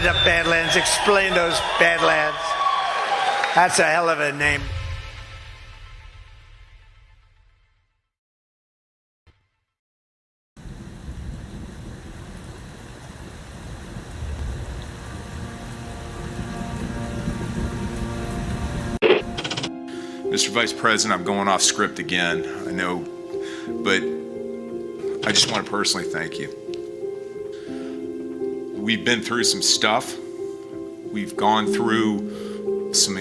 the Badlands. Explain those Badlands. That's a hell of a name. Mr. Vice President, I'm going off script again, I know, but I just want to personally thank you. We've been through some stuff. We've gone through some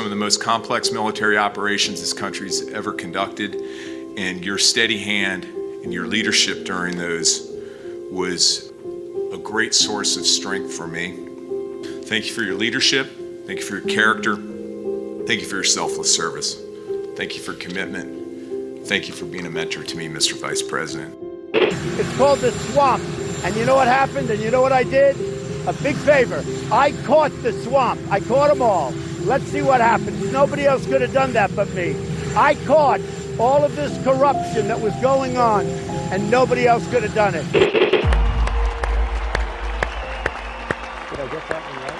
of the most complex military operations this country's ever conducted, and your steady hand and your leadership during those was a great source of strength for me. Thank you for your leadership. Thank you for your character. Thank you for your selfless service. Thank you for commitment. Thank you for being a mentor to me, Mr. Vice President. It's called the swamp. And you know what happened? And you know what I did? A big favor. I caught the swamp. I caught them all. Let's see what happens. Nobody else could have done that but me. I caught all of this corruption that was going on, and nobody else could have done it. Did I get that one right?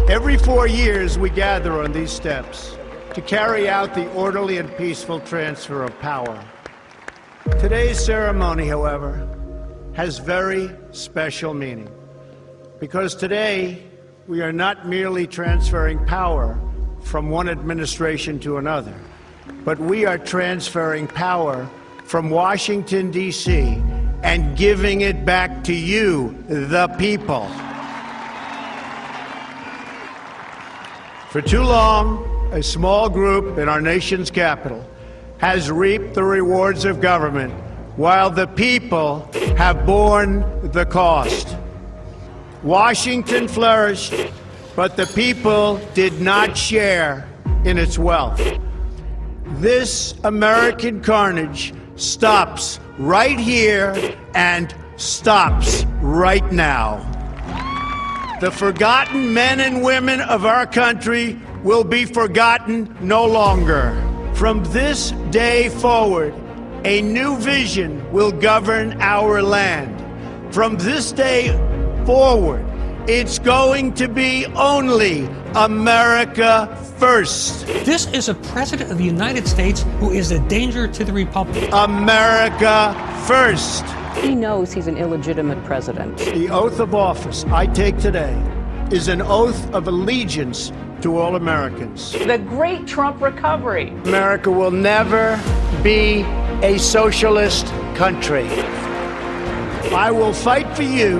Every 4 years, we gather on these steps to carry out the orderly and peaceful transfer of power. Today's ceremony, however, has very special meaning, because today we are not merely transferring power from one administration to another, but we are transferring power from Washington, D.C., and giving it back to you, the people. For too long, a small group in our nation's capital has reaped the rewards of government, while the people have borne the cost. Washington flourished, but the people did not share in its wealth. This American carnage stops right here and stops right now. The forgotten men and women of our country will be forgotten no longer. From this day forward, a new vision will govern our land. From this day forward, it's going to be only America first. This is a president of the United States who is a danger to the Republic. America first. He knows he's an illegitimate president. The oath of office I take today is an oath of allegiance to all Americans. The great Trump recovery. America will never be a socialist country. I will fight for you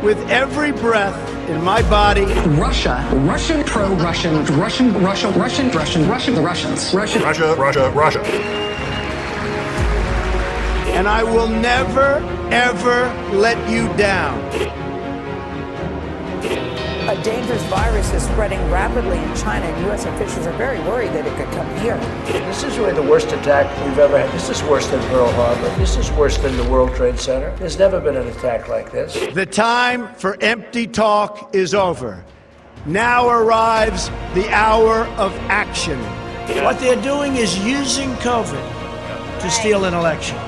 with every breath in my body. Russia, Russian, pro-Russian, Russian, the Russians. Russia. And I will never, ever let you down. A dangerous virus is spreading rapidly in China, and U.S. officials are very worried that it could come here. This is really the worst attack we've ever had. This is worse than Pearl Harbor. This is worse than the World Trade Center. There's never been an attack like this. The time for empty talk is over. Now arrives the hour of action. What they're doing is using COVID to steal an election.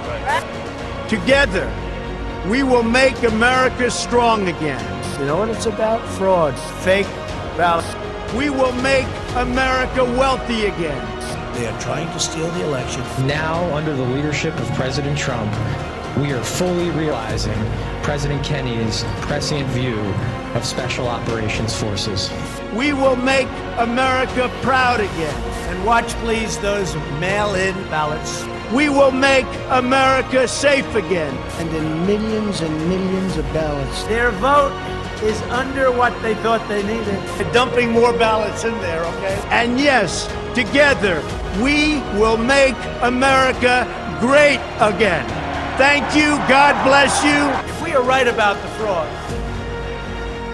Together, we will make America strong again. You know what it's about? Fraud, fake ballots. We will make America wealthy again. They are trying to steal the election. Now, under the leadership of President Trump, we are fully realizing President Kennedy's prescient view of Special Operations Forces. We will make America proud again. And watch, please, those mail-in ballots. We will make America safe again. And in millions and millions of ballots, their vote is under what they thought they needed. They're dumping more ballots in there, okay? And yes, together, we will make America great again. Thank you. God bless you. If we are right about the fraud,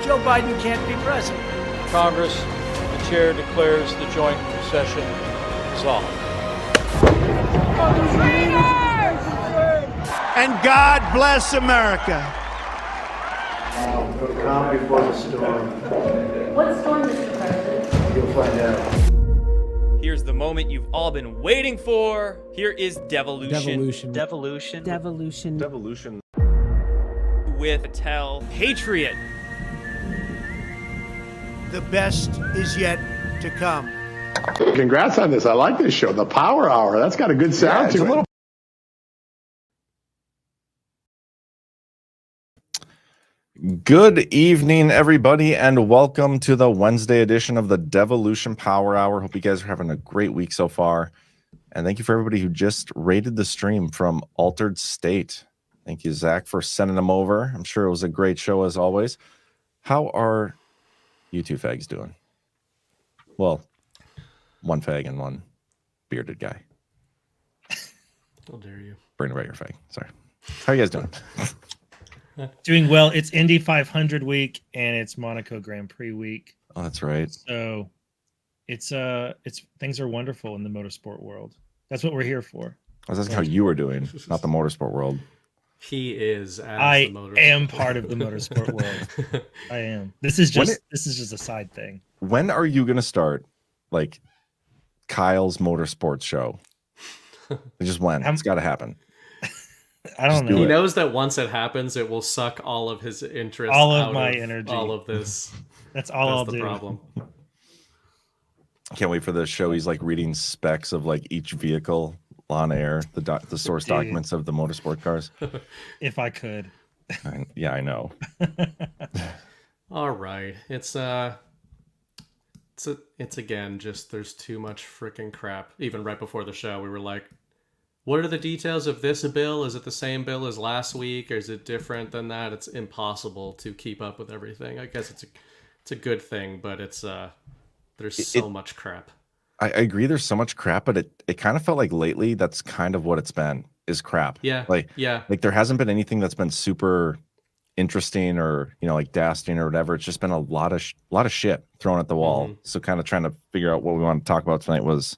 Joe Biden can't be president. Congress, the chair declares the joint session dissolved. And God bless America. Calm before the storm. What storm, Mr. President? You'll find out. Here's the moment you've all been waiting for. Here is Devolution. Devolution. With Patel Patriot. The best is yet to come. Congrats on this. I like this show. The Power Hour. That's got a good sound to it. Good evening, everybody, and welcome to the Wednesday edition of the Devolution Power Hour. Hope you guys are having a great week so far. And thank you for everybody who just rated the stream from Altered State. Thank you, Zach, for sending them over. I'm sure it was a great show as always. How are you two fags doing? Well, one fag and one bearded guy. How dare you? Bring it right your fag. Sorry. How are you guys doing? Doing well. It's Indy 500 week and it's Monaco Grand Prix week. Oh, that's right. So it's things are wonderful in the motorsport world. That's what we're here for. I was asking how you were doing, not the motorsport world. He is. I am part of the motorsport world. I am. This is just a side thing. When are you going to start, like, Kyle's motorsports show? Just when? It's got to happen. I don't know. He knows that once it happens, it will suck all of his interest, all of my energy, all of this. That's all I'll the do. Problem. Can't wait for the show. He's like reading specs of like each vehicle on air, the source documents of the motorsport cars. If I could. Yeah, I know. All right, it's again just there's too much freaking crap. Even right before the show, we were like, what are the details of this bill? Is it the same bill as last week, or is it different than that? It's impossible to keep up with everything. I guess it's a good thing, but there's so much crap. I agree. There's so much crap, but it kind of felt like lately that's kind of what it's been is crap. Yeah. Like there hasn't been anything that's been super interesting or like dasting or whatever. It's just been a lot of shit thrown at the wall. Mm-hmm. So kind of trying to figure out what we want to talk about tonight was.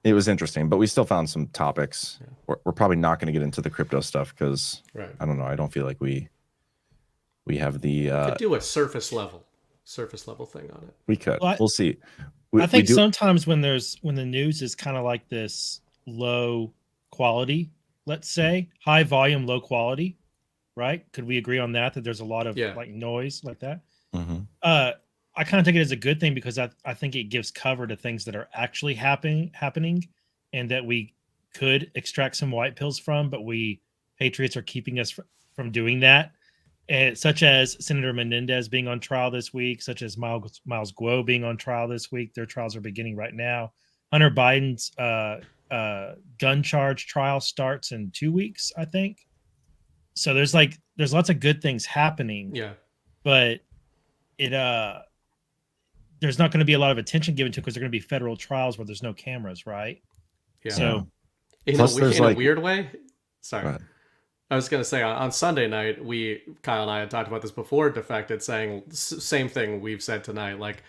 It was interesting, but we still found some topics. Yeah. We're probably not going to get into the crypto stuff because I don't know. I don't feel like we have the. Could do a surface level thing on it. We could. Well, we'll see. I think sometimes when the news is kind of like this low quality, let's say high volume, low quality, right? Could we agree on that? That there's a lot of like noise like that. Mm-hmm. I kind of take it as a good thing because I think it gives cover to things that are actually happening and that we could extract some white pills from, but Patriots are keeping us from doing that. And such as Senator Menendez being on trial this week, such as Miles Guo being on trial this week. Their trials are beginning right now. Hunter Biden's gun charge trial starts in 2 weeks, I think. So there's lots of good things happening. Yeah. But there's not going to be a lot of attention given to it because they're going to be federal trials where there's no cameras, right? Yeah. So, in a weird way. Sorry, I was going to say on Sunday night, Kyle and I had talked about this before. Defected, saying same thing we've said tonight. Like,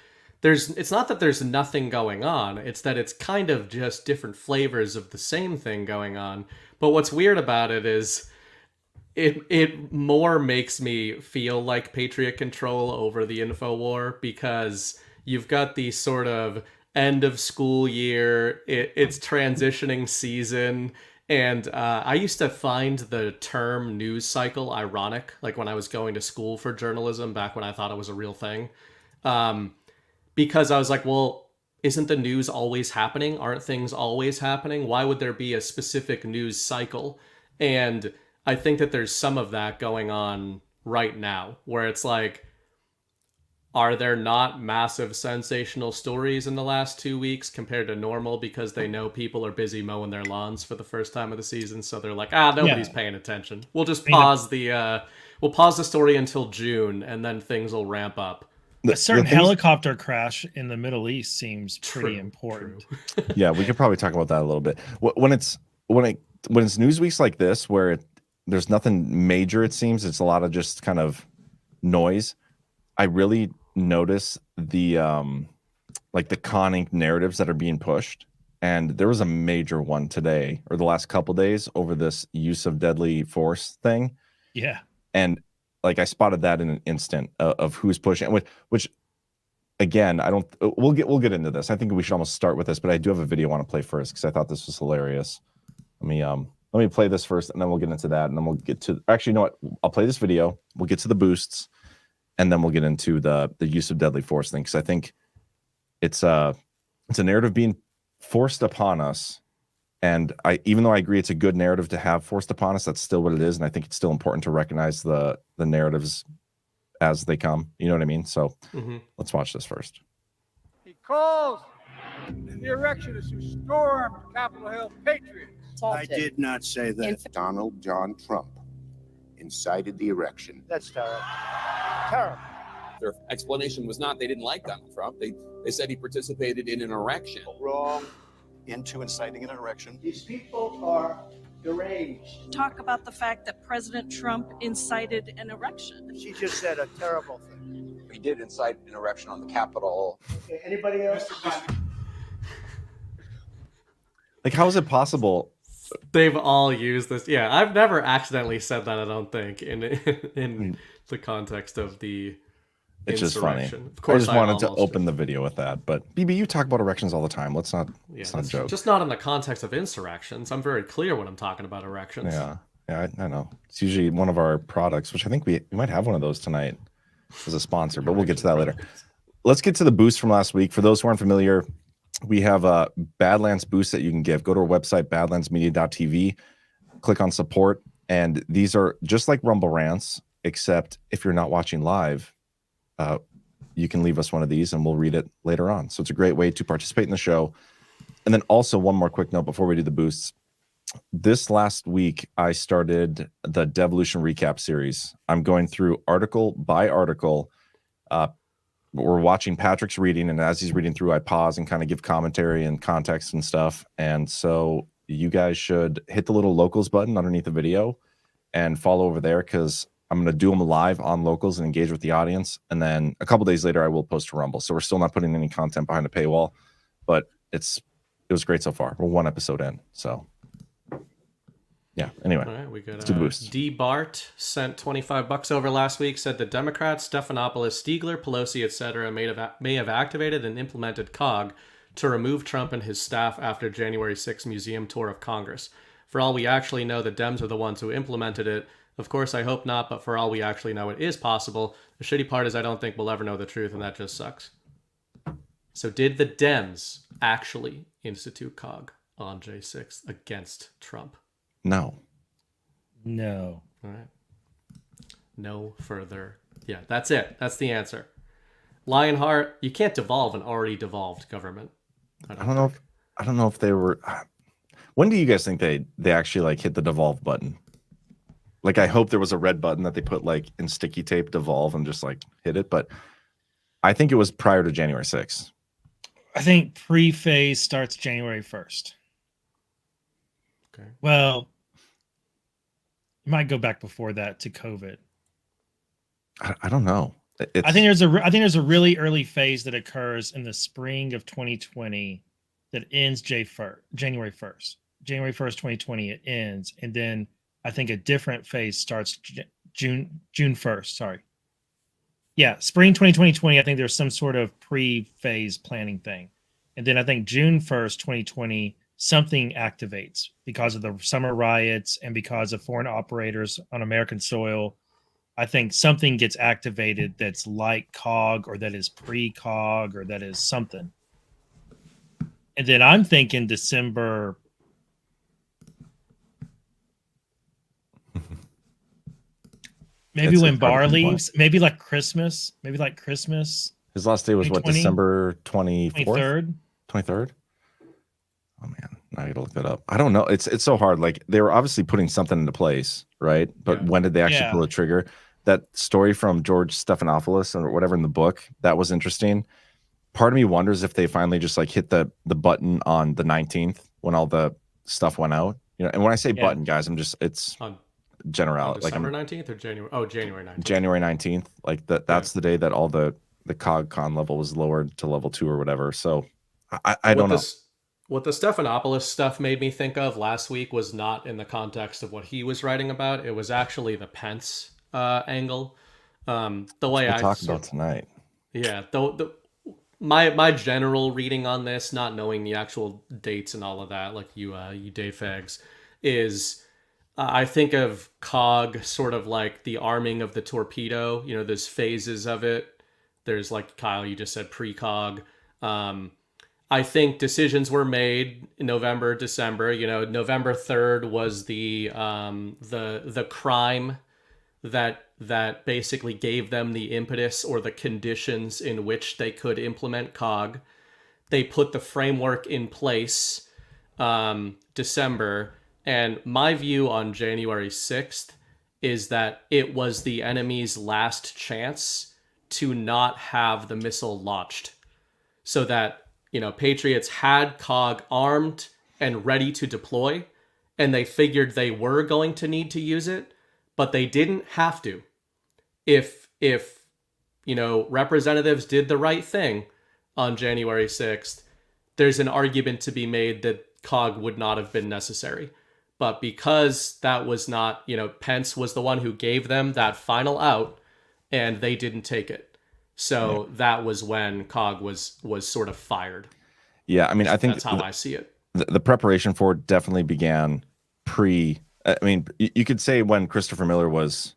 it's not that there's nothing going on. It's that it's kind of just different flavors of the same thing going on. But what's weird about it is. It more makes me feel like Patriot control over the info war because you've got the sort of end of school year, it's transitioning season, and I used to find the term news cycle ironic, like when I was going to school for journalism back when I thought it was a real thing, because I was like, well, isn't the news always happening? Aren't things always happening? Why would there be a specific news cycle? And I think that there's some of that going on right now where it's like, are there not massive sensational stories in the last 2 weeks compared to normal because they know people are busy mowing their lawns for the first time of the season? So they're like, nobody's paying attention. We'll just pause the story until June and then things will ramp up. A certain helicopter crash in the Middle East seems pretty important. Yeah, we could probably talk about that a little bit. When it's news weeks like this where there's nothing major, it seems it's a lot of just kind of noise. I really notice the the conning narratives that are being pushed, and there was a major one today or the last couple days over this use of deadly force thing. Yeah, and like I spotted that in an instant of who's pushing, which again, I don't. We'll get into this. I think we should almost start with this, but I do have a video I want to play first because I thought this was hilarious. Let me play this first, and then we'll get into that, and then we'll get to. Actually, you know what? I'll play this video. We'll get to the boosts, and then we'll get into the use of deadly force thing because I think it's a narrative being forced upon us. And even though I agree it's a good narrative to have forced upon us, that's still what it is. And I think it's still important to recognize the narratives as they come. You know what I mean? So let's watch this first. He calls the erectionists who stormed Capitol Hill patriots. I did not say that. Donald John Trump incited the erection. That's terrible. Terrible. Their explanation was not they didn't like Donald Trump. They said he participated in an erection. Wrong. Into inciting an erection. These people are deranged. Talk about the fact that President Trump incited an erection. She just said a terrible thing. He did incite an erection on the Capitol. Okay, anybody else? Like, how is it possible? They've all used this. Yeah, I've never accidentally said that, I don't think, in the context of the It's just funny. Of course, I just wanted to open the video with that. But BB, you talk about erections all the time. Let's not joke. Just not in the context of insurrections. I'm very clear when I'm talking about erections. Yeah, I know. It's usually one of our products, which I think we might have one of those tonight as a sponsor, but we'll get to that later. Let's get to the boost from last week. For those who aren't familiar, we have a Badlands boost that you can give. Go to our website, badlandsmedia.tv, click on support, and these are just like Rumble Rants, except if you're not watching live, you can leave us one of these and we'll read it later on. So it's a great way to participate in the show. And then also one more quick note before we do the boosts. This last week, I started the Devolution recap series. I'm going through article by article. We're watching Patrick's reading, and as he's reading through, I pause and kind of give commentary and context and stuff. And so you guys should hit the little locals button underneath the video and follow over there because I'm going to do them live on locals and engage with the audience. And then a couple days later, I will post to Rumble. So we're still not putting any content behind a paywall, but it was great so far. We're one episode in. So yeah, anyway, all right, we got let's do the boost. D. Bart sent $25 over last week, said the Democrats, Stephanopoulos, Stiegler, Pelosi, etc. may have activated and implemented COG to remove Trump and his staff after January 6th museum tour of Congress. For all we actually know, the Dems are the ones who implemented it. Of course, I hope not, but for all we actually know, it is possible. The shitty part is I don't think we'll ever know the truth, and that just sucks. So did the Dems actually institute COG on J6 against Trump? No. No. All right. No further. Yeah, that's it. That's the answer. Lionheart, you can't devolve an already devolved government. I don't know if they were. When do you guys think they actually like hit the devolve button? Like, I hope there was a red button that they put like in sticky tape, devolve, and just like hit it. But I think it was prior to January 6th. I think pre-phase starts January 1st. Okay. Well, it might go back before that to COVID. I don't know. I think there's a really early phase that occurs in the spring of 2020 that ends January 1st. January 1st, 2020, it ends, and then I think a different phase starts June 1st. Sorry. Yeah, spring 2020. I think there's some sort of pre-phase planning thing. And then I think June 1st, 2020, something activates because of the summer riots and because of foreign operators on American soil. I think something gets activated that's like COG or that is pre-COG or that is something. And then I'm thinking December. Maybe when Barr leaves, maybe like Christmas. His last day was what, December 24th? 23rd? Oh man, now I gotta look that up. I don't know. It's so hard. Like, they were obviously putting something into place, right? But when did they actually pull the trigger? That story from George Stephanopoulos or whatever in the book, that was interesting. Part of me wonders if they finally just like hit the button on the 19th when all the stuff went out. You know, and when I say button, guys, it's general. December 19th or January? Oh, January 19th. January 19th. Like that's the day that all the COG con level was lowered to level 2 or whatever. So I don't know. What the Stephanopoulos stuff made me think of last week was not in the context of what he was writing about. It was actually the Pence angle. The way I talk about tonight. Yeah. my general reading on this, not knowing the actual dates and all of that, like you Dave Fags, is I think of COG sort of like the arming of the torpedo. You know, there's phases of it. There's, like Kyle, you just said pre-COG. I think decisions were made in November, December. You know, November 3rd was the crime that basically gave them the impetus or the conditions in which they could implement COG. They put the framework in place December. And my view on January 6th is that it was the enemy's last chance to not have the missile launched. So that, you know, Patriots had COG armed and ready to deploy, and they figured they were going to need to use it, but they didn't have to. If you know, representatives did the right thing on January 6th, there's an argument to be made that COG would not have been necessary. But because that was not, you know, Pence was the one who gave them that final out, and they didn't take it. So that was when COG was sort of fired. Yeah, I mean, I think that's how I see it. The preparation for it definitely began I mean, you could say when Christopher Miller was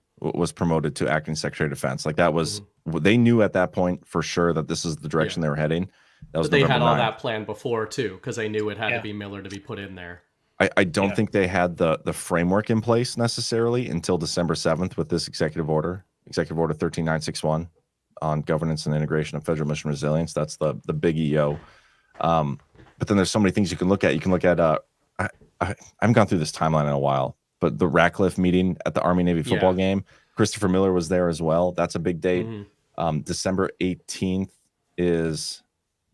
promoted to acting Secretary of Defense, like that was, they knew at that point for sure that this is the direction they were heading. That was but they November had all 9th. that planned before too, because they knew it had to be Miller to be put in there. I don't think they had the framework in place necessarily until December 7th with this executive order 13961 on governance and integration of federal mission resilience. That's the big EO. But then there's so many things you can look at. You can look at I haven't gone through this timeline in a while, but the Ratcliffe meeting at the Army Navy football game, Christopher Miller was there as well. That's a big date. December 18th is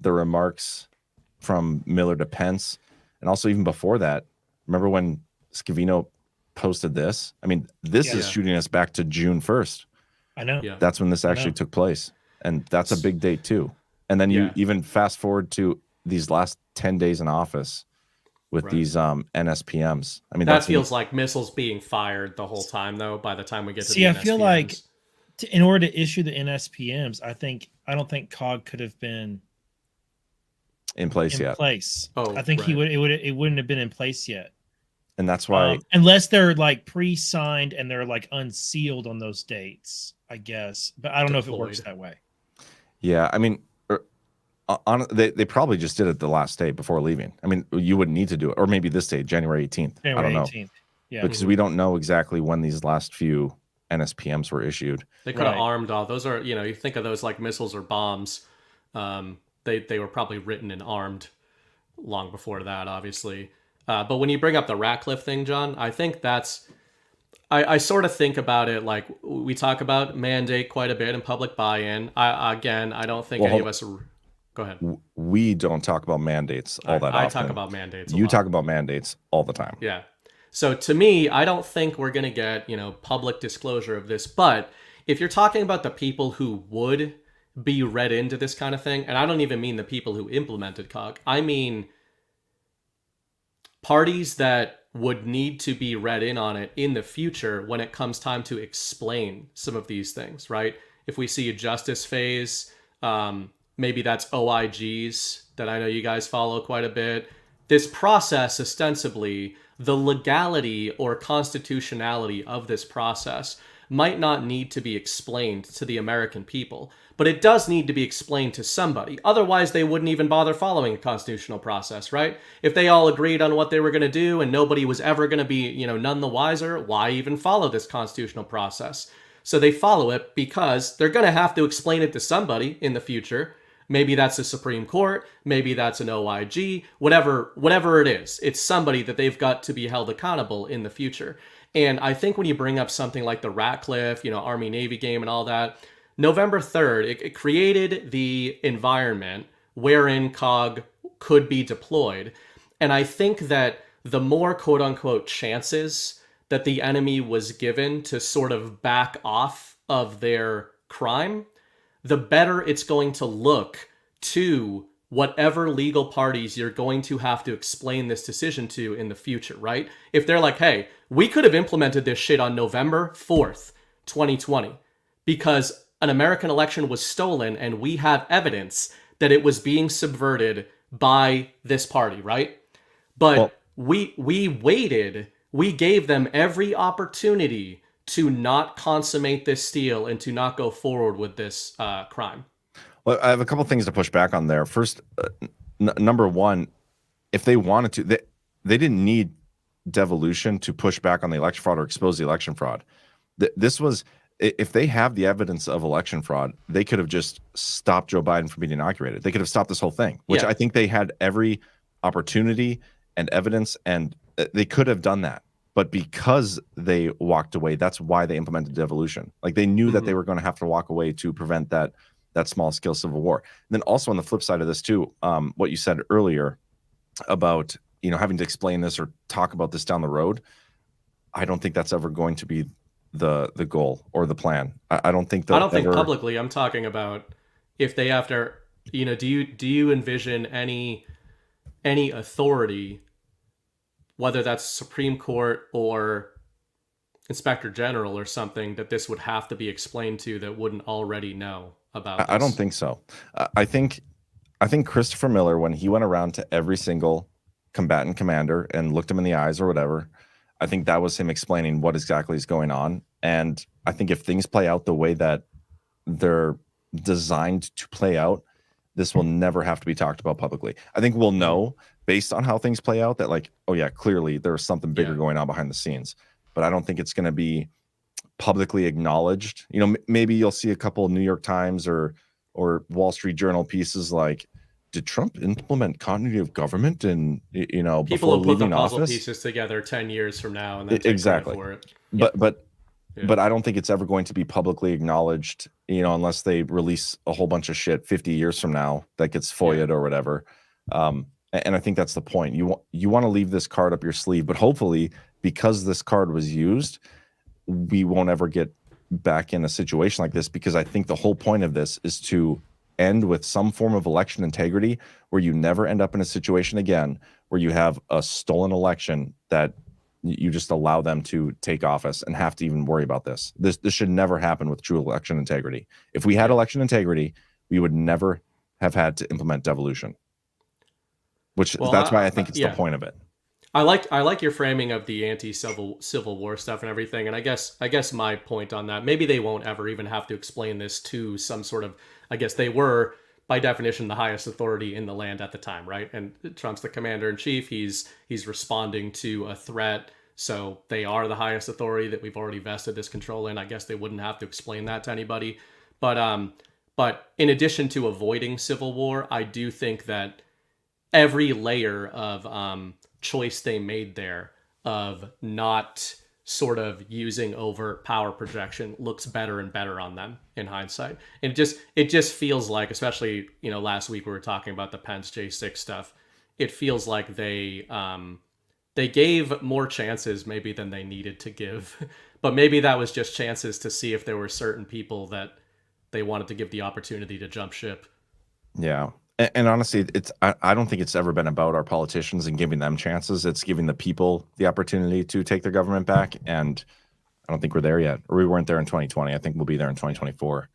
the remarks from Miller to Pence. And also even before that, remember when Scavino posted this? I mean, this is shooting us back to June 1st. I know. Yeah. That's when this actually took place. And that's a big date too. And then you even fast forward to these last 10 days in office with these NSPMs. I mean, that feels like missiles being fired the whole time, though, by the time we get to the NSPMs. I feel like in order to issue the NSPMs, I don't think COG could have been in place yet. I think it wouldn't have been in place yet. And that's why unless they're like pre-signed and they're like unsealed on those dates, I guess. But I don't know if it works that way. Yeah, I mean, they probably just did it the last day before leaving. I mean, you wouldn't need to do it, or maybe this day, January 18th. I don't know. 18th. Yeah, because we don't know exactly when these last few NSPMs were issued. They could have armed all those. Are, you know, you think of those like missiles or bombs. They were probably written and armed long before that, obviously. But when you bring up the Ratcliffe thing, John, I think that's, I sort of think about it like we talk about mandate quite a bit and public buy-in. I don't think any of us are, go ahead. We don't talk about mandates all that often. I talk about mandates a You lot. talk about mandates all the time. Yeah. So to me, I don't think we're going to get, you know, public disclosure of this. But if you're talking about the people who would be read into this kind of thing, and I don't even mean the people who implemented COG, I mean parties that would need to be read in on it in the future when it comes time to explain some of these things, right? If we see a justice phase, maybe that's OIGs that I know you guys follow quite a bit. This process, ostensibly, the legality or constitutionality of this process might not need to be explained to the American people, but it does need to be explained to somebody. Otherwise, they wouldn't even bother following a constitutional process, right? If they all agreed on what they were going to do and nobody was ever going to be, you know, none the wiser, why even follow this constitutional process? So they follow it because they're going to have to explain it to somebody in the future. Maybe that's the Supreme Court, maybe that's an OIG, whatever it is. It's somebody that they've got to be held accountable in the future. And I think when you bring up something like the Ratcliffe, you know, Army-Navy game and all that, November 3rd, it created the environment wherein COG could be deployed. And I think that the more quote-unquote chances that the enemy was given to sort of back off of their crime, the better it's going to look to whatever legal parties you're going to have to explain this decision to in the future, right? If they're like, hey, we could have implemented this shit on November 4th, 2020, because an American election was stolen and we have evidence that it was being subverted by this party, right? But we waited. We gave them every opportunity to not consummate this steal and to not go forward with this crime. Well, I have a couple things to push back on there. First, number one, if they wanted to, they didn't need devolution to push back on the election fraud or expose the election fraud. This was, if they have the evidence of election fraud, they could have just stopped Joe Biden from being inaugurated. They could have stopped this whole thing, which I think they had every opportunity and evidence, and they could have done that. But because they walked away, that's why they implemented devolution. Like they knew that they were going to have to walk away to prevent that small-scale civil war. And then also on the flip side of this too, what you said earlier about having to explain this or talk about this down the road, I don't think that's ever going to be the goal or the plan. I don't think I don't think publicly. I'm talking about if they have to, do you envision any authority, whether that's Supreme Court or Inspector General or something, that this would have to be explained to that wouldn't already know about this? I don't think so. I think Christopher Miller, when he went around to every single combatant commander and looked him in the eyes or whatever, I think that was him explaining what exactly is going on. And I think if things play out the way that they're designed to play out, this will never have to be talked about publicly. I think we'll know based on how things play out that, like, oh yeah, clearly there's something bigger going on behind the scenes. But I don't think it's going to be publicly acknowledged. Maybe you'll see a couple of New York Times or Wall Street Journal pieces like, did Trump implement continuity of government and people before will put the leaving puzzle office? pieces together 10 years from now and then take Exactly. credit for it. But I don't think it's ever going to be publicly acknowledged, unless they release a whole bunch of shit 50 years from now that gets FOIA'd or whatever. And I think that's the point. You want to leave this card up your sleeve, but hopefully because this card was used, we won't ever get back in a situation like this, because I think the whole point of this is to end with some form of election integrity where you never end up in a situation again where you have a stolen election that you just allow them to take office and have to even worry about this. This should never happen with true election integrity. If we had election integrity, we would never have had to implement devolution. That's why I think it's the point of it. I like your framing of the anti-civil war stuff and everything, and I guess my point on that, maybe they won't ever even have to explain this to some sort of, I guess they were by definition the highest authority in the land at the time, right? And Trump's the commander in chief. He's responding to a threat, so they are the highest authority that we've already vested this control in. I guess they wouldn't have to explain that to anybody. But in addition to avoiding civil war, I do think that every layer of choice they made there of not sort of using overt power projection looks better and better on them in hindsight. And it just feels like, especially, last week we were talking about the Pence J6 stuff. It feels like they gave more chances maybe than they needed to give, but maybe that was just chances to see if there were certain people that they wanted to give the opportunity to jump ship. Yeah. And honestly, I don't think it's ever been about our politicians and giving them chances. It's giving the people the opportunity to take their government back. And I don't think we're there yet, or we weren't there in 2020. I think we'll be there in 2024.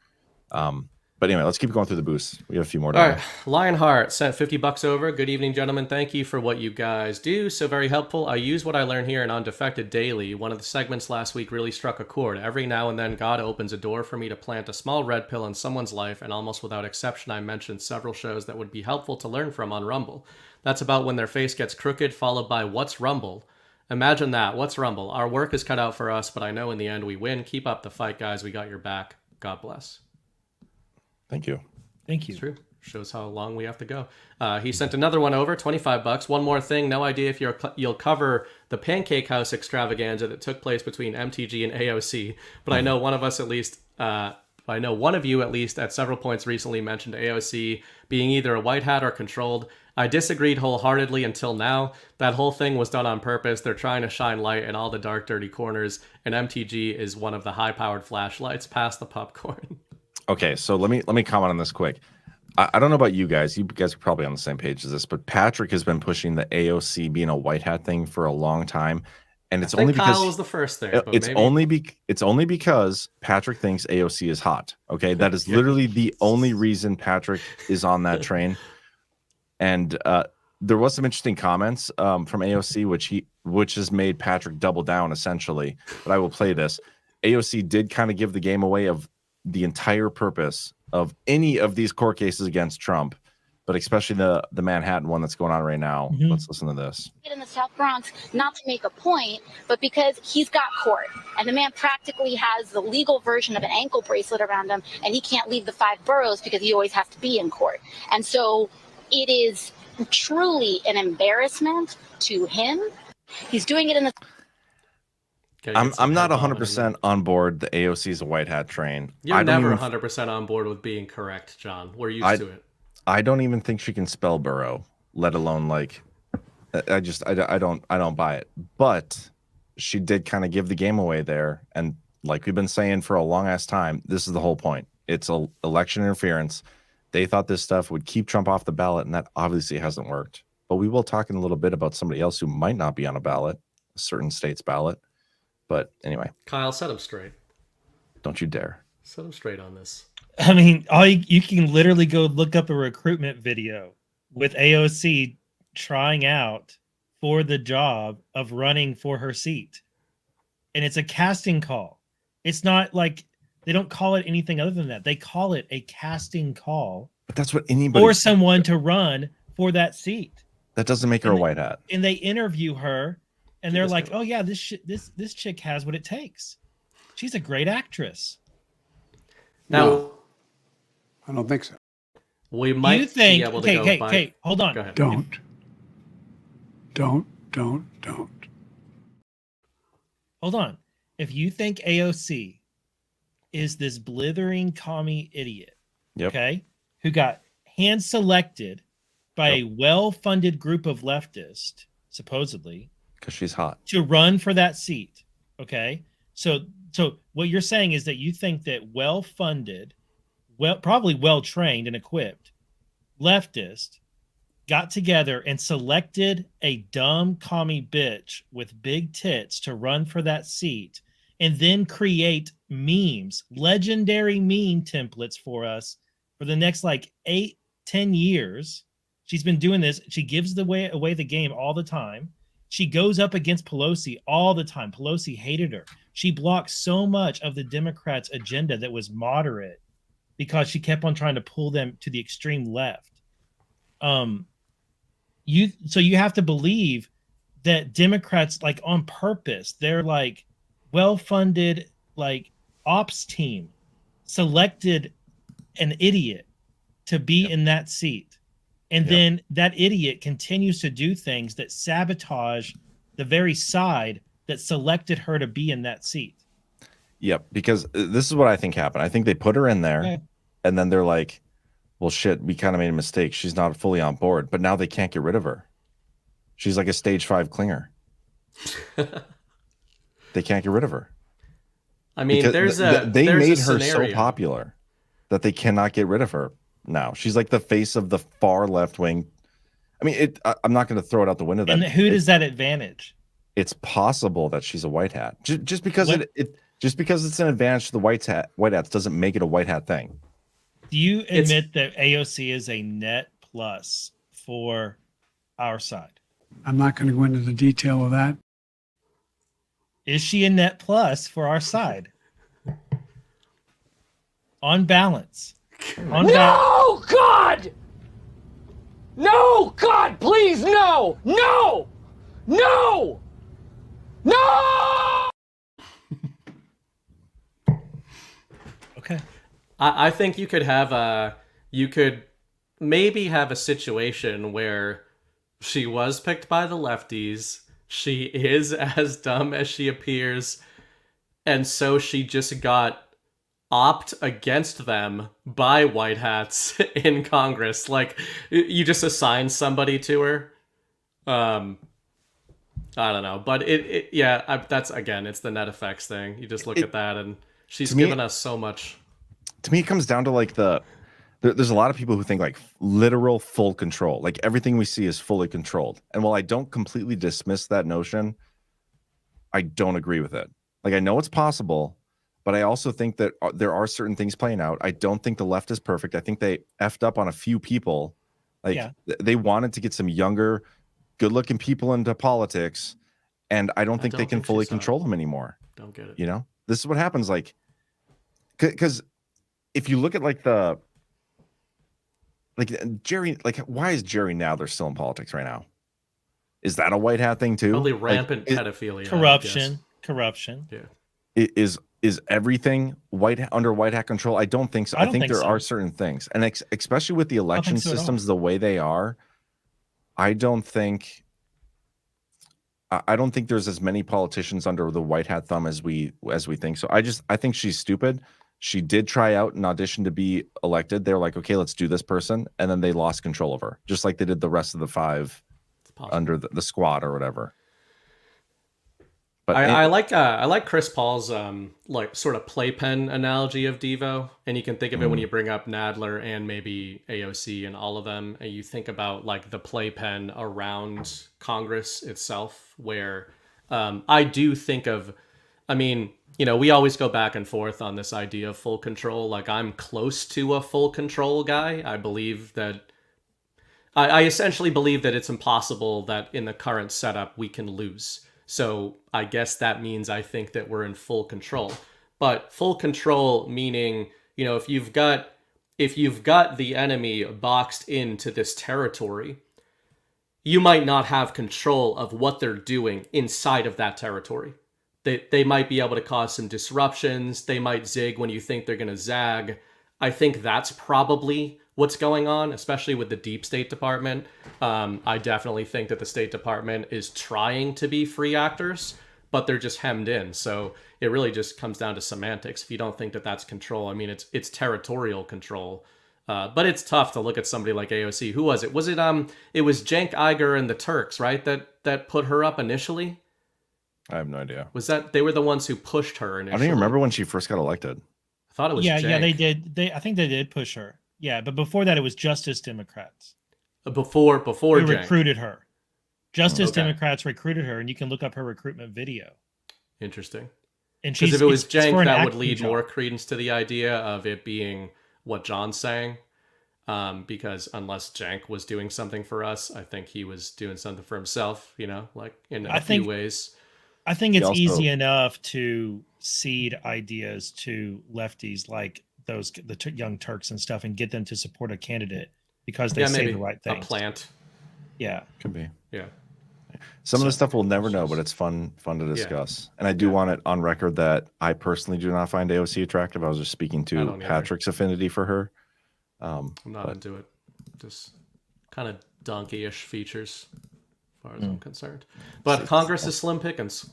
But anyway, let's keep going through the boosts. We have a few more. All right. Lionheart sent $50 over. Good evening, gentlemen. Thank you for what you guys do. So very helpful. I use what I learn here and Undefected daily. One of the segments last week really struck a chord. Every now and then, God opens a door for me to plant a small red pill in someone's life, and almost without exception, I mentioned several shows that would be helpful to learn from on Rumble. That's about when their face gets crooked, followed by What's Rumble? Imagine that. What's Rumble? Our work is cut out for us, but I know in the end we win. Keep up the fight, guys. We got your back. God bless. Thank you. Thank you. It's true. Shows how long we have to go. He sent another one over, $25. One more thing. No idea if you'll cover the Pancake House extravaganza that took place between MTG and AOC, but I know one of us at least. I know one of you at least at several points recently mentioned AOC being either a white hat or controlled. I disagreed wholeheartedly until now. That whole thing was done on purpose. They're trying to shine light in all the dark, dirty corners, and MTG is one of the high-powered flashlights. Pass the popcorn. Okay, so let me comment on this quick. I don't know about you guys. You guys are probably on the same page as this, but Patrick has been pushing the AOC being a white hat thing for a long time. And it's I think only because Kyle was the first there. But it's maybe... only because Patrick thinks AOC is hot. Okay, that is literally the only reason Patrick is on that train. And there was some interesting comments from AOC, which has made Patrick double down essentially. But I will play this. AOC did kind of give the game away of the entire purpose of any of these court cases against Trump, but especially the Manhattan one that's going on right now. Let's listen to this. In the South Bronx, not to make a point, but because he's got court, and the man practically has the legal version of an ankle bracelet around him, and he can't leave the 5 boroughs because he always has to be in court. And so it is truly an embarrassment to him. He's doing it in the... I'm not 100% on board the AOC is a white hat train. You're never 100% on board with being correct, John. We're used to it. I don't even think she can spell borough, let alone like I don't buy it. But she did kind of give the game away there, and like we've been saying for a long ass time, this is the whole point. It's election interference. They thought this stuff would keep Trump off the ballot, and that obviously hasn't worked. But we will talk in a little bit about somebody else who might not be on a ballot, a certain state's ballot. But anyway, Kyle, set him straight. Don't you dare. Set him straight on this. I mean, you can literally go look up a recruitment video with AOC trying out for the job of running for her seat. And it's a casting call. It's not like they don't call it anything other than that. They call it a casting call. But that's what anybody for someone to run for that seat. That doesn't make her a white hat. And they interview her and they're like, "Oh yeah, this chick has what it takes. She's a great actress." Now, I don't think so. We might be able to go by... Okay, hold on. Go ahead. Don't. Hold on. If you think AOC is this blithering commie idiot, okay, who got hand selected by a well-funded group of leftists, supposedly, because she's hot, to run for that seat, okay? So what you're saying is that you think that well-funded, probably well-trained and equipped leftist got together and selected a dumb commie bitch with big tits to run for that seat and then create memes, legendary meme templates for us for the next like 8-10 years. She's been doing this. She gives away the game all the time. She goes up against Pelosi all the time. Pelosi hated her. She blocked so much of the Democrats' agenda that was moderate because she kept on trying to pull them to the extreme left. You have to believe that Democrats, like on purpose, they're like well-funded, like ops team selected an idiot to be in that seat. And then that idiot continues to do things that sabotage the very side that selected her to be in that seat. Yep, because this is what I think happened. I think they put her in there, and then they're like, well, shit, we kind of made a mistake. She's not fully on board, but now they can't get rid of her. She's like a stage 5 clinger. They can't get rid of her. I mean, because they made her so popular that they cannot get rid of her now. She's like the face of the far left wing. I mean, I'm not going to throw it out the window. And who does that advantage? It's possible that she's a white hat. Just because just because it's an advantage to the white hats doesn't make it a white hat thing. Do you admit that AOC is a net plus for our side? I'm not going to go into the detail of that. Is she a net plus for our side? On balance. No, God! No, God, please, no! No! No! No! Okay. I think you could have maybe have a situation where she was picked by the lefties. She is as dumb as she appears. And so she just got opt against them by white hats in Congress. Like, you just assign somebody to her. I don't know. But that's, again, it's the net effects thing. You just look at that and she's given us so much. To me, it comes down to like there's a lot of people who think like literal full control, like everything we see is fully controlled. And while I don't completely dismiss that notion, I don't agree with it. Like, I know it's possible, but I also think that there are certain things playing out. I don't think the left is perfect. I think they effed up on a few people. Like, they wanted to get some younger, good-looking people into politics, and I don't think they can fully control them anymore. Don't get it. You know, this is what happens. Like, because if you look at Jerry, why is Jerry Nadler still in politics right now? Is that a white hat thing too? Probably rampant pedophilia, corruption. Yeah. Is everything under white hat control? I don't think so. I think there are certain things, and especially with the election systems the way they are, I don't think there's as many politicians under the white hat thumb as we think. So I think she's stupid. She did try out and audition to be elected. They're like, okay, let's do this person, and then they lost control of her, just like they did the rest of the 5 under the squad or whatever. But I like Chris Paul's sort of playpen analogy of Devo, and you can think of it when you bring up Nadler and maybe AOC and all of them, and you think about like the playpen around Congress itself, where I do think of, I mean, you know, we always go back and forth on this idea of full control. Like, I'm close to a full control guy. I believe that I essentially believe that it's impossible that in the current setup we can lose. So I guess that means I think that we're in full control. But full control meaning, you know, if you've got the enemy boxed into this territory, you might not have control of what they're doing inside of that territory. They might be able to cause some disruptions. They might zig when you think they're going to zag. I think that's probably what's going on, especially with the deep State Department. I definitely think that the State Department is trying to be free actors, but they're just hemmed in. So it really just comes down to semantics. If you don't think that that's control, I mean, it's territorial control. But it's tough to look at somebody like AOC. Who was it? Was it it was Cenk Uygur and the Turks, right? That put her up initially? I have no idea. Was that they were the ones who pushed her initially? I don't even remember when she first got elected. I thought it was Cenk. Yeah, they did. I think they did push her. Yeah, but before that, it was Justice Democrats. Before they Cenk. recruited her. Justice Democrats recruited her, and you can look up her recruitment video. Interesting. And because if it was Cenk, that would lead more credence to the idea of it being what John's saying. Because unless Cenk was doing something for us, I think he was doing something for himself. You know, like in a few ways. I think it's easy enough to seed ideas to lefties like the young Turks and stuff and get them to support a candidate because they say the right things. A plant. Yeah. Could be. Yeah. Some of the stuff we'll never know, but it's fun to discuss. And I do want it on record that I personally do not find AOC attractive. I was just speaking to Patrick's affinity for her. I'm not into it. Just kind of donkey-ish features. As far as I'm concerned, but Congress is slim pickings.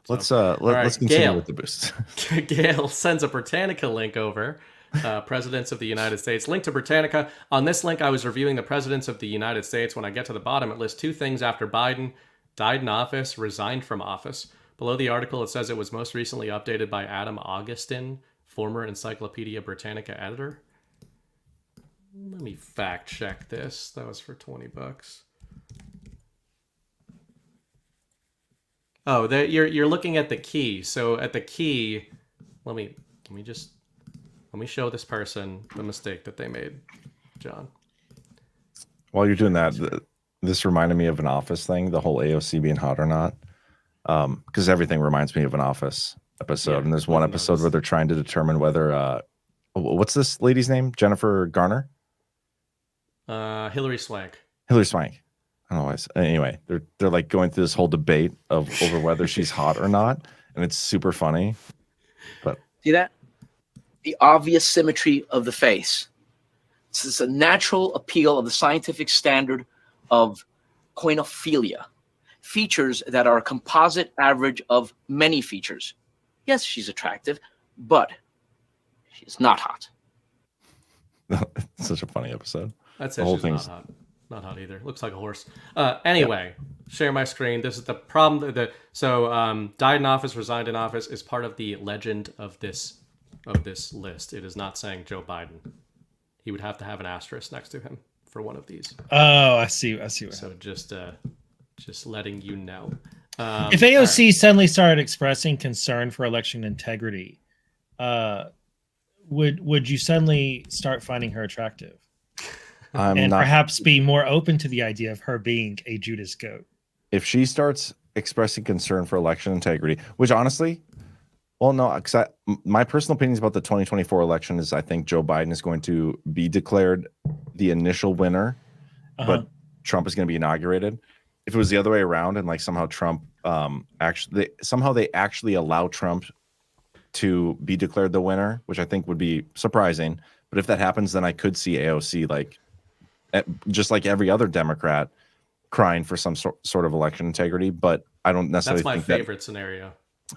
Let's continue Gail. with the boost. Gail sends a Britannica link over. Presidents of the United States. Link to Britannica. On this link, I was reviewing the presidents of the United States. When I get to the bottom, it lists 2 things after Biden died in office, resigned from office. Below the article, it says it was most recently updated by Adam Augustin, former Encyclopedia Britannica editor. Let me fact check this. That was for $20. Oh, you're looking at the key. So at the key, let me show this person the mistake that they made, John. While you're doing that, this reminded me of an Office thing, the whole AOC being hot or not. Because everything reminds me of an Office episode. Yeah, and there's one episode where they're trying to determine whether what's this lady's name? Jennifer Garner? Hillary Swank. Hillary Swank. I don't know why. Anyway, they're like going through this whole debate over whether she's hot or not, and it's super funny. But see that? The obvious symmetry of the face. This is a natural appeal of the scientific standard of koinophilia. Features that are a composite average of many features. Yes, she's attractive, but she's not hot. It's such a funny episode. That's it. She's not hot. Not hot either. Looks like a horse. Anyway, share my screen. This is the problem. Died in office, resigned in office is part of the legend of this list. It is not saying Joe Biden. He would have to have an asterisk next to him for one of these. Oh, I see. So just letting you know. If AOC suddenly started expressing concern for election integrity, would you suddenly start finding her attractive? Perhaps be more open to the idea of her being a Judas goat? If she starts expressing concern for election integrity, which honestly, well, no, because my personal opinions about the 2024 election is I think Joe Biden is going to be declared the initial winner, but Trump is going to be inaugurated. If it was the other way around and like somehow Trump they actually allow Trump to be declared the winner, which I think would be surprising. But if that happens, then I could see AOC like just like every other Democrat crying for some sort of election integrity. But I don't necessarily That's my think favorite scenario.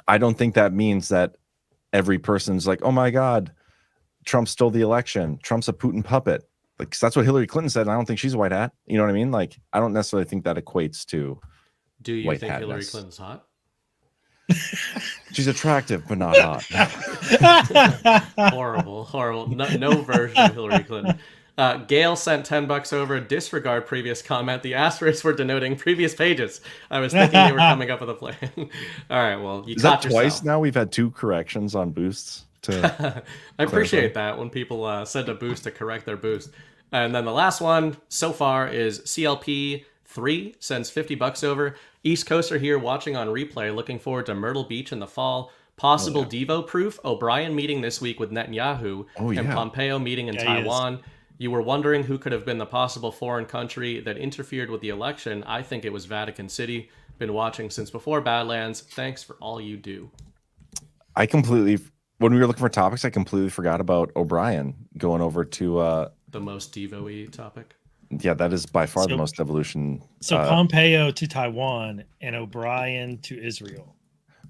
I don't think that means that every person's like, oh my God, Trump stole the election. Trump's a Putin puppet. Like, 'cause that's what Hillary Clinton said. And I don't think she's a white hat. You know what I mean? Like, I don't necessarily think that equates to. Do you think Hillary Clinton's hot? She's attractive, but not hot. Horrible. No version of Hillary Clinton. Gail sent $10 over. Disregard previous comment. The asterisks were denoting previous pages. I was thinking you were coming up with a plan. All right, well, you caught yourself. Twice now? We've had 2 corrections on boosts. I appreciate that when people send a boost to correct their boost. And then the last one so far is CLP3 sends $50 over. East Coaster here watching on replay. Looking forward to Myrtle Beach in the fall. Possible Devo proof. O'Brien meeting this week with Netanyahu. And Pompeo meeting in Taiwan. You were wondering who could have been the possible foreign country that interfered with the election. I think it was Vatican City. Been watching since before Badlands. Thanks for all you do. When we were looking for topics, I completely forgot about O'Brien going over to the most Devo-y topic. Yeah, that is by far the most Devolution. So Pompeo to Taiwan and O'Brien to Israel.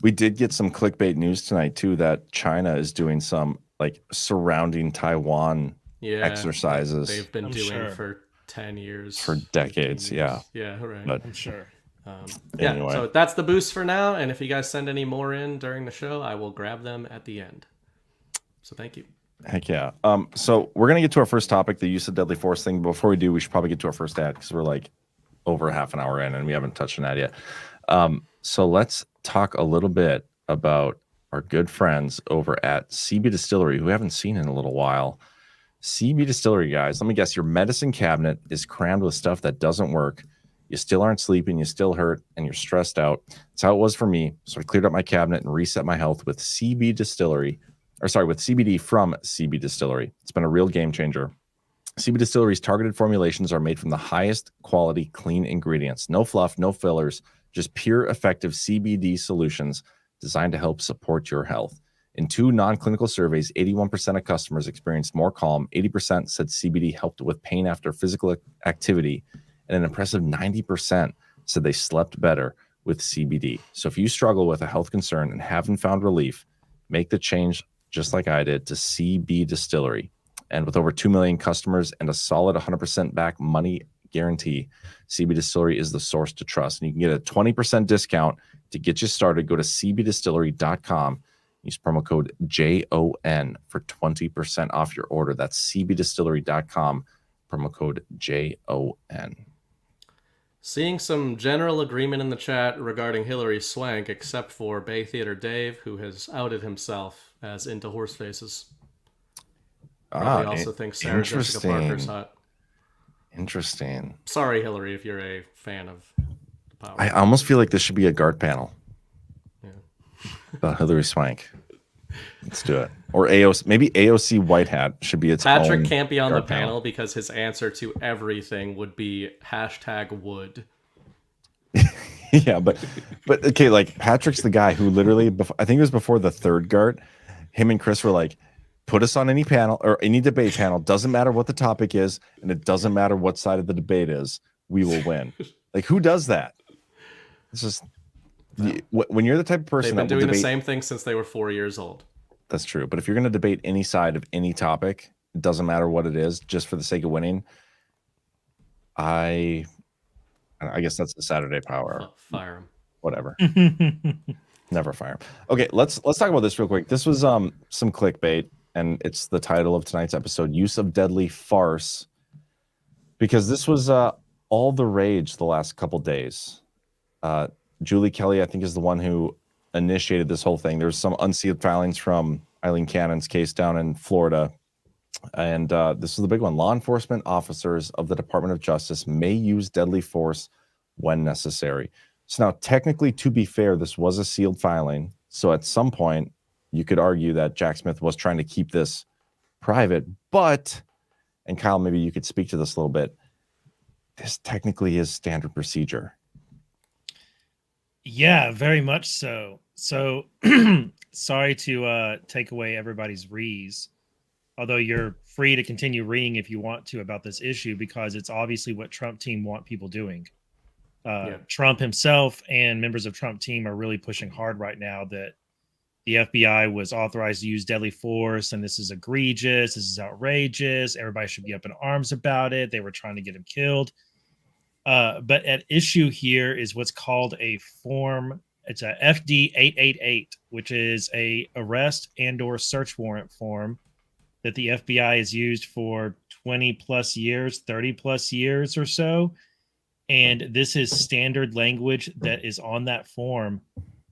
We did get some clickbait news tonight too that China is doing some like surrounding Taiwan exercises. They've been doing for 10 years. For decades, years. Yeah, right. But, I'm sure. Anyway. So that's the boost for now. And if you guys send any more in during the show, I will grab them at the end. So thank you. Heck yeah. So we're gonna get to our first topic, the use of deadly force thing. Before we do, we should probably get to our first ad because we're like over half an hour in and we haven't touched an ad yet. So let's talk a little bit about our good friends over at CB Distillery, who we haven't seen in a little while. CB Distillery, guys, let me guess, your medicine cabinet is crammed with stuff that doesn't work. You still aren't sleeping, you still hurt, and you're stressed out. That's how it was for me. So I cleared up my cabinet and reset my health with CB Distillery, with CBD from CB Distillery. It's been a real game changer. CB Distillery's targeted formulations are made from the highest quality, clean ingredients. No fluff, no fillers, just pure, effective CBD solutions designed to help support your health. In 2 non-clinical surveys, 81% of customers experienced more calm. 80% said CBD helped with pain after physical activity. And an impressive 90% said they slept better with CBD. So if you struggle with a health concern and haven't found relief, make the change just like I did to CB Distillery. And with over 2 million customers and a solid 100% back money guarantee, CB Distillery is the source to trust. And you can get a 20% discount to get you started. Go to cbdistillery.com. Use promo code JON for 20% off your order. That's cbdistillery.com. Promo code JON. Seeing some general agreement in the chat regarding Hillary Swank, except for Bay Theater Dave, who has outed himself as into horse faces. Probably also thinks Sarah Jessica Parker's hot. Interesting. Sorry, Hillary, if you're a fan of the Power. I almost feel like this should be a guard panel. Yeah. About Hillary Swank. Let's do it. Or AOC, maybe AOC White Hat should be its Patrick own can't be on the guard panel because his answer to everything would be #would. Yeah, but okay, like Patrick's the guy who literally, I think it was before the third guard, him and Chris were like, put us on any panel or any debate panel. Doesn't matter what the topic is, and it doesn't matter what side of the debate is. We will win. Like, who does that? It's just when you're the type of person they've been that doing the same thing since they were 4 years old. That's true. But if you're going to debate any side of any topic, it doesn't matter what it is, just for the sake of winning. I guess that's the Saturday Power. Fire him. Whatever. Never fire him. Okay, let's talk about this real quick. This was some clickbait, and it's the title of tonight's episode: "Use of Deadly Farce," because this was all the rage the last couple days. Julie Kelly, I think, is the one who initiated this whole thing. There's some unsealed filings from Eileen Cannon's case down in Florida. And this is the big one. Law enforcement officers of the Department of Justice may use deadly force when necessary. So now, technically, to be fair, this was a sealed filing. So at some point, you could argue that Jack Smith was trying to keep this private. But, and Kyle, maybe you could speak to this a little bit, this technically is standard procedure. Yeah, very much so. So sorry to take away everybody's rees, although you're free to continue reading if you want to about this issue, because it's obviously what Trump team want people doing. Trump himself and members of Trump team are really pushing hard right now that the FBI was authorized to use deadly force, and this is egregious, this is outrageous, everybody should be up in arms about it, they were trying to get him killed. But at issue here is what's called a form. It's a FD 888, which is a arrest and or search warrant form that the FBI has used for 20 plus years, 30 plus years or so. And this is standard language that is on that form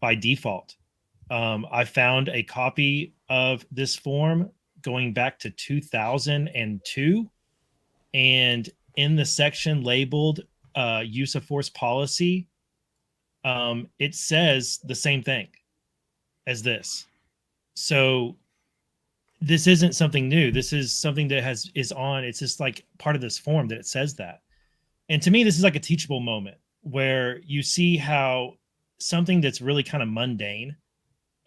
by default. I found a copy of this form going back to 2002. And in the section labeled use of force policy, it says the same thing as this. So this isn't something new. This is something that it's just like part of this form that it says that. And to me, this is like a teachable moment where you see how something that's really kind of mundane,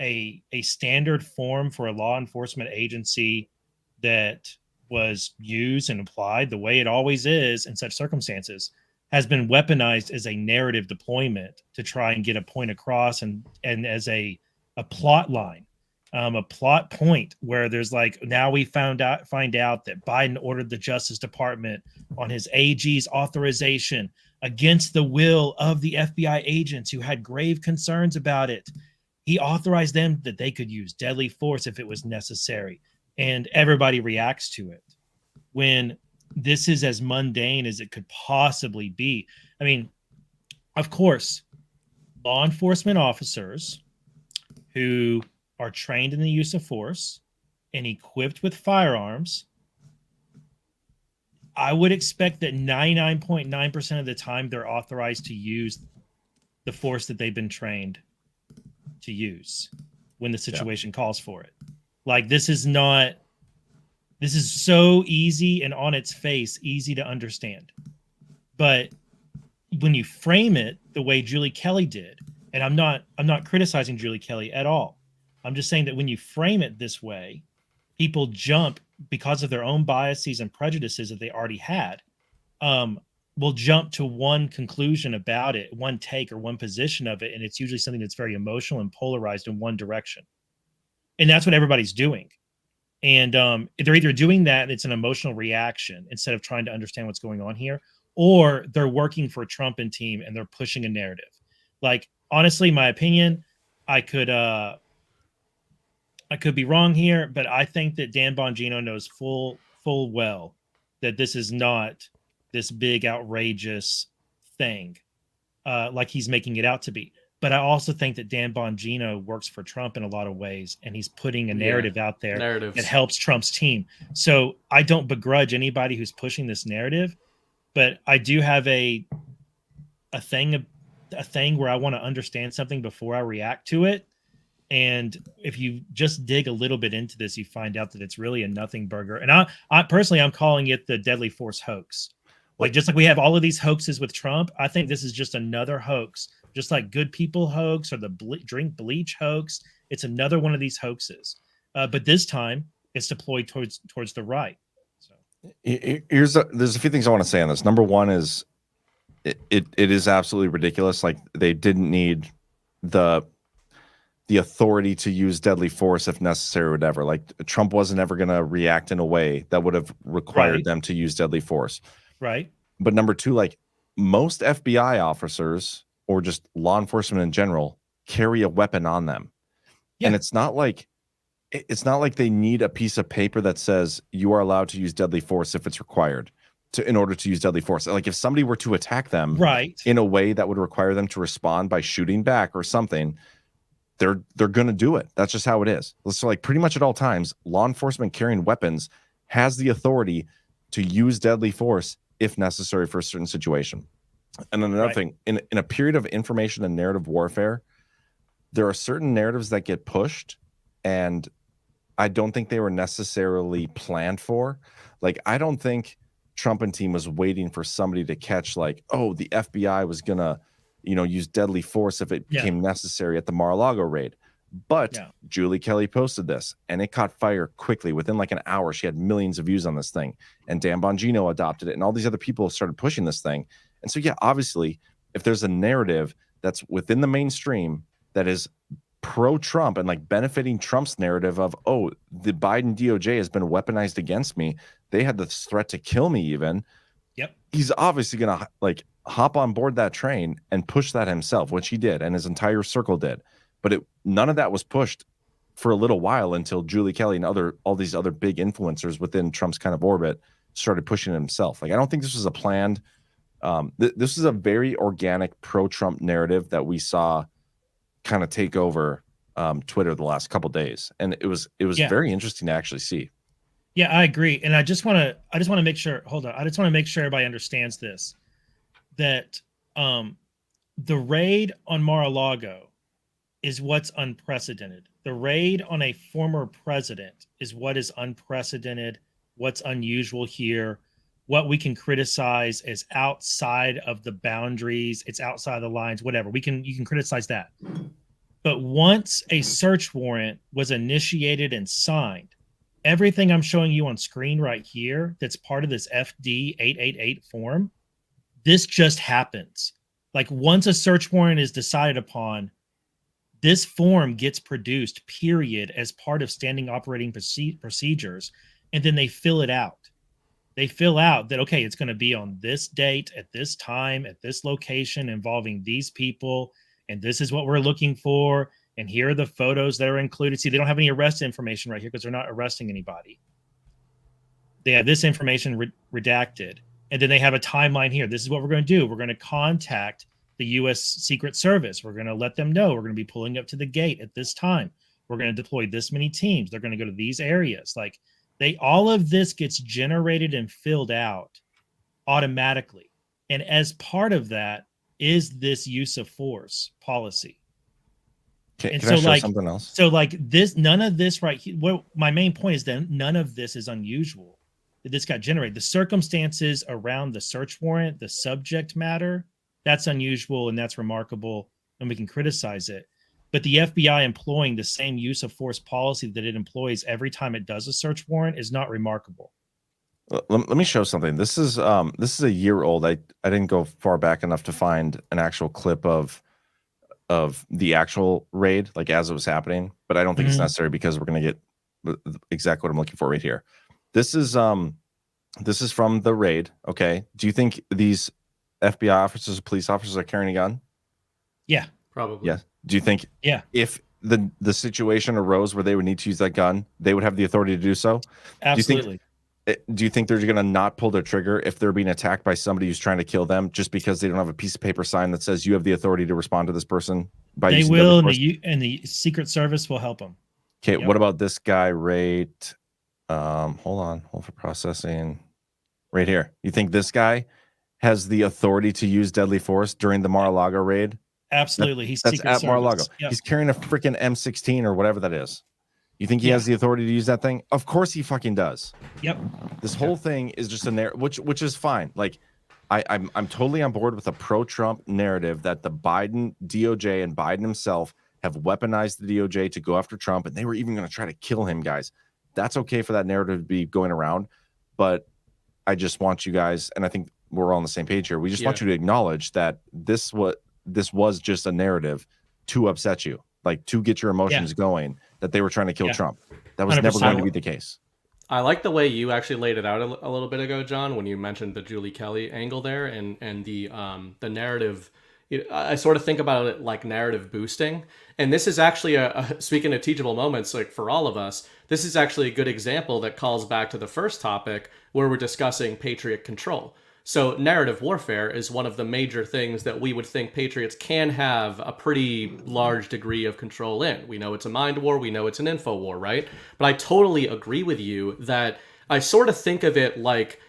a standard form for a law enforcement agency that was used and applied the way it always is in such circumstances, has been weaponized as a narrative deployment to try and get a point across and as a plot line, a plot point where there's like, now we find out that Biden ordered the Justice Department on his AG's authorization against the will of the FBI agents who had grave concerns about it. He authorized them that they could use deadly force if it was necessary. And everybody reacts to it when this is as mundane as it could possibly be. I mean, of course, law enforcement officers who are trained in the use of force and equipped with firearms, I would expect that 99.9% of the time they're authorized to use the force that they've been trained to use when the situation calls for it. Like, this is so easy and on its face, easy to understand. But when you frame it the way Julie Kelly did, and I'm not criticizing Julie Kelly at all. I'm just saying that when you frame it this way, people jump because of their own biases and prejudices that they already had, will jump to one conclusion about it, one take or one position of it. And it's usually something that's very emotional and polarized in one direction. And that's what everybody's doing. And they're either doing that and it's an emotional reaction instead of trying to understand what's going on here, or they're working for Trump and team and they're pushing a narrative. Like, honestly, my opinion, I could be wrong here, but I think that Dan Bongino knows full well that this is not this big outrageous thing like he's making it out to be. But I also think that Dan Bongino works for Trump in a lot of ways, and he's putting a narrative out there that helps Trump's team. So I don't begrudge anybody who's pushing this narrative, but I do have a thing where I want to understand something before I react to it. And if you just dig a little bit into this, you find out that it's really a nothing burger. And I personally, I'm calling it the deadly force hoax. Like, just like we have all of these hoaxes with Trump, I think this is just another hoax, just like Good People hoax or the drink bleach hoax. It's another one of these hoaxes, but this time it's deployed towards the right. So there's a few things I want to say on this. Number one is it is absolutely ridiculous. Like, they didn't need the authority to use deadly force if necessary or whatever. Like, Trump wasn't ever going to react in a way that would have required them to use deadly force. Right. But number two, like, most FBI officers or just law enforcement in general carry a weapon on them. Yeah. And it's not like they need a piece of paper that says you are allowed to use deadly force if it's required. in order to use deadly force. Like if somebody were to attack them right in a way that would require them to respond by shooting back or something, they're going to do it. That's just how it is. So like pretty much at all times, law enforcement carrying weapons has the authority to use deadly force if necessary for a certain situation. And then another thing, in a period of information and narrative warfare, there are certain narratives that get pushed, and I don't think they were necessarily planned for. Like, I don't think Trump and team was waiting for somebody to catch, like, oh, the FBI was going to, use deadly force if it became necessary at the Mar-a-Lago raid. But Julie Kelly posted this, and it caught fire quickly. Within like an hour, she had millions of views on this thing. And Dan Bongino adopted it, and all these other people started pushing this thing. And so, obviously, if there's a narrative that's within the mainstream that is pro-Trump and like benefiting Trump's narrative of, oh, the Biden DOJ has been weaponized against me, they had this threat to kill me even. Yep. He's obviously going to like hop on board that train and push that himself, which he did, and his entire circle did. But none of that was pushed for a little while until Julie Kelly and all these other big influencers within Trump's kind of orbit started pushing it himself. Like, I don't think this was a planned, this is a very organic pro-Trump narrative that we saw kind of take over Twitter the last couple days, and it was very interesting to actually see. Yeah, I agree, and I just want to make sure. Hold on, I just want to make sure everybody understands this. That the raid on Mar-a-Lago is what's unprecedented. The raid on a former president is what is unprecedented. What's unusual here. What we can criticize is outside of the boundaries, it's outside the lines, whatever. You can criticize that. But once a search warrant was initiated and signed, everything I'm showing you on screen right here that's part of this FD 888 form, this just happens. Like once a search warrant is decided upon, this form gets produced, period, as part of standing operating procedures, and then they fill it out. They fill out that, okay, it's going to be on this date, at this time, at this location, involving these people, and this is what we're looking for, and here are the photos that are included. See, they don't have any arrest information right here because they're not arresting anybody. They have this information redacted, and then they have a timeline here. This is what we're going to do. We're going to contact the U.S. Secret Service. We're going to let them know we're going to be pulling up to the gate at this time. We're going to deploy this many teams. They're going to go to these areas. Like, all of this gets generated and filled out automatically. And as part of that is this use of force policy. Can I show something else? So like this, none of this right here. Well, my main point is that none of this is unusual. That this got generated. The circumstances around the search warrant, the subject matter, that's unusual and that's remarkable, and we can criticize it. But the FBI employing the same use of force policy that it employs every time it does a search warrant is not remarkable. Let me show something. This is a year old. I didn't go far back enough to find an actual clip of the actual raid, like as it was happening. But I don't think it's necessary because we're going to get exactly what I'm looking for right here. This is from the raid. Okay. Do you think these FBI officers, police officers, are carrying a gun? Yeah, probably. Yeah. Do you think if the situation arose where they would need to use that gun, they would have the authority to do so? Absolutely. Do you think they're going to not pull their trigger if they're being attacked by somebody who's trying to kill them just because they don't have a piece of paper sign that says you have the authority to respond to this person? They will, and the Secret Service will help them. Okay, what about this guy right? Hold for processing. Right here. You think this guy has the authority to use deadly force during the Mar-a-Lago raid? Absolutely. That's at Mar-a-Lago. Yep. He's carrying a freaking M16 or whatever that is. You think he has the authority to use that thing? Of course he fucking does. Yep. This whole thing is just a narrative, which is fine. Like, I'm totally on board with a pro-Trump narrative that the Biden DOJ and Biden himself have weaponized the DOJ to go after Trump, and they were even going to try to kill him, guys. That's okay for that narrative to be going around, but I just want you guys, and I think we're all on the same page here. We just want you to acknowledge that this was just a narrative to upset you, like to get your emotions going, that they were trying to kill Trump. That was 100%. Never going to be the case. I like the way you actually laid it out a little bit ago, John, when you mentioned the Julie Kelly angle there and the narrative I sort of think about it like narrative boosting. And this is actually speaking of teachable moments, like for all of us, this is actually a good example that calls back to the first topic where we're discussing patriot control. So narrative warfare is one of the major things that we would think patriots can have a pretty large degree of control in. We know it's a mind war. We know it's an info war, right? But I totally agree with you that I sort of think of it like,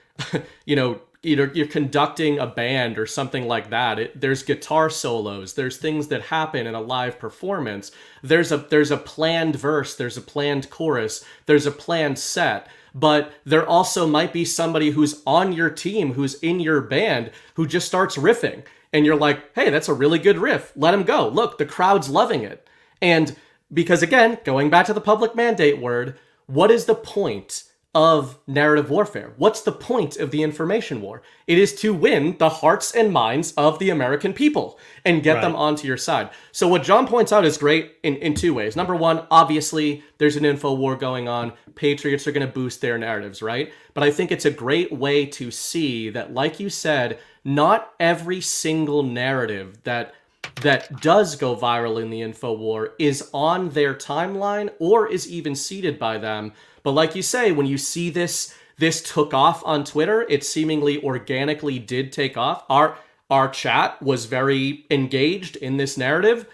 either you're conducting a band or something like that. There's guitar solos. There's things that happen in a live performance. There's a planned verse. There's a planned chorus. There's a planned set. But there also might be somebody who's on your team, who's in your band, who just starts riffing. And you're like, hey, that's a really good riff. Let him go. Look, the crowd's loving it. And because, again, going back to the public mandate word, what is the point of narrative warfare? What's the point of the information war? It is to win the hearts and minds of the American people and get them onto your side. So what John points out is great in two ways. Number one, obviously, there's an info war going on. Patriots are going to boost their narratives, right? But I think it's a great way to see that, like you said, not every single narrative that does go viral in the info war is on their timeline or is even seeded by them. But like you say, when you see this took off on Twitter, it seemingly organically did take off. Our chat was very engaged in this narrative.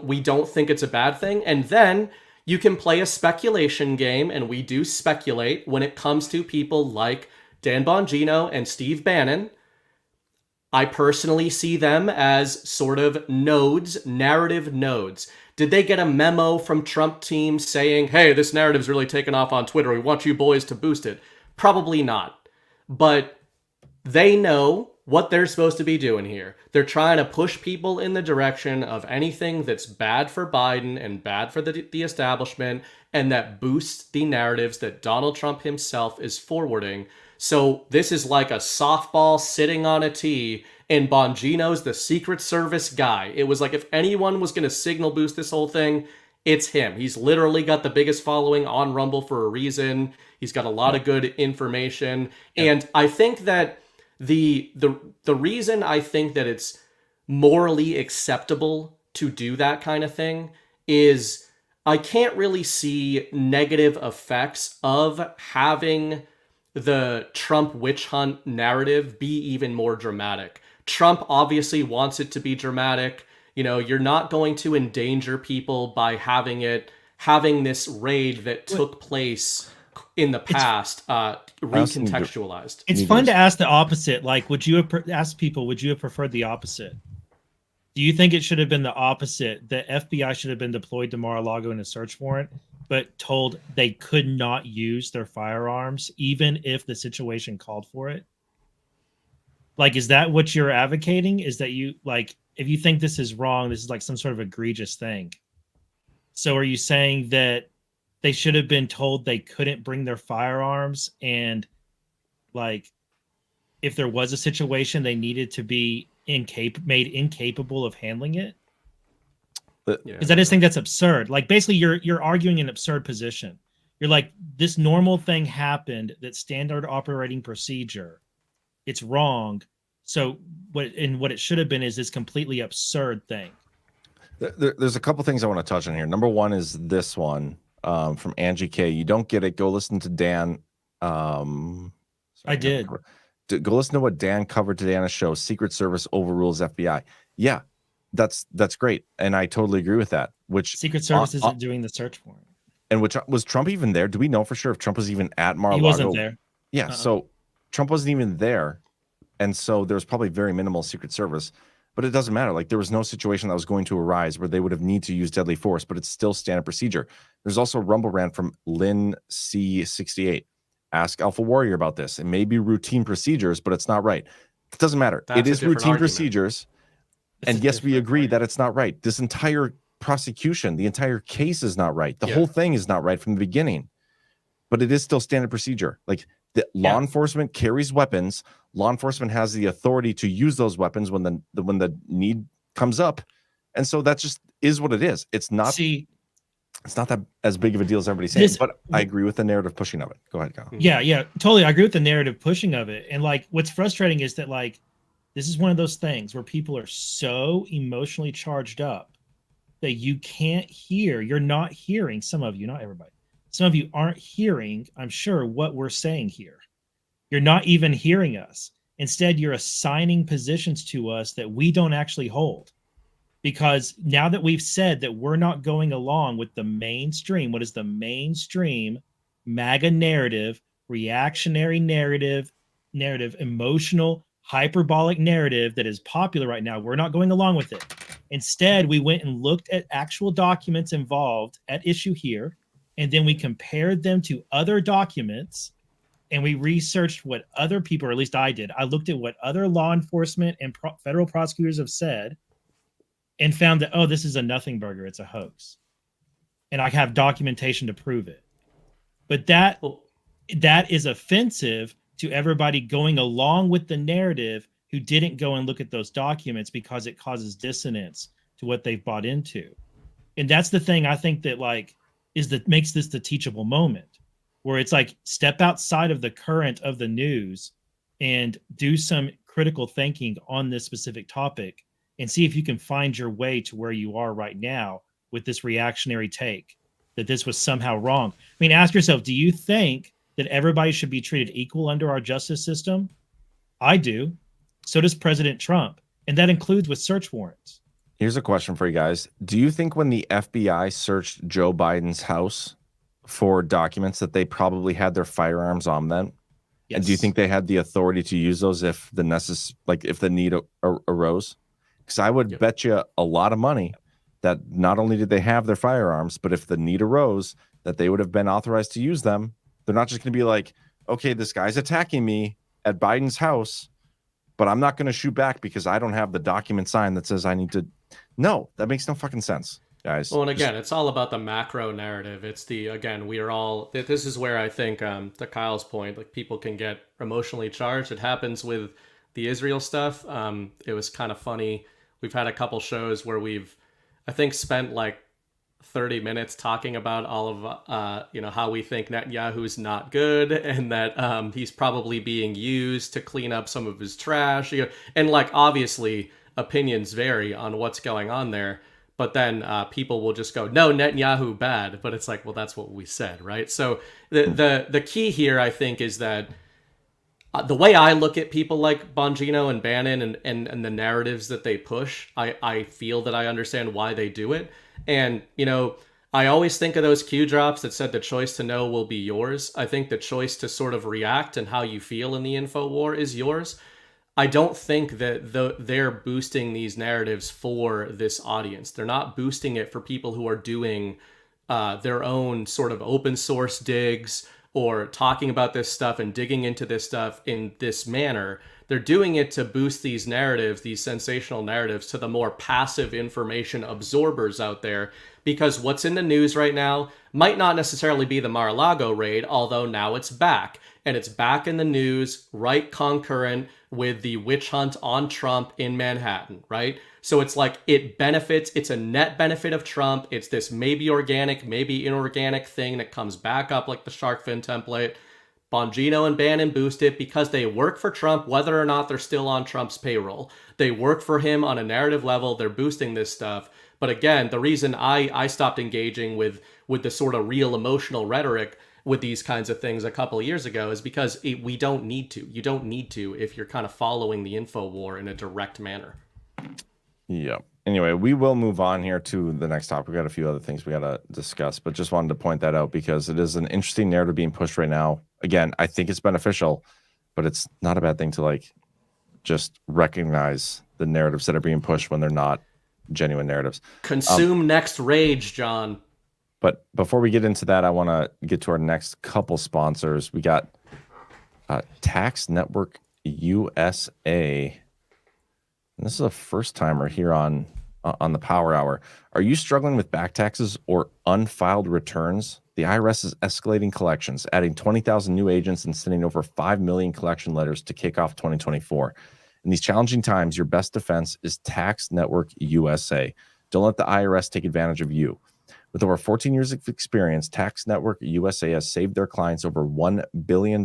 We don't think it's a bad thing. And then you can play a speculation game, and we do speculate when it comes to people like Dan Bongino and Steve Bannon. I personally see them as sort of nodes, narrative nodes. Did they get a memo from Trump team saying, hey, this narrative's really taken off on Twitter. We want you boys to boost it? Probably not. But they know what they're supposed to be doing here. They're trying to push people in the direction of anything that's bad for Biden and bad for the establishment, and that boosts the narratives that Donald Trump himself is forwarding. So this is like a softball sitting on a tee, and Bongino's the Secret Service guy. It was like if anyone was going to signal boost this whole thing, it's him. He's literally got the biggest following on Rumble for a reason. He's got a lot of good information. Yeah. And I think that the reason I think that it's morally acceptable to do that kind of thing is I can't really see negative effects of having the Trump witch hunt narrative be even more dramatic. Trump obviously wants it to be dramatic. You're not going to endanger people by having this raid that took place in the past recontextualized. It's fun to ask the opposite. Like, would you have preferred the opposite? Do you think it should have been the opposite? The FBI should have been deployed to Mar-a-Lago in a search warrant, but told they could not use their firearms, even if the situation called for it? Like, is that what you're advocating? Is that if you think this is wrong, this is like some sort of egregious thing. So are you saying that they should have been told they couldn't bring their firearms, and if there was a situation, they needed to be made incapable of handling it? Because I just think that's absurd. Like, basically, you're arguing an absurd position. You're like, this normal thing happened, that standard operating procedure. It's wrong. So what it should have been is this completely absurd thing. There's a couple things I want to touch on here. Number one is this one from Angie K. You don't get it. Go listen to Dan. I did. Go listen to what Dan covered today on a show. Secret Service overrules FBI. Yeah, that's great, and I totally agree with that. Which Secret Service isn't doing the search warrant. And was Trump even there? Do we know for sure if Trump was even at Mar-a-Lago? He wasn't there. Yeah, so Trump wasn't even there, and so there was probably very minimal Secret Service. But it doesn't matter. Like, there was no situation that was going to arise where they would have need to use deadly force, but it's still standard procedure. There's also a Rumble rant from Lynn C68. Ask Alpha Warrior about this. It may be routine procedures, but it's not right. It doesn't matter. It is routine procedures. And yes, we agree that it's not right. This entire prosecution, the entire case is not right. The whole thing is not right from the beginning. But it is still standard procedure. Like, the law enforcement carries weapons. Law enforcement has the authority to use those weapons when the need comes up. And so that just is what it is. It's not that as big of a deal as everybody's saying, but I agree with the narrative pushing of it. Go ahead, Kyle. Yeah, totally. I agree with the narrative pushing of it. And what's frustrating is that This is one of those things where people are so emotionally charged up that you can't hear. You're not hearing, some of you, not everybody. Some of you aren't hearing, I'm sure, what we're saying here. You're not even hearing us. Instead, you're assigning positions to us that we don't actually hold. Because now that we've said that we're not going along with the mainstream, what is the mainstream MAGA narrative, reactionary narrative, emotional, hyperbolic narrative that is popular right now, we're not going along with it. Instead, we went and looked at actual documents involved at issue here, and then we compared them to other documents, and we researched what other people, or at least I did. I looked at what other law enforcement and federal prosecutors have said, and found that, oh, this is a nothing burger. It's a hoax. And I have documentation to prove it. But that is offensive to everybody going along with the narrative who didn't go and look at those documents, because it causes dissonance to what they've bought into. And that's the thing I think that makes this the teachable moment, where it's like, step outside of the current of the news and do some critical thinking on this specific topic, and see if you can find your way to where you are right now with this reactionary take that this was somehow wrong. I mean, ask yourself, do you think that everybody should be treated equal under our justice system? I do. So does President Trump. And that includes with search warrants. Here's a question for you guys. Do you think when the FBI searched Joe Biden's house for documents that they probably had their firearms on them? Yes. And do you think they had the authority to use those if the if the need arose? Because I would bet you a lot of money that not only did they have their firearms, but if the need arose, that they would have been authorized to use them. They're not just going to be like, okay, this guy's attacking me at Biden's house, but I'm not going to shoot back because I don't have the document signed that says I need to. No, that makes no fucking sense, guys. Well, and again, it's all about the macro narrative. It's this is where I think, to Kyle's point, like, people can get emotionally charged. It happens with the Israel stuff. It was kind of funny. We've had a couple shows where we've, I think, spent like 30 minutes talking about all of, how we think Netanyahu's not good, and that he's probably being used to clean up some of his trash. And like, obviously, opinions vary on what's going on there. But then people will just go, no, Netanyahu bad. But it's like, well, that's what we said, right? So the key here, I think, is that the way I look at people like Bongino and Bannon and the narratives that they push, I feel that I understand why they do it. And, I always think of those Q drops that said the choice to know will be yours. I think the choice to sort of react and how you feel in the info war is yours. I don't think that they're boosting these narratives for this audience. They're not boosting it for people who are doing their own sort of open source digs or talking about this stuff and digging into this stuff in this manner. They're doing it to boost these narratives, these sensational narratives, to the more passive information absorbers out there. Because what's in the news right now might not necessarily be the Mar-a-Lago raid, although now it's back. And it's back in the news, right concurrent with the witch hunt on Trump in Manhattan, right? So it's like, it's a net benefit of Trump. It's this maybe organic, maybe inorganic thing that comes back up like the shark fin template. Bongino and Bannon boost it because they work for Trump, whether or not they're still on Trump's payroll. They work for him on a narrative level. They're boosting this stuff. But again, the reason I stopped engaging with the sort of real emotional rhetoric with these kinds of things a couple of years ago is because we don't need to. You don't need to if you're kind of following the info war in a direct manner. Yeah. Anyway, we will move on here to the next topic. We got a few other things we got to discuss, but just wanted to point that out because it is an interesting narrative being pushed right now. Again, I think it's beneficial, but it's not a bad thing to just recognize the narratives that are being pushed when they're not genuine narratives. Consume next rage, John. But before we get into that, I want to get to our next couple sponsors. We got Tax Network USA. And this is a first timer here on the Power Hour. Are you struggling with back taxes or unfiled returns? The IRS is escalating collections, adding 20,000 new agents and sending over 5 million collection letters to kick off 2024. In these challenging times, your best defense is Tax Network USA. Don't let the IRS take advantage of you. With over 14 years of experience, Tax Network USA has saved their clients over $1 billion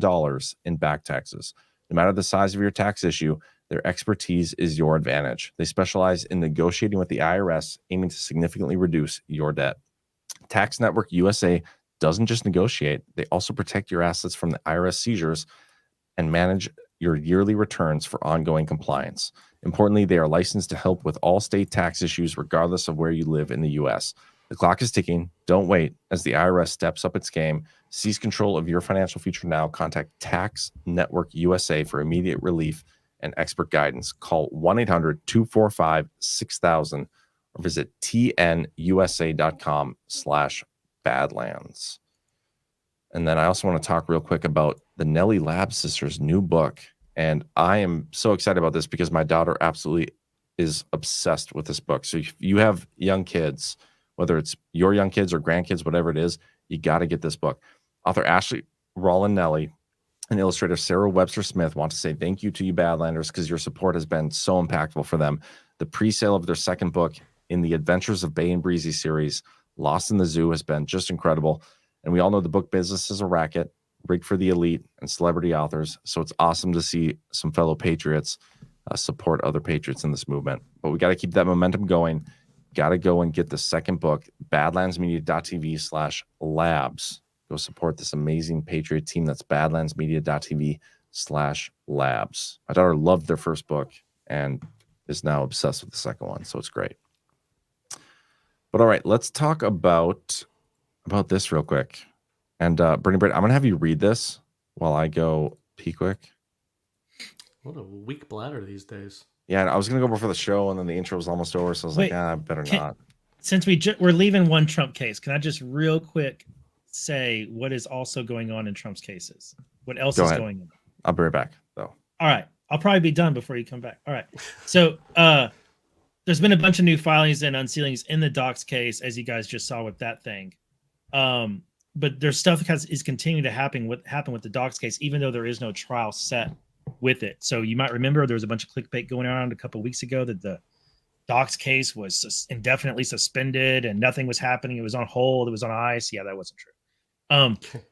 in back taxes. No matter the size of your tax issue, Their expertise is your advantage. They specialize in negotiating with the IRS, aiming to significantly reduce your debt. Tax Network USA doesn't just negotiate, they also protect your assets from the IRS seizures and manage your yearly returns for ongoing compliance. Importantly, they are licensed to help with all state tax issues, regardless of where you live in the U.S. The clock is ticking. Don't wait as the IRS steps up its game. Seize control of your financial future now. Contact Tax Network USA for immediate relief and expert guidance. Call 1-800-245-6000 or visit tnusa.com/badlands. And then I also want to talk real quick about the Nellie Lab sisters' new book. And I am so excited about this because my daughter absolutely is obsessed with this book. So if you have young kids, whether it's your young kids or grandkids, whatever it is, you got to get this book. Author Ashley Rollin Nellie and illustrator Sarah Webster Smith want to say thank you to you Badlanders because your support has been so impactful for them. The pre-sale of their second book in the Adventures of Bay and Breezy series, Lost in the Zoo, has been just incredible. And we all know the book business is a racket, rigged for the elite and celebrity authors. So it's awesome to see some fellow patriots support other patriots in this movement. But we got to keep that momentum going. Got to go and get the second book, badlandsmedia.tv/labs. Go support this amazing Patriot team. That's badlandsmedia.tv/labs. My daughter loved their first book and is now obsessed with the second one. So it's great. But all right, let's talk about this real quick. And Brittany Britt, I'm going to have you read this while I go pee quick. What a weak bladder these days. Yeah, I was going to go before the show, and then the intro was almost over, so I was like, I better not. Since we're leaving one Trump case, can I just real quick say what is also going on in Trump's cases? What else is going on? I'll be right back, though. All right. I'll probably be done before you come back. All right. So there's been a bunch of new filings and unsealings in the Docs case, as you guys just saw with that thing. But there's stuff that is continuing to happen with the Docs case, even though there is no trial set with it. So you might remember there was a bunch of clickbait going around a couple of weeks ago that the Docs case was indefinitely suspended and nothing was happening. It was on hold. It was on ice. Yeah, that wasn't true.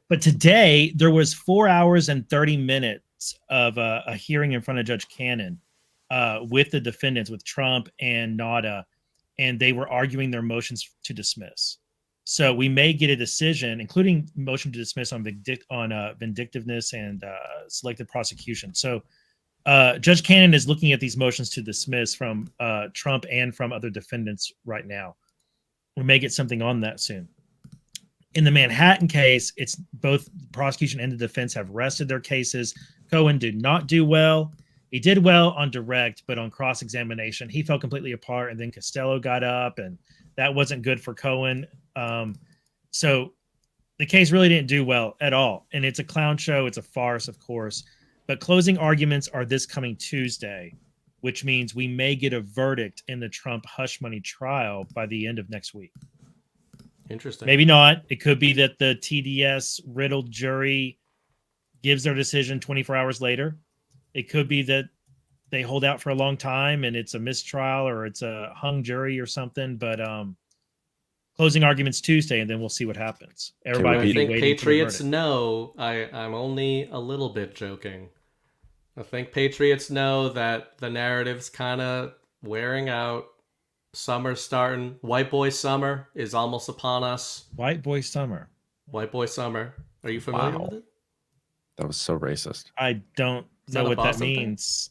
But today there was 4 hours and 30 minutes of a hearing in front of Judge Cannon with the defendants, with Trump and Nada, and they were arguing their motions to dismiss. So we may get a decision, including motion to dismiss on vindictiveness and selective prosecution. So Judge Cannon is looking at these motions to dismiss from Trump and from other defendants right now. We may get something on that soon. In the Manhattan case, it's both the prosecution and the defense have rested their cases. Cohen did not do well. He did well on direct, but on cross-examination, he fell completely apart, and then Costello got up, and that wasn't good for Cohen. So the case really didn't do well at all. And it's a clown show. It's a farce, of course. But closing arguments are this coming Tuesday, which means we may get a verdict in the Trump hush money trial by the end of next week. Interesting. Maybe not. It could be that the TDS riddled jury gives their decision 24 hours later. It could be that they hold out for a long time and it's a mistrial or it's a hung jury or something. But closing arguments Tuesday, and then we'll see what happens. Everybody, I think Patriots know. I'm only a little bit joking. I think Patriots know that the narrative's kind of wearing out. Summer's starting. White boy summer is almost upon us. White boy summer. White boy summer. Are you familiar with it? That was so racist. I don't know what that means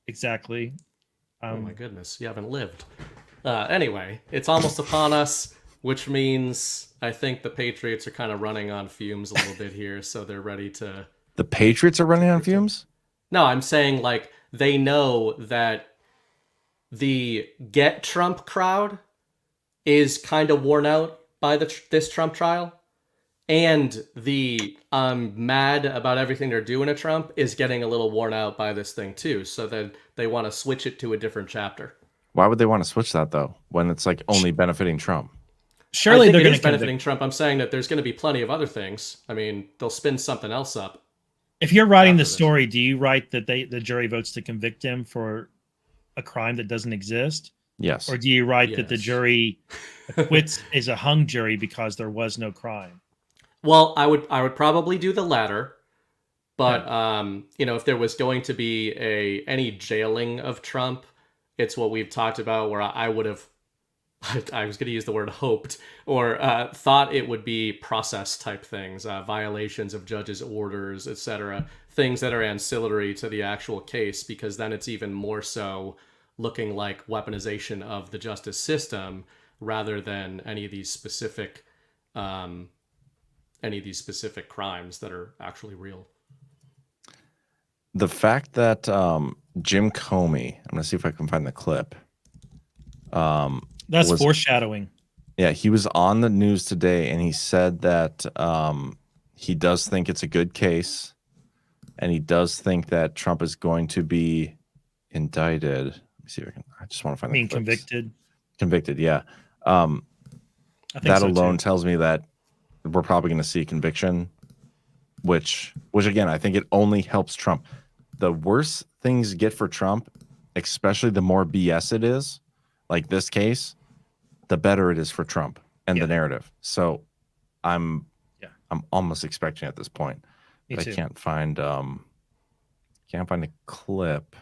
exactly. Oh my goodness, you haven't lived. Anyway, it's almost upon us, which means I think the Patriots are kind of running on fumes a little bit here, so they're ready to... The Patriots are running on fumes? No, I'm saying like they know that the Get Trump crowd is kind of worn out by this Trump trial, and the mad about everything they're doing to Trump is getting a little worn out by this thing too, so that they want to switch it to a different chapter. Why would they want to switch that though, when it's like only benefiting Trump? Surely they're going to benefiting Trump. I'm saying that there's going to be plenty of other things. I mean, they'll spin something else up. If you're writing the story, do you write that the jury votes to convict him for a crime that doesn't exist? Yes. Or do you write that the jury acquits is a hung jury because there was no crime? Well, I would probably do the latter. But if there was going to be any jailing of Trump, it's what we've talked about, where I would have, I was going to use the word hoped, or thought it would be process type things, violations of judges' orders, etc., things that are ancillary to the actual case, because then it's even more so looking like weaponization of the justice system rather than any of these specific crimes that are actually real. The fact that Jim Comey, I'm going to see if I can find the clip. That's foreshadowing. Yeah, he was on the news today, and he said that he does think it's a good case, and he does think that Trump is going to be indicted. Let me see if I can. I just want to find. Being convicted. Convicted, yeah. That so alone tells me that we're probably going to see conviction, which again, I think it only helps Trump. The worse things get for Trump, especially the more BS it is, like this case, the better it is for Trump and the narrative. So I'm almost expecting at this point. But I can't find a clip.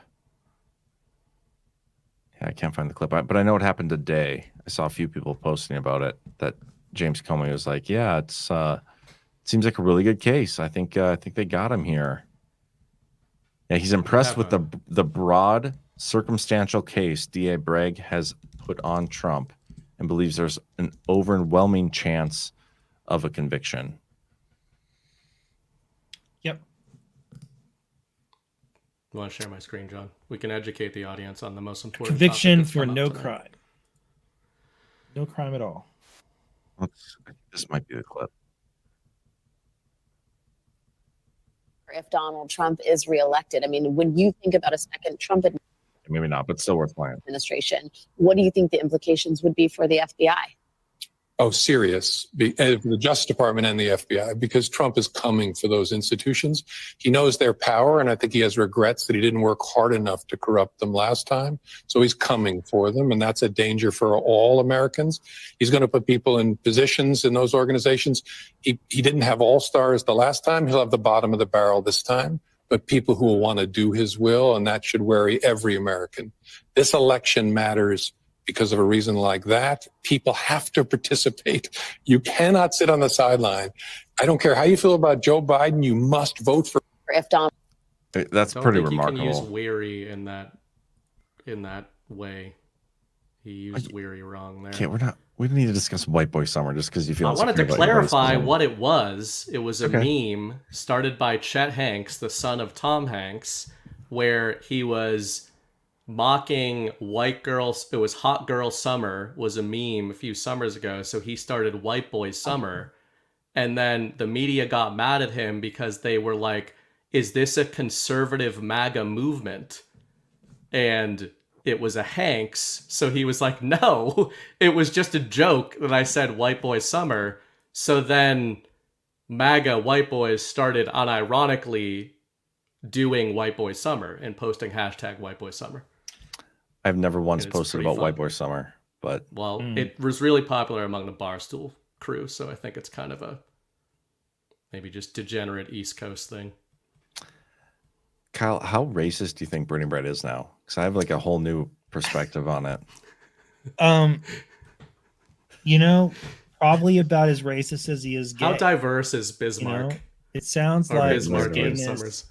Yeah, I can't find the clip. But I know it happened today. I saw a few people posting about it, that James Comey was like, yeah, it seems like a really good case. I think they got him here. Yeah, he's impressed with the broad circumstantial case DA Bragg has put on Trump and believes there's an overwhelming chance of a conviction. Yep. You want to share my screen, John? We can educate the audience on the most important conviction for no crime. No crime at all. This might be the clip. If Donald Trump is reelected, I mean, when you think about a second Trump maybe not, but still worth playing. Administration, what do you think the implications would be for the FBI? Oh, serious. For the Justice Department and the FBI, because Trump is coming for those institutions. He knows their power, and I think he has regrets that he didn't work hard enough to corrupt them last time. So he's coming for them, and that's a danger for all Americans. He's going to put people in positions in those organizations. He didn't have all stars the last time. He'll have the bottom of the barrel this time, but people who will want to do his will, and that should worry every American. This election matters. Because of a reason like that, people have to participate. You cannot sit on the sideline. I don't care how you feel about Joe Biden. You must vote for. If Donald. That's pretty remarkable. You can use weary in that way. He used weary wrong there. Okay, we don't need to discuss White Boy Summer just because you feel. I wanted to clarify what it was. It was a meme started by Chet Hanks, the son of Tom Hanks, where he was mocking white girls. It was Hot Girl Summer was a meme a few summers ago, so he started White Boy Summer, and then the media got mad at him because they were like, is this a conservative MAGA movement? And it was a Hanks, so he was like, no, it was just a joke that I said White Boy Summer. So then MAGA white boys started unironically doing White Boy Summer and posting hashtag White Boy Summer. I've never once posted about White Boy Summer, but it was really popular among the Barstool crew, so I think it's kind of a maybe just degenerate East Coast thing. Kyle, how racist do you think Bernie Bread is now? Because I have like a whole new perspective on it. Probably about as racist as he is gay. How diverse is Bismarck? It sounds or like Bismarck and Summers.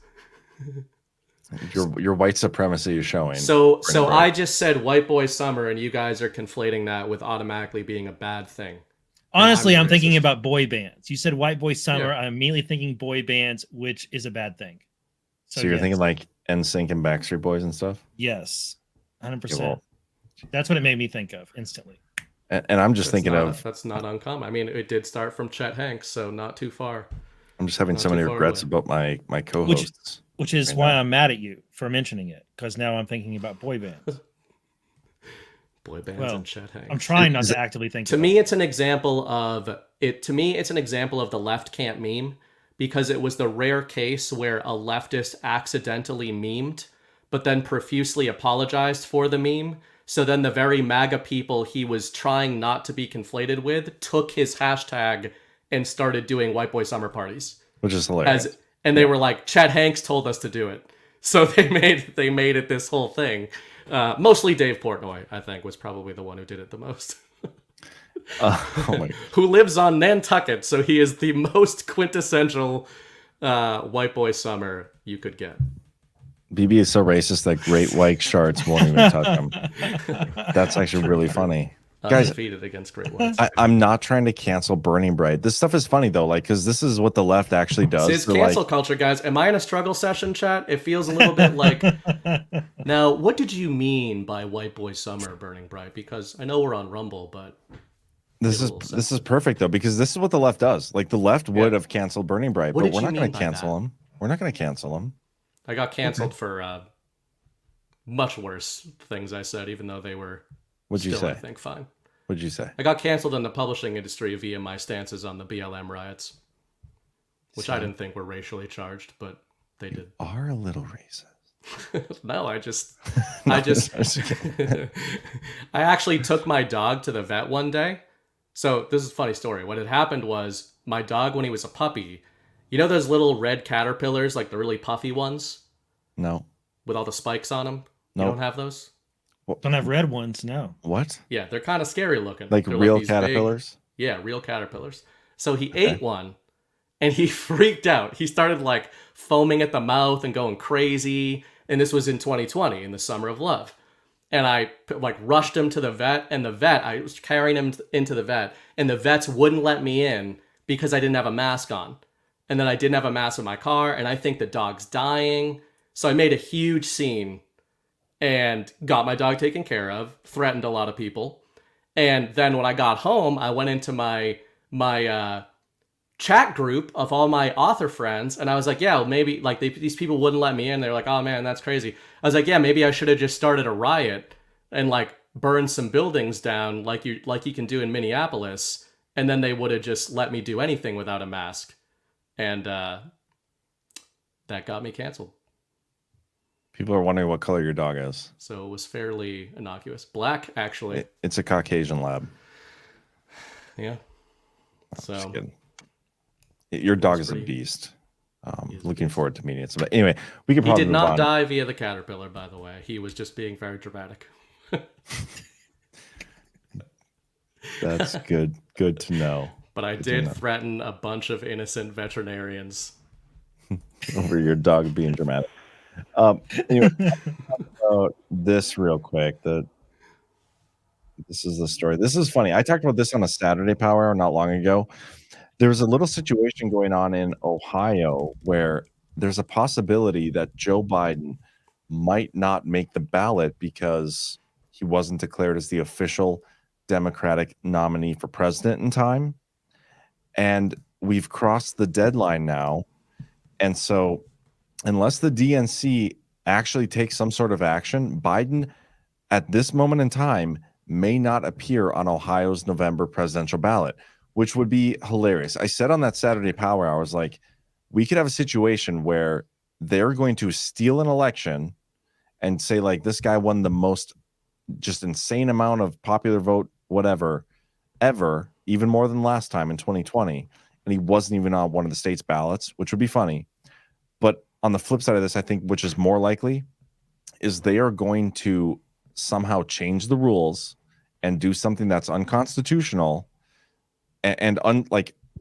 Your white supremacy is showing. So I just said White Boy Summer, and you guys are conflating that with automatically being a bad thing. Honestly, I'm thinking about boy bands. You said White Boy Summer. Yeah. I'm immediately thinking boy bands, which is a bad thing. So you're thinking like NSYNC and Backstreet Boys and stuff? Yes, 100%. That's what it made me think of instantly. And I'm just thinking that's not uncommon. I mean, it did start from Chet Hanks, so not too far. I'm just having so many regrets about my co-hosts. Which is why I'm mad at you for mentioning it, because now I'm thinking about boy bands. Boy bands and Chet Hanks. I'm trying not to actively think. To me, it's an example of it. To me, it's an example of the left can't meme, because it was the rare case where a leftist accidentally memed, but then profusely apologized for the meme. So then the very MAGA people he was trying not to be conflated with took his hashtag and started doing White Boy Summer parties. Which is hilarious. And they were like, Chet Hanks told us to do it. So they made it this whole thing. Mostly Dave Portnoy, I think, was probably the one who did it the most. Who lives on Nantucket, so he is the most quintessential white boy summer you could get. BB is so racist that great white sharks won't even touch him. That's actually really funny. Guys, Undefeated against great whites. I'm not trying to cancel Burning Bright. This stuff is funny though, like, because this is what the left actually does. It's cancel culture, guys. Am I in a struggle session, chat? It feels a little bit like. Now, what did you mean by white boy summer burning bright? Because I know we're on Rumble, but this is perfect though, because this is what the left does. Like the left would have canceled Burning Bright, but we're not going to cancel him. We're not going to cancel him. I got canceled for much worse things I said, even though they were. What'd you say? I think fine. What'd you say? I got canceled in the publishing industry via my stances on the BLM riots, which I didn't think were racially charged, but they did. Are a little racist. No, I actually took my dog to the vet one day. So this is a funny story. What had happened was my dog, when he was a puppy, you know those little red caterpillars, like the really puffy ones? No. With all the spikes on them? No. You don't have those? Don't have red ones, no. What? Yeah, they're kind of scary looking. Like they're real these caterpillars? Yeah, real caterpillars. So he ate one and he freaked out. He started like foaming at the mouth and going crazy. And this was in 2020, in the summer of love. And I like rushed him to the vet, and I was carrying him into the vet, and the vets wouldn't let me in because I didn't have a mask on. And then I didn't have a mask in my car, and I think the dog's dying. So I made a huge scene and got my dog taken care of, threatened a lot of people. And then when I got home, I went into my chat group of all my author friends, and I was like, yeah, maybe like these people wouldn't let me in. They're like, oh man, that's crazy. I was like, yeah, maybe I should have just started a riot and like burned some buildings down like you can do in Minneapolis, and then they would have just let me do anything without a mask. And that got me canceled. People are wondering what color your dog is. So it was fairly innocuous. Black, actually. It's a Caucasian lab. Yeah. So just kidding. Your dog is a beast. Looking forward to meeting it. But anyway, we could probably He did not die via the caterpillar, by the way. He was just being very dramatic. That's good. Good to know. But I did threaten a bunch of innocent veterinarians over your dog being dramatic. Anyway, this real quick. This is the story. This is funny. I talked about this on a Saturday Power Hour not long ago. There was a little situation going on in Ohio where there's a possibility that Joe Biden might not make the ballot because he wasn't declared as the official Democratic nominee for president in time. And we've crossed the deadline now. And so unless the DNC actually takes some sort of action, Biden at this moment in time may not appear on Ohio's November presidential ballot, which would be hilarious. I said on that Saturday Power Hour, I was like, we could have a situation where they're going to steal an election and say like this guy won the most just insane amount of popular vote, whatever, ever, even more than last time in 2020. And he wasn't even on one of the state's ballots, which would be funny. But on the flip side of this, I think, which is more likely, is they are going to somehow change the rules and do something that's unconstitutional and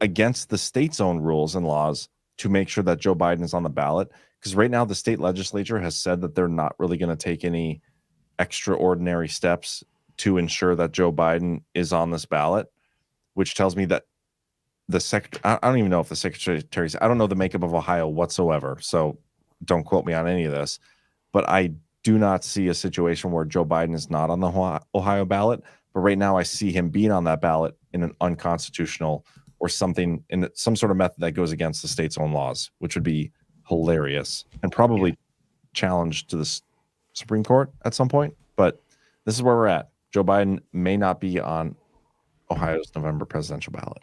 against the state's own rules and laws to make sure that Joe Biden is on the ballot. Because right now the state legislature has said that they're not really going to take any extraordinary steps to ensure that Joe Biden is on this ballot, which tells me that I don't even know if the secretaries, I don't know the makeup of Ohio whatsoever, so don't quote me on any of this, but I do not see a situation where Joe Biden is not on the Ohio ballot. But right now I see him being on that ballot in an unconstitutional or something, in some sort of method that goes against the state's own laws, which would be hilarious and probably challenged to the Supreme Court at some point. But this is where we're at. Joe Biden may not be on Ohio's November presidential ballot.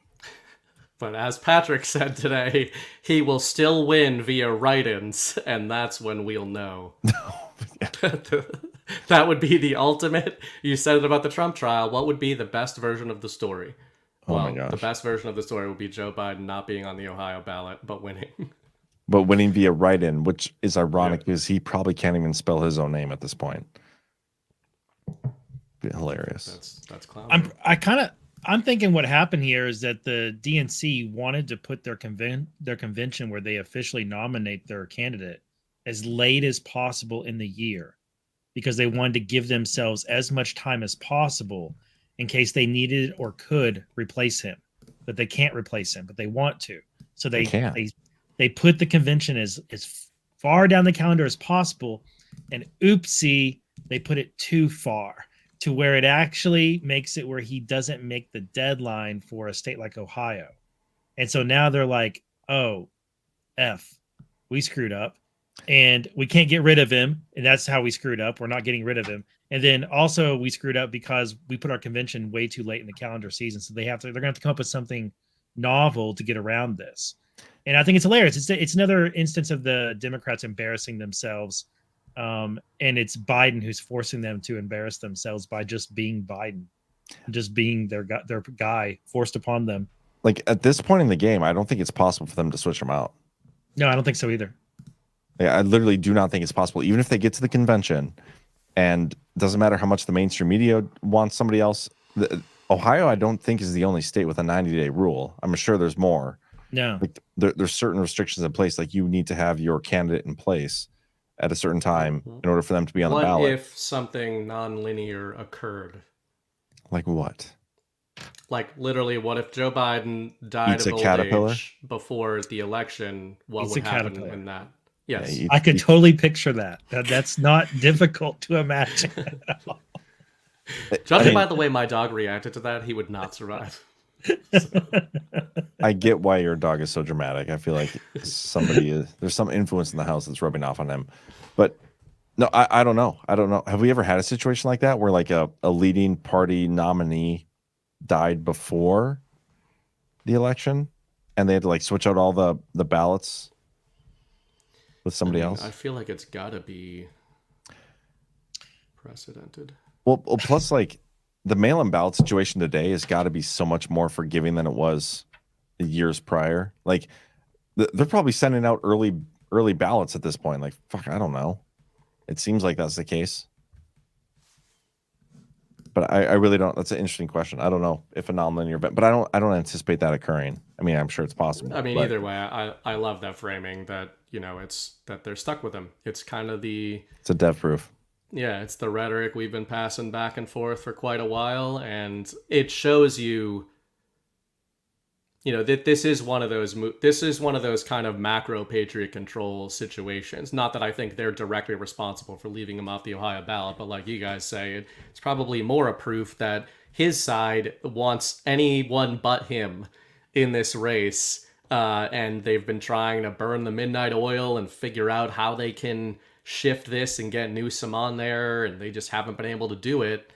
But as Patrick said today, he will still win via write-ins, and that's when we'll know. That would be the ultimate. You said it about the Trump trial. What would be the best version of the story? Oh my gosh. The best version of the story would be Joe Biden not being on the Ohio ballot, but winning. but winning via write-in, which is ironic because he probably can't even spell his own name at this point. Be hilarious. That's clown. I'm thinking what happened here is that the DNC wanted to put their convention where they officially nominate their candidate as late as possible in the year, because they wanted to give themselves as much time as possible in case they needed or could replace him. But they can't replace him, but they want to. So they put the convention as far down the calendar as possible, and oopsie, they put it too far to where it actually makes it where he doesn't make the deadline for a state like Ohio. And so now they're like, oh, we screwed up and we can't get rid of him. And that's how we screwed up. We're not getting rid of him. And then also we screwed up because we put our convention way too late in the calendar season. So they're going to have to come up with something novel to get around this. And I think it's hilarious. It's another instance of the Democrats embarrassing themselves. And it's Biden who's forcing them to embarrass themselves by just being Biden, just being their guy forced upon them. Like at this point in the game, I don't think it's possible for them to switch him out. No, I don't think so either. Yeah, I literally do not think it's possible. Even if they get to the convention, and it doesn't matter how much the mainstream media wants somebody else. Ohio, I don't think, is the only state with a 90-day rule. I'm sure there's more. No, like there's certain restrictions in place. Like you need to have your candidate in place at a certain time in order for them to be on the ballot. What if something non-linear occurred? Like what? Like literally, what if Joe Biden died of old age before the election? What would happen in that? Yes, I could totally picture that. That's not difficult to imagine. Judging by the way my dog reacted to that, he would not survive. I get why your dog is so dramatic. I feel like there's some influence in the house that's rubbing off on him. But no, I don't know. I don't know. Have we ever had a situation like that where like a leading party nominee died before the election and they had to like switch out all the ballots with somebody else? I feel like it's got to be precedented. Well, plus like the mail-in ballot situation today has got to be so much more forgiving than it was years prior. Like they're probably sending out early ballots at this point. Like, fuck, I don't know. It seems like that's the case. But I really don't. That's an interesting question. I don't know if a non-linear event, but I don't anticipate that occurring. I mean, I'm sure it's possible. I mean, either way, I love that framing that, it's that they're stuck with him. It's kind of it's a dev proof. Yeah, it's the rhetoric we've been passing back and forth for quite a while, and it shows you, that this is one of those kind of macro patriot control situations. Not that I think they're directly responsible for leaving him off the Ohio ballot, but like you guys say, it's probably more a proof that his side wants anyone but him in this race, and they've been trying to burn the midnight oil and figure out how they can shift this and get Newsom on there, and they just haven't been able to do it.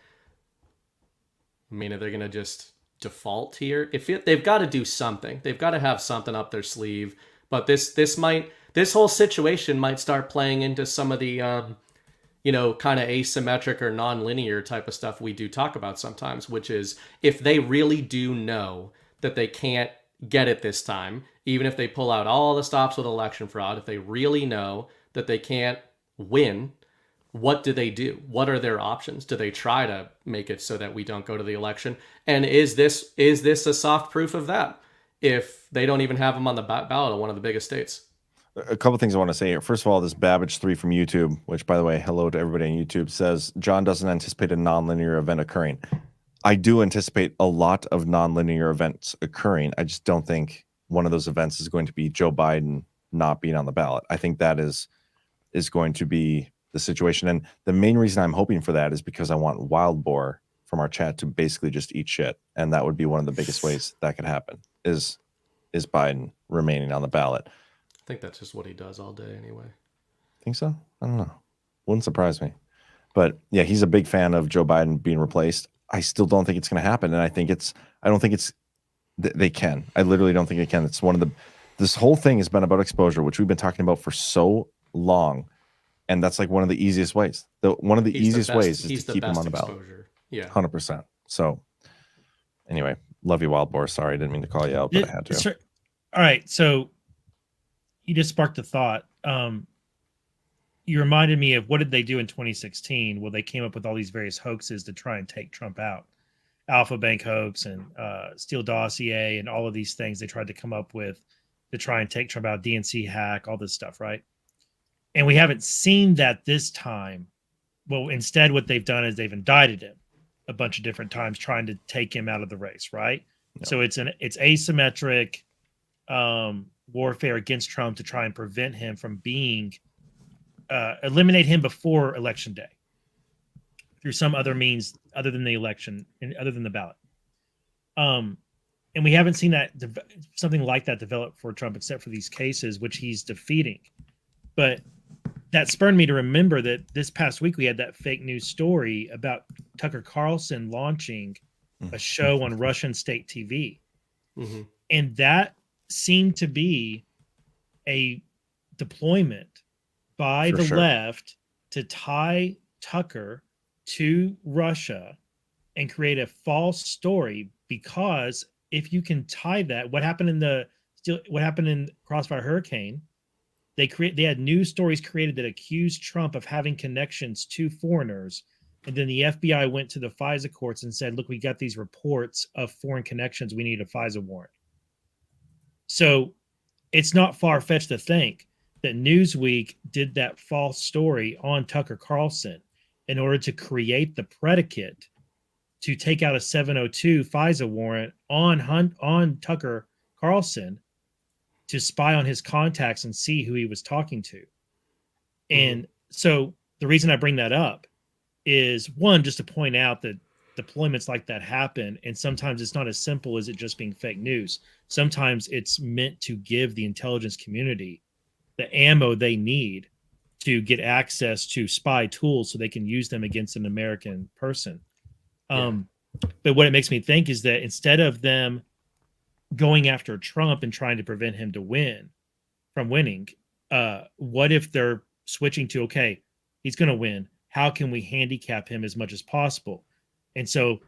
I mean, are they going to just default here? They've got to do something. They've got to have something up their sleeve. But this whole situation might start playing into some of the kind of asymmetric or non-linear type of stuff we do talk about sometimes, which is if they really do know that they can't get it this time, even if they pull out all the stops with election fraud, if they really know that they can't win, what do they do? What are their options? Do they try to make it so that we don't go to the election? And is this a soft proof of that? If they don't even have them on the ballot in one of the biggest states. A couple things I want to say here. First of all, this Babbage3 from YouTube, which by the way, hello to everybody on YouTube, says John doesn't anticipate a non-linear event occurring. I do anticipate a lot of non-linear events occurring. I just don't think one of those events is going to be Joe Biden not being on the ballot. I think that is going to be the situation. And the main reason I'm hoping for that is because I want Wild Boar from our chat to basically just eat shit. And that would be one of the biggest ways that could happen is Biden remaining on the ballot. I think that's just what he does all day anyway. Think so? I don't know. Wouldn't surprise me. But yeah, he's a big fan of Joe Biden being replaced. I still don't think it's going to happen. And I don't think they can. I literally don't think it can. It's this whole thing has been about exposure, which we've been talking about for so long. And that's like one of the easiest ways. One of the easiest ways is to keep him on the ballot. Exposure. Yeah. 100%. So anyway, love you, Wild Boar. Sorry, I didn't mean to call you out, but I had to. All right. So you just sparked a thought. You reminded me of what did they do in 2016? Well, they came up with all these various hoaxes to try and take Trump out. Alpha Bank hoax and Steele dossier and all of these things they tried to come up with to try and take Trump out, DNC hack, all this stuff, right? And we haven't seen that this time. Well, instead, what they've done is they've indicted him a bunch of different times, trying to take him out of the race, right? No. So it's asymmetric warfare against Trump to try and prevent him from being eliminate him before election day through some other means other than the election and other than the ballot. And we haven't seen that something like that develop for Trump, except for these cases, which he's defeating. But that spurred me to remember that this past week we had that fake news story about Tucker Carlson launching a show on Russian state TV. Mm-hmm. And that seemed to be a deployment by the left to tie Tucker to Russia and create a false story, because if you can tie that, what happened in Crossfire Hurricane, they had news stories created that accused Trump of having connections to foreigners, and then the FBI went to the FISA courts and said, look, we got these reports of foreign connections, we need a FISA warrant. So it's not far-fetched to think that Newsweek did that false story on Tucker Carlson in order to create the predicate to take out a 702 FISA warrant on Tucker Carlson to spy on his contacts and see who he was talking to. And so the reason I bring that up is, one, just to point out that deployments like that happen, and sometimes it's not as simple as it just being fake news. Sometimes it's meant to give the intelligence community the ammo they need to get access to spy tools so they can use them against an American person. But what it makes me think is that instead of them going after Trump and trying to prevent him from winning, what if they're switching to, okay, he's going to win. How can we handicap him as much as possible? And so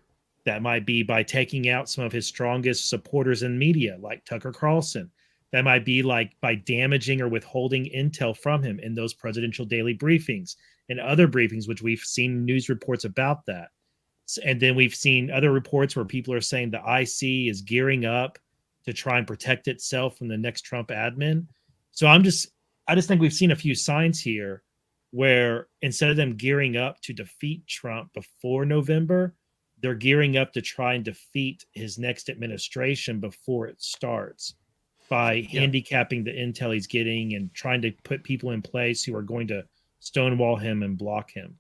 that might be by taking out some of his strongest supporters in media, like Tucker Carlson. That might be like by damaging or withholding intel from him in those presidential daily briefings and other briefings, which we've seen news reports about that. And then we've seen other reports where people are saying the IC is gearing up to try and protect itself from the next Trump admin. So I just think we've seen a few signs here where instead of them gearing up to defeat Trump before November, they're gearing up to try and defeat his next administration before it starts by handicapping the intel he's getting and trying to put people in place who are going to stonewall him and block him.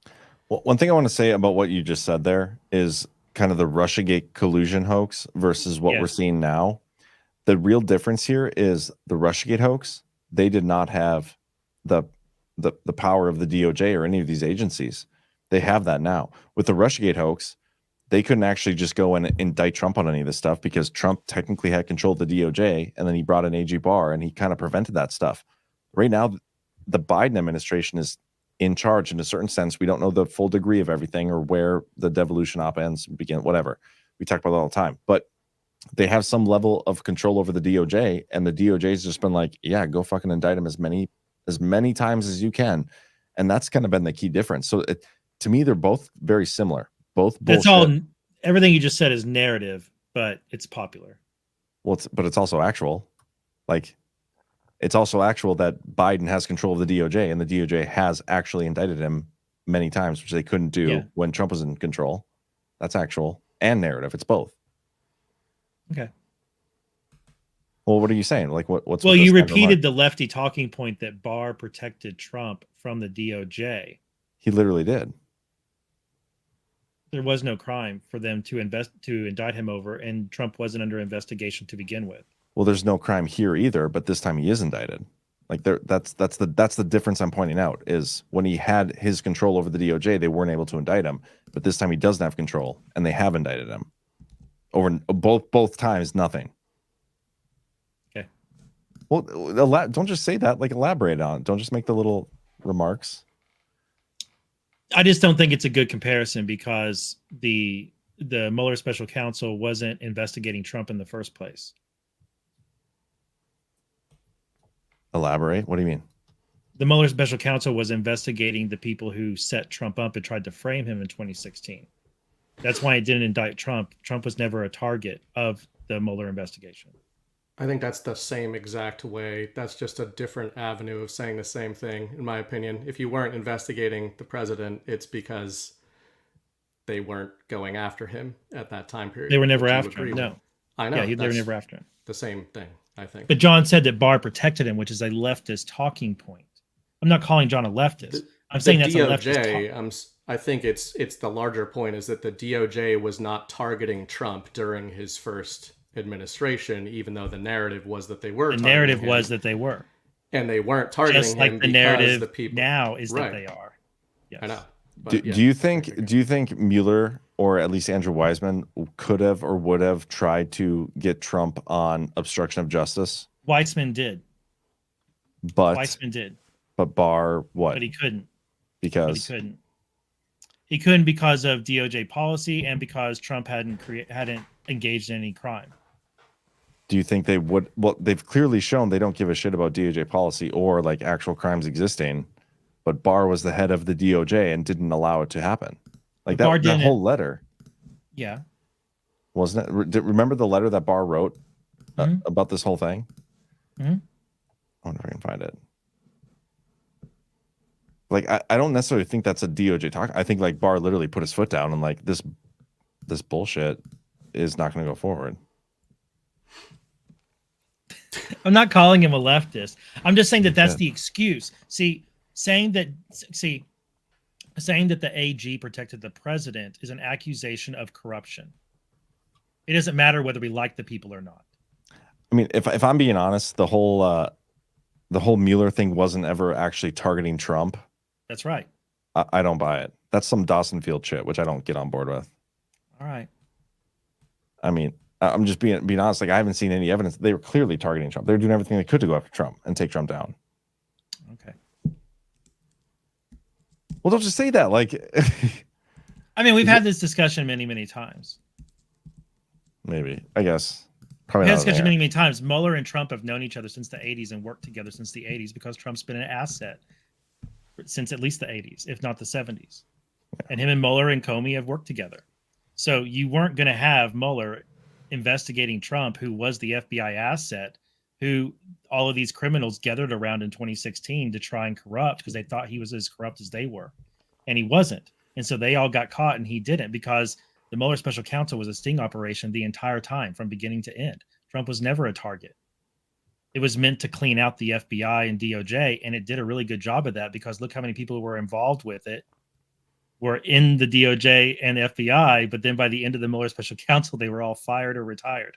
Well, one thing I want to say about what you just said there is kind of the Russiagate collusion hoax versus what we're seeing now. The real difference here is the Russiagate hoax. They did not have the power of the DOJ or any of these agencies. They have that now. With the Russiagate hoax, they couldn't actually just go and indict Trump on any of this stuff because Trump technically had control of the DOJ, and then he brought in AG Barr and he kind of prevented that stuff. Right now, the Biden administration is in charge in a certain sense. We don't know the full degree of everything or where the devolution op-eds begin, whatever. We talk about that all the time. But they have some level of control over the DOJ, and the DOJ's just been like, yeah, go fucking indict him as many times as you can. And that's kind of been the key difference. So to me, they're both very similar. Both bullshit. That's all. Everything you just said is narrative, but it's popular. Well, but it's also actual. Like, it's also actual that Biden has control of the DOJ, and the DOJ has actually indicted him many times, which they couldn't do when Trump was in control. That's actual and narrative. It's both. Okay. Well, what are you saying? Like, what's well, you repeated the lefty talking point that Barr protected Trump from the DOJ. He literally did. There was no crime for them to indict him over, and Trump wasn't under investigation to begin with. Well, there's no crime here either, but this time he is indicted. Like, that's the difference I'm pointing out, is when he had his control over the DOJ, they weren't able to indict him, but this time he doesn't have control, and they have indicted him. Over both times, nothing. Okay. Well, don't just say that. Like, elaborate on it. Don't just make the little remarks. I just don't think it's a good comparison because the Mueller special counsel wasn't investigating Trump in the first place. Elaborate. What do you mean? The Mueller special counsel was investigating the people who set Trump up and tried to frame him in 2016. That's why it didn't indict Trump. Trump was never a target of the Mueller investigation. I think that's the same exact way. That's just a different avenue of saying the same thing, in my opinion. If you weren't investigating the president, it's because they weren't going after him at that time period. They were never after him. No. I know. Yeah, they were never after him. The same thing, I think. But John said that Barr protected him, which is a leftist talking point. I'm not calling John a leftist. I'm saying that's DOJ, a leftist. I think it's the larger point is that the DOJ was not targeting Trump during his first administration, even though the narrative was that they were. The narrative was that they were, and they weren't targeting just like him the narrative the people now is that they are. Yes. I know. Do you think Mueller or at least Andrew Weissman could have or would have tried to get Trump on obstruction of justice? Weissman did. But Barr what? But he couldn't. Because he couldn't because of DOJ policy and because Trump hadn't engaged in any crime. Do you think they would? Well, they've clearly shown they don't give a shit about DOJ policy or like actual crimes existing. But Barr was the head of the DOJ and didn't allow it to happen. Like that whole letter. Yeah. Wasn't it? Remember the letter that Barr wrote about this whole thing? Mm-hmm. I wonder if I can find it. Like, I don't necessarily think that's a DOJ talk. I think like Barr literally put his foot down and like this bullshit is not going to go forward. I'm not calling him a leftist. I'm just saying that that's the excuse. Saying that the AG protected the president is an accusation of corruption. It doesn't matter whether we like the people or not. I mean, if I'm being honest, the whole Mueller thing wasn't ever actually targeting Trump. That's right. I don't buy it. That's some Dawson Field shit, which I don't get on board with. All right. I mean, I'm just being honest. Like, I haven't seen any evidence. They were clearly targeting Trump. They were doing everything they could to go after Trump and take Trump down. Okay. Well, don't just say that. Like, I mean, we've had this discussion many, many times. Maybe. I guess. Probably We've had this discussion many, many times. Mueller and Trump have known each other since the 80s and worked together since the 80s because Trump's been an asset since at least the 80s, if not the 70s. Yeah. And him and Mueller and Comey have worked together. So you weren't going to have Mueller investigating Trump, who was the FBI asset, who all of these criminals gathered around in 2016 to try and corrupt because they thought he was as corrupt as they were. And he wasn't. And so they all got caught and he didn't because the Mueller special counsel was a sting operation the entire time from beginning to end. Trump was never a target. It was meant to clean out the FBI and DOJ, and it did a really good job of that because look how many people were involved with it were in the DOJ and FBI, but then by the end of the Mueller special counsel, they were all fired or retired.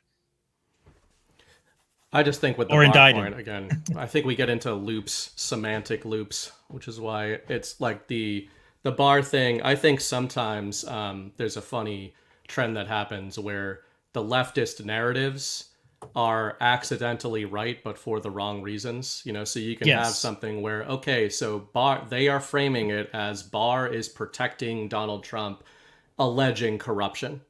I just think with the Barr point, again, I think we get into loops, semantic loops, which is why it's like the Barr thing. I think sometimes there's a funny trend that happens where the leftist narratives are accidentally right, but for the wrong reasons. You know, so you can have something where, okay, so Barr, they are framing it as Barr is protecting Donald Trump, alleging corruption.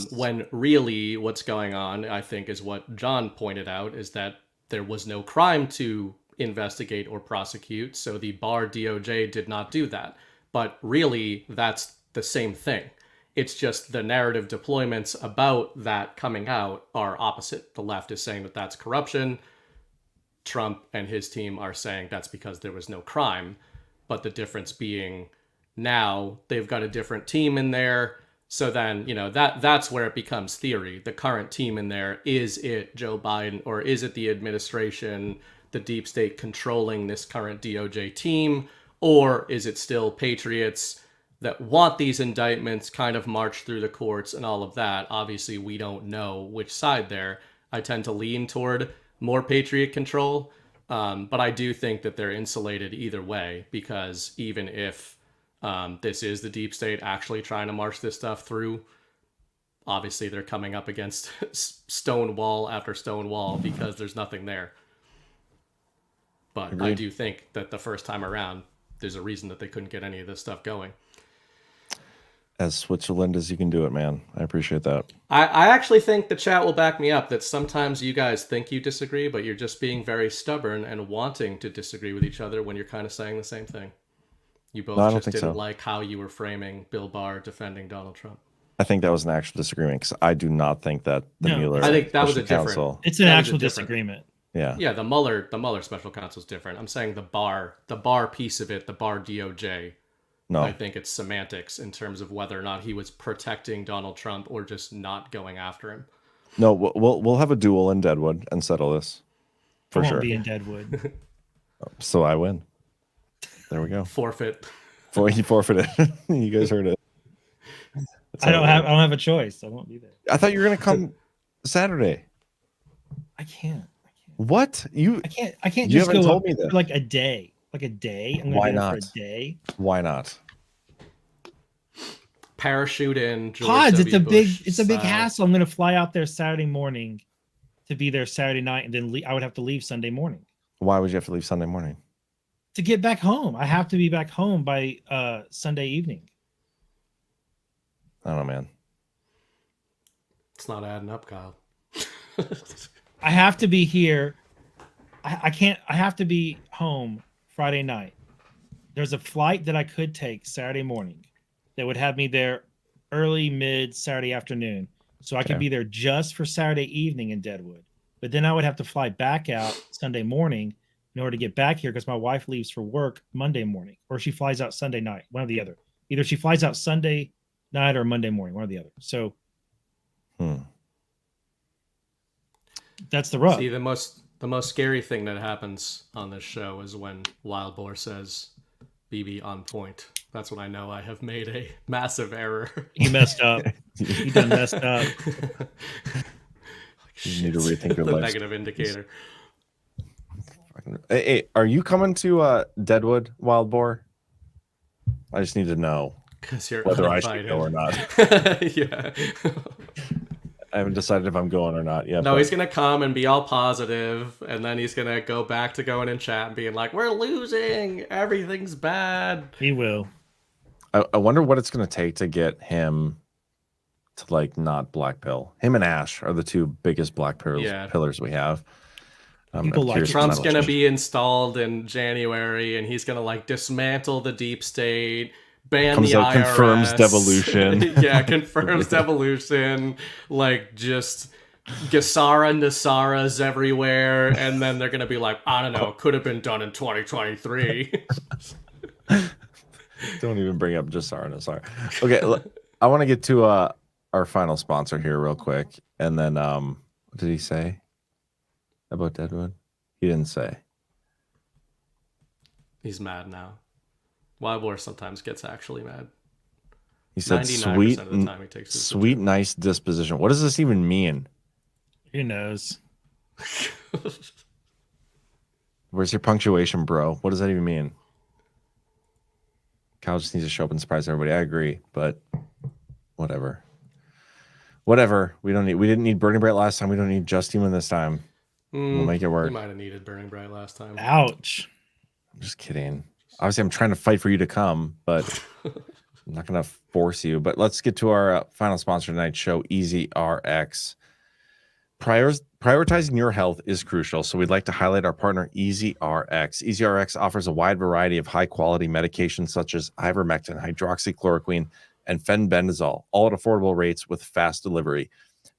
When really what's going on, I think, is what John pointed out, is that there was no crime to investigate or prosecute. So the Barr DOJ did not do that. But really, that's the same thing. It's just the narrative deployments about that coming out are opposite. The left is saying that that's corruption. Trump and his team are saying that's because there was no crime. But the difference being now they've got a different team in there. So then, you know, that's where it becomes theory. The current team in there, is it Joe Biden or is it the administration, the deep state controlling this current DOJ team? Or is it still patriots that want these indictments kind of march through the courts and all of that? Obviously, we don't know which side there. I tend to lean toward more patriot control, but I do think that they're insulated either way, because even if this is the deep state actually trying to march this stuff through, obviously they're coming up against stone wall after stone wall because there's nothing there. But agreed. I do think that the first time around, there's a reason that they couldn't get any of this stuff going. as Switzerland as you can do it, man. I appreciate that. I actually think the chat will back me up that sometimes you guys think you disagree, but you're just being very stubborn and wanting to disagree with each other when you're kind of saying the same thing. You both just didn't like how you were framing Bill Barr defending Donald Trump. I think that was an actual disagreement because I do not think that the Mueller. I think that was a counsel, different. It's an actual disagreement. Yeah. Yeah, the Mueller special counsel is different. I'm saying the Barr piece of it, the Barr DOJ. No. I think it's semantics in terms of whether or not he was protecting Donald Trump or just not going after him. No, we'll have a duel in Deadwood and settle this for sure. Be in Deadwood. So I win. There we go. Forfeit. He forfeited. You guys heard it. I don't have a choice. I won't be there. I thought you were gonna come Saturday. I can't. What? I can't You just haven't go told up me that. for like a day. Like a day. I'm gonna Why be there not? for a day. Why not? Parachute in. George Pods. W. It's a big hassle. I'm gonna fly out there Saturday morning to be there Saturday night, and then I would have to leave Sunday morning. Why would you have to leave Sunday morning? To get back home. I have to be back home by Sunday evening. I don't know, man. It's not adding up, Kyle. I have to be here. I can't. I have to be home Friday night. There's a flight that I could take Saturday morning that would have me there early, mid Saturday afternoon. So I could be there just for Saturday evening in Deadwood. But then I would have to fly back out Sunday morning in order to get back here because my wife leaves for work Monday morning, or she flies out Sunday night, one or the other. Either she flies out Sunday night or Monday morning, one or the other. So that's the rub. See, the most scary thing that happens on this show is when Wild Boar says, "BB on point." That's when I know I have made a massive error. He messed up. He done messed up. You need to rethink your the life. negative indicator. Hey, are you coming to Deadwood, Wild Boar? I just need to know whether I should go or not. Yeah. I haven't decided if I'm going or not yet. No, he's gonna come and be all positive, and then he's gonna go back to going in chat and being like, "We're losing. Everything's bad." He will. I wonder what it's gonna take to get him to like not black pill. Him and Ash are the two biggest black pillars we have. Trump's gonna be installed in January, and he's gonna like dismantle the deep state. Ban the IRS. Confirms devolution. Yeah, confirms devolution. Like just Nasaras everywhere, and then they're gonna be like, I don't know, could have been done in 2023. Don't even bring up Nasara. Okay, I want to get to our final sponsor here real quick, and then what did he say about Deadwood? He didn't say. He's mad now. Wild Boar sometimes gets actually mad. He said, "Sweet, of the time he takes sweet, nice disposition." What does this even mean? Who knows? Where's your punctuation, bro? What does that even mean? Kyle just needs to show up and surprise everybody. I agree, but whatever. Whatever. We didn't need Burning Bright last time. We don't need Just Human this time. We'll make it work. We might have needed Burning Bright last time. Ouch. I'm just kidding. Obviously, I'm trying to fight for you to come, but I'm not going to force you. But let's get to our final sponsor tonight's show, Easy RX. Prioritizing your health is crucial, so we'd like to highlight our partner, Easy RX. Easy RX offers a wide variety of high-quality medications such as ivermectin, hydroxychloroquine, and fenbendazole, all at affordable rates with fast delivery.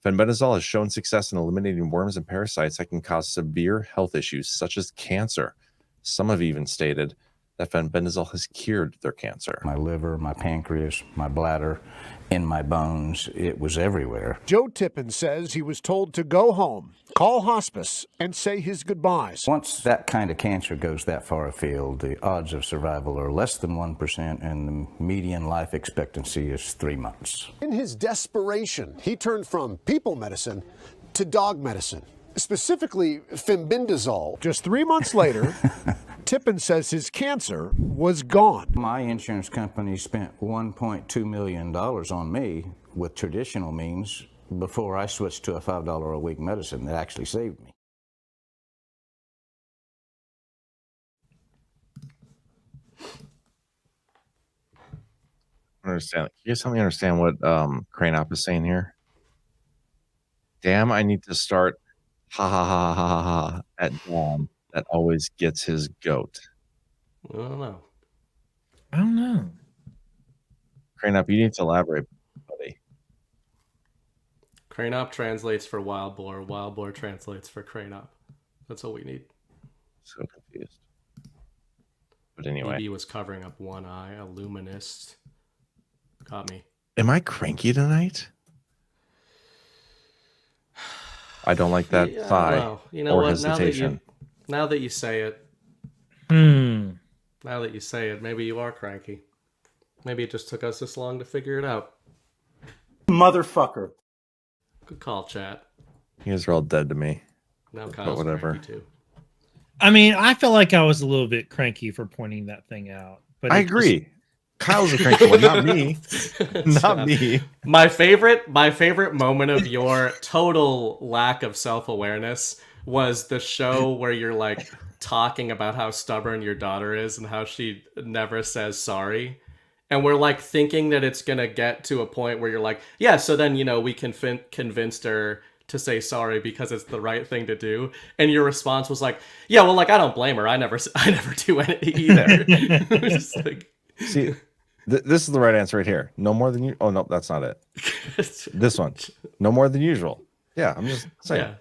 Fenbendazole has shown success in eliminating worms and parasites that can cause severe health issues, such as cancer. Some have even stated that fenbendazole has cured their cancer. My liver, my pancreas, my bladder, in my bones, it was everywhere. Joe Tippin says he was told to go home, call hospice, and say his goodbyes. Once that kind of cancer goes that far afield, the odds of survival are less than 1%, and the median life expectancy is 3 months. In his desperation, he turned from people medicine to dog medicine, specifically fenbendazole. Just 3 months later, Tippin says his cancer was gone. My insurance company spent $1.2 million on me with traditional means before I switched to a $5 a week medicine that actually saved me. understand. Can you guys help me understand what Crane Up is saying here? Damn, I need to start ha ha ha ha ha ha at Dom that always gets his goat. I don't know. I don't know. Crane Up, you need to elaborate, buddy. Crane Up translates for wild boar. Wild boar translates for crane up. That's what we need. So confused. But anyway. BB was covering up one eye. Illuminist. Got me. Am I cranky tonight? I don't like that thigh Well, you know or what? hesitation. Now that you say it. Hmm. Now that you say it, maybe you are cranky. Maybe it just took us this long to figure it out. Motherfucker. Good call, chat. You guys are all dead to me. Now But Kyle's whatever. cranky too. I mean, I feel like I was a little bit cranky for pointing that thing out. But I agree. Kyle's a cranky one, not me. Not me. My favorite moment of your total lack of self-awareness was the show where you're like talking about how stubborn your daughter is and how she never says sorry. And we're like thinking that it's going to get to a point where you're like, yeah, so then, we convinced her to say sorry because it's the right thing to do. And your response was like, yeah, well, like, I don't blame her. I never do anything either. Just like... See, this is the right answer right here. No more than you. Oh, no, that's not it. This one. No more than usual. Yeah, I'm just saying. Yeah.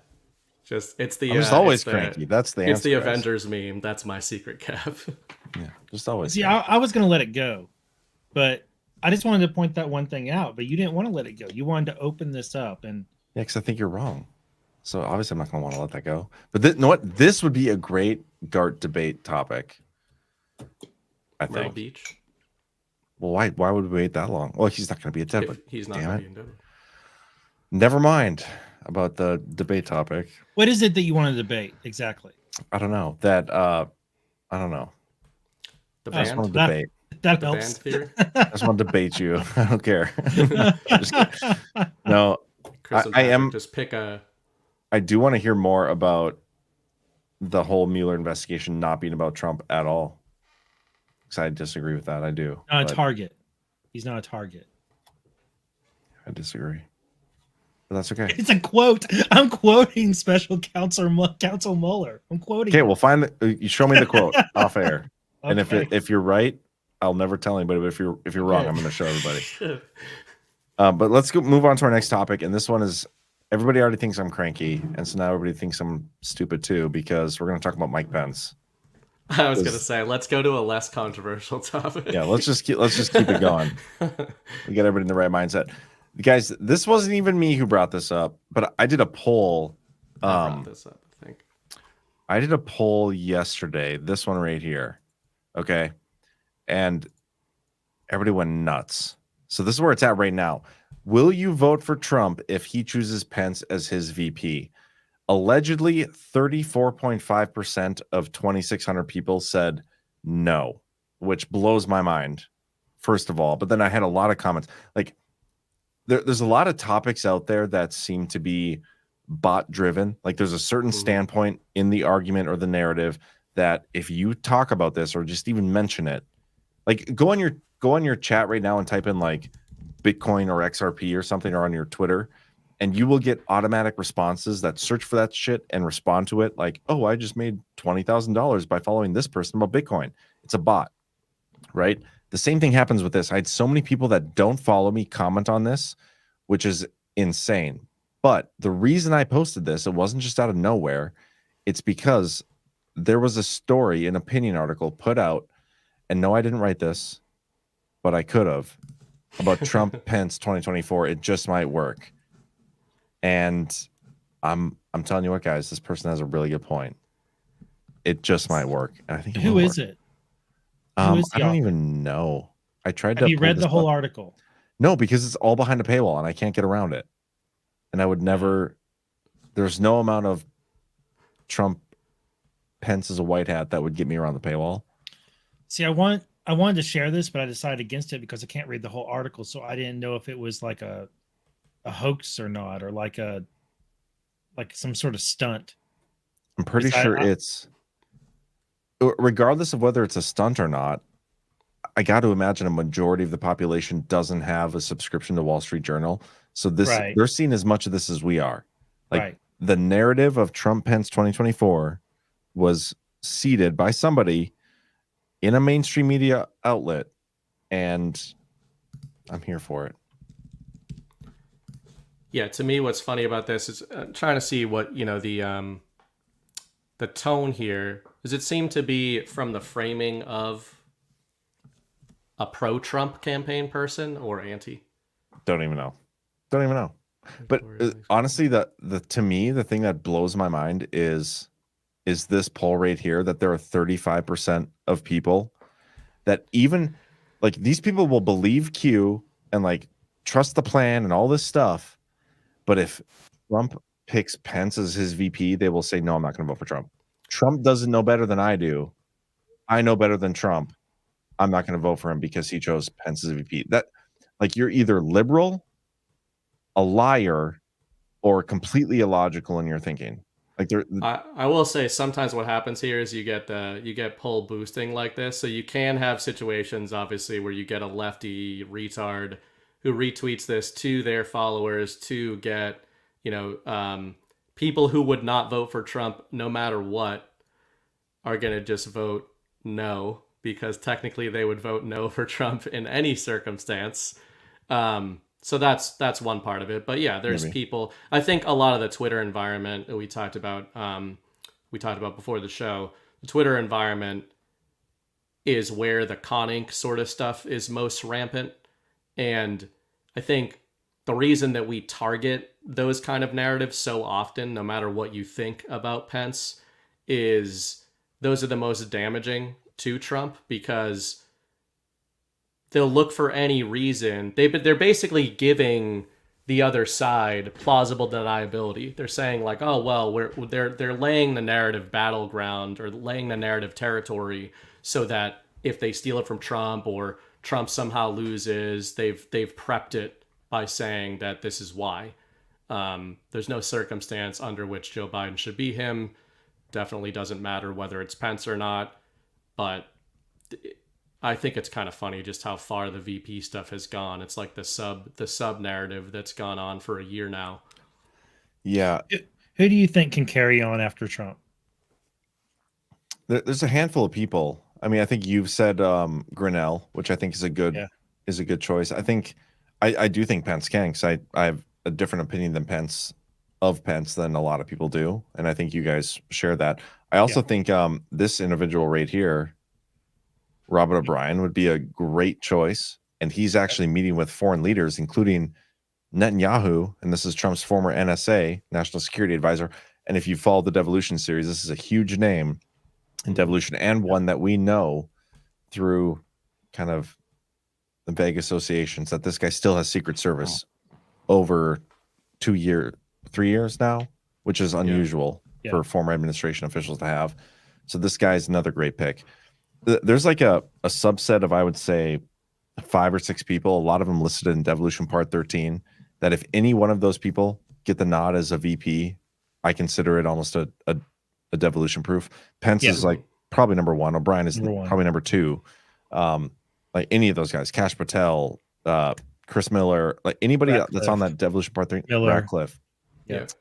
It's the. I'm just always cranky. That's the answer. It's the Avengers meme. That's my secret cap. Yeah, just always. See, I was going to let it go, but I just wanted to point that one thing out. But you didn't want to let it go. You wanted to open this up, and yeah, because I think you're wrong. So obviously, I'm not going to want to let that go. But you know what? This would be a great GART debate topic. I think. Myrtle Beach. Well, why would we wait that long? Well, he's not going to be a Denver. He's not going to be in Denver. Never mind about the debate topic. What is it that you want to debate exactly? I don't know. I don't know. The I just band? want to debate. That The helps. band theory? I just want to debate you. I don't care. Just kidding. No, Chris and I Patrick am. Just pick a. I do want to hear more about the whole Mueller investigation not being about Trump at all. Because I disagree with that. I do. Not a but target. He's not a target. I disagree. But that's okay. It's a quote. I'm quoting Special Counsel Mueller. I'm quoting. Okay, well, find you show me the quote off air, and Okay. if you're right, I'll never tell anybody. But if you're wrong, I'm going to show everybody. But let's move on to our next topic, and this one is everybody already thinks I'm cranky, and so now everybody thinks I'm stupid too because we're going to talk about Mike Pence. I was going to say, let's go to a less controversial topic. Yeah, let's just keep it going. We get everybody in the right mindset. Guys, this wasn't even me who brought this up, but I did a poll. I brought this up, I think. I did a poll yesterday, this one right here. Okay. And everybody went nuts. So this is where it's at right now. Will you vote for Trump if he chooses Pence as his VP? Allegedly, 34.5% of 2,600 people said no, which blows my mind, first of all. But then I had a lot of comments. Like, there's a lot of topics out there that seem to be bot driven. Like there's a certain standpoint in the argument or the narrative that if you talk about this or just even mention it, like go on your chat right now and type in like Bitcoin or XRP or something, or on your Twitter, and you will get automatic responses that search for that shit and respond to it. Like, oh, I just made $20,000 by following this person about Bitcoin. It's a bot, right? The same thing happens with this. I had so many people that don't follow me comment on this, which is insane. But the reason I posted this, it wasn't just out of nowhere. It's because there was a story, an opinion article put out, and no, I didn't write this, but I could have, about Trump Pence 2024. It just might work. And I'm telling you what, guys, this person has a really good point. It just might work. And I think Who is it? I don't even know. I tried to. Have you read the whole article? No, because it's all behind a paywall and I can't get around it. And I would never. There's no amount of Trump Pence as a white hat that would get me around the paywall. See, I wanted to share this, but I decided against it because I can't read the whole article, so I didn't know if it was like a hoax or not, or like some sort of stunt. I'm pretty sure it's, regardless of whether it's a stunt or not, I got to imagine a majority of the population doesn't have a subscription to Wall Street Journal. So they're seeing as much of this as we are. Like the narrative of Trump Pence 2024 was seeded by somebody in a mainstream media outlet, and I'm here for it. Yeah, to me, what's funny about this is trying to see what the tone here. Does it seem to be from the framing of a pro-Trump campaign person or anti? Don't even know. But honestly, to me, the thing that blows my mind is this poll right here, that there are 35% of people that even like these people will believe Q and like trust the plan and all this stuff. But if Trump picks Pence as his VP, they will say, no, I'm not going to vote for Trump. Trump doesn't know better than I do. I know better than Trump. I'm not going to vote for him because he chose Pence as a VP. That, like, you're either liberal, a liar, or completely illogical in your thinking. Like, I will say sometimes what happens here is you get poll boosting like this. So you can have situations, obviously, where you get a lefty retard who retweets this to their followers to get, people who would not vote for Trump no matter what are going to just vote no, because technically they would vote no for Trump in any circumstance. So that's one part of it. But yeah, there's people. I think a lot of the Twitter environment that we talked about before the show, the Twitter environment is where the con Inc. sort of stuff is most rampant. And I think the reason that we target those kind of narratives so often, no matter what you think about Pence, is those are the most damaging to Trump, because they'll look for any reason. They're basically giving the other side plausible deniability. They're saying like, oh, well, they're laying the narrative battleground or laying the narrative territory so that if they steal it from Trump or Trump somehow loses, they've prepped it by saying that this is why. There's no circumstance under which Joe Biden should be him. Definitely doesn't matter whether it's Pence or not. But I think it's kind of funny just how far the VP stuff has gone. It's like the sub narrative that's gone on for a year now. Yeah. Who do you think can carry on after Trump? There's a handful of people. I mean, I think you've said Grinnell, which I think is a good choice. I do think Pence can, because I have a different opinion than Pence than a lot of people do, and I think you guys share that. I also think this individual right here, Robert O'Brien, would be a great choice, and he's actually meeting with foreign leaders, including Netanyahu, and this is Trump's former NSA, National Security Advisor. And if you follow the Devolution series, this is a huge name in Devolution, and one that we know through kind of the vague associations that this guy still has Secret Service over 3 years now, which is unusual for former administration officials to have. So this guy's another great pick. There's like a subset of, I would say, 5 or 6 people, a lot of them listed in Devolution Part 13, that if any one of those people get the nod as a VP, I consider it almost a devolution proof. Pence is like probably number 1. O'Brien is probably number 2. Like any of those guys, Kash Patel, Chris Miller, like anybody that's on that Devolution Part 3, Ratcliffe,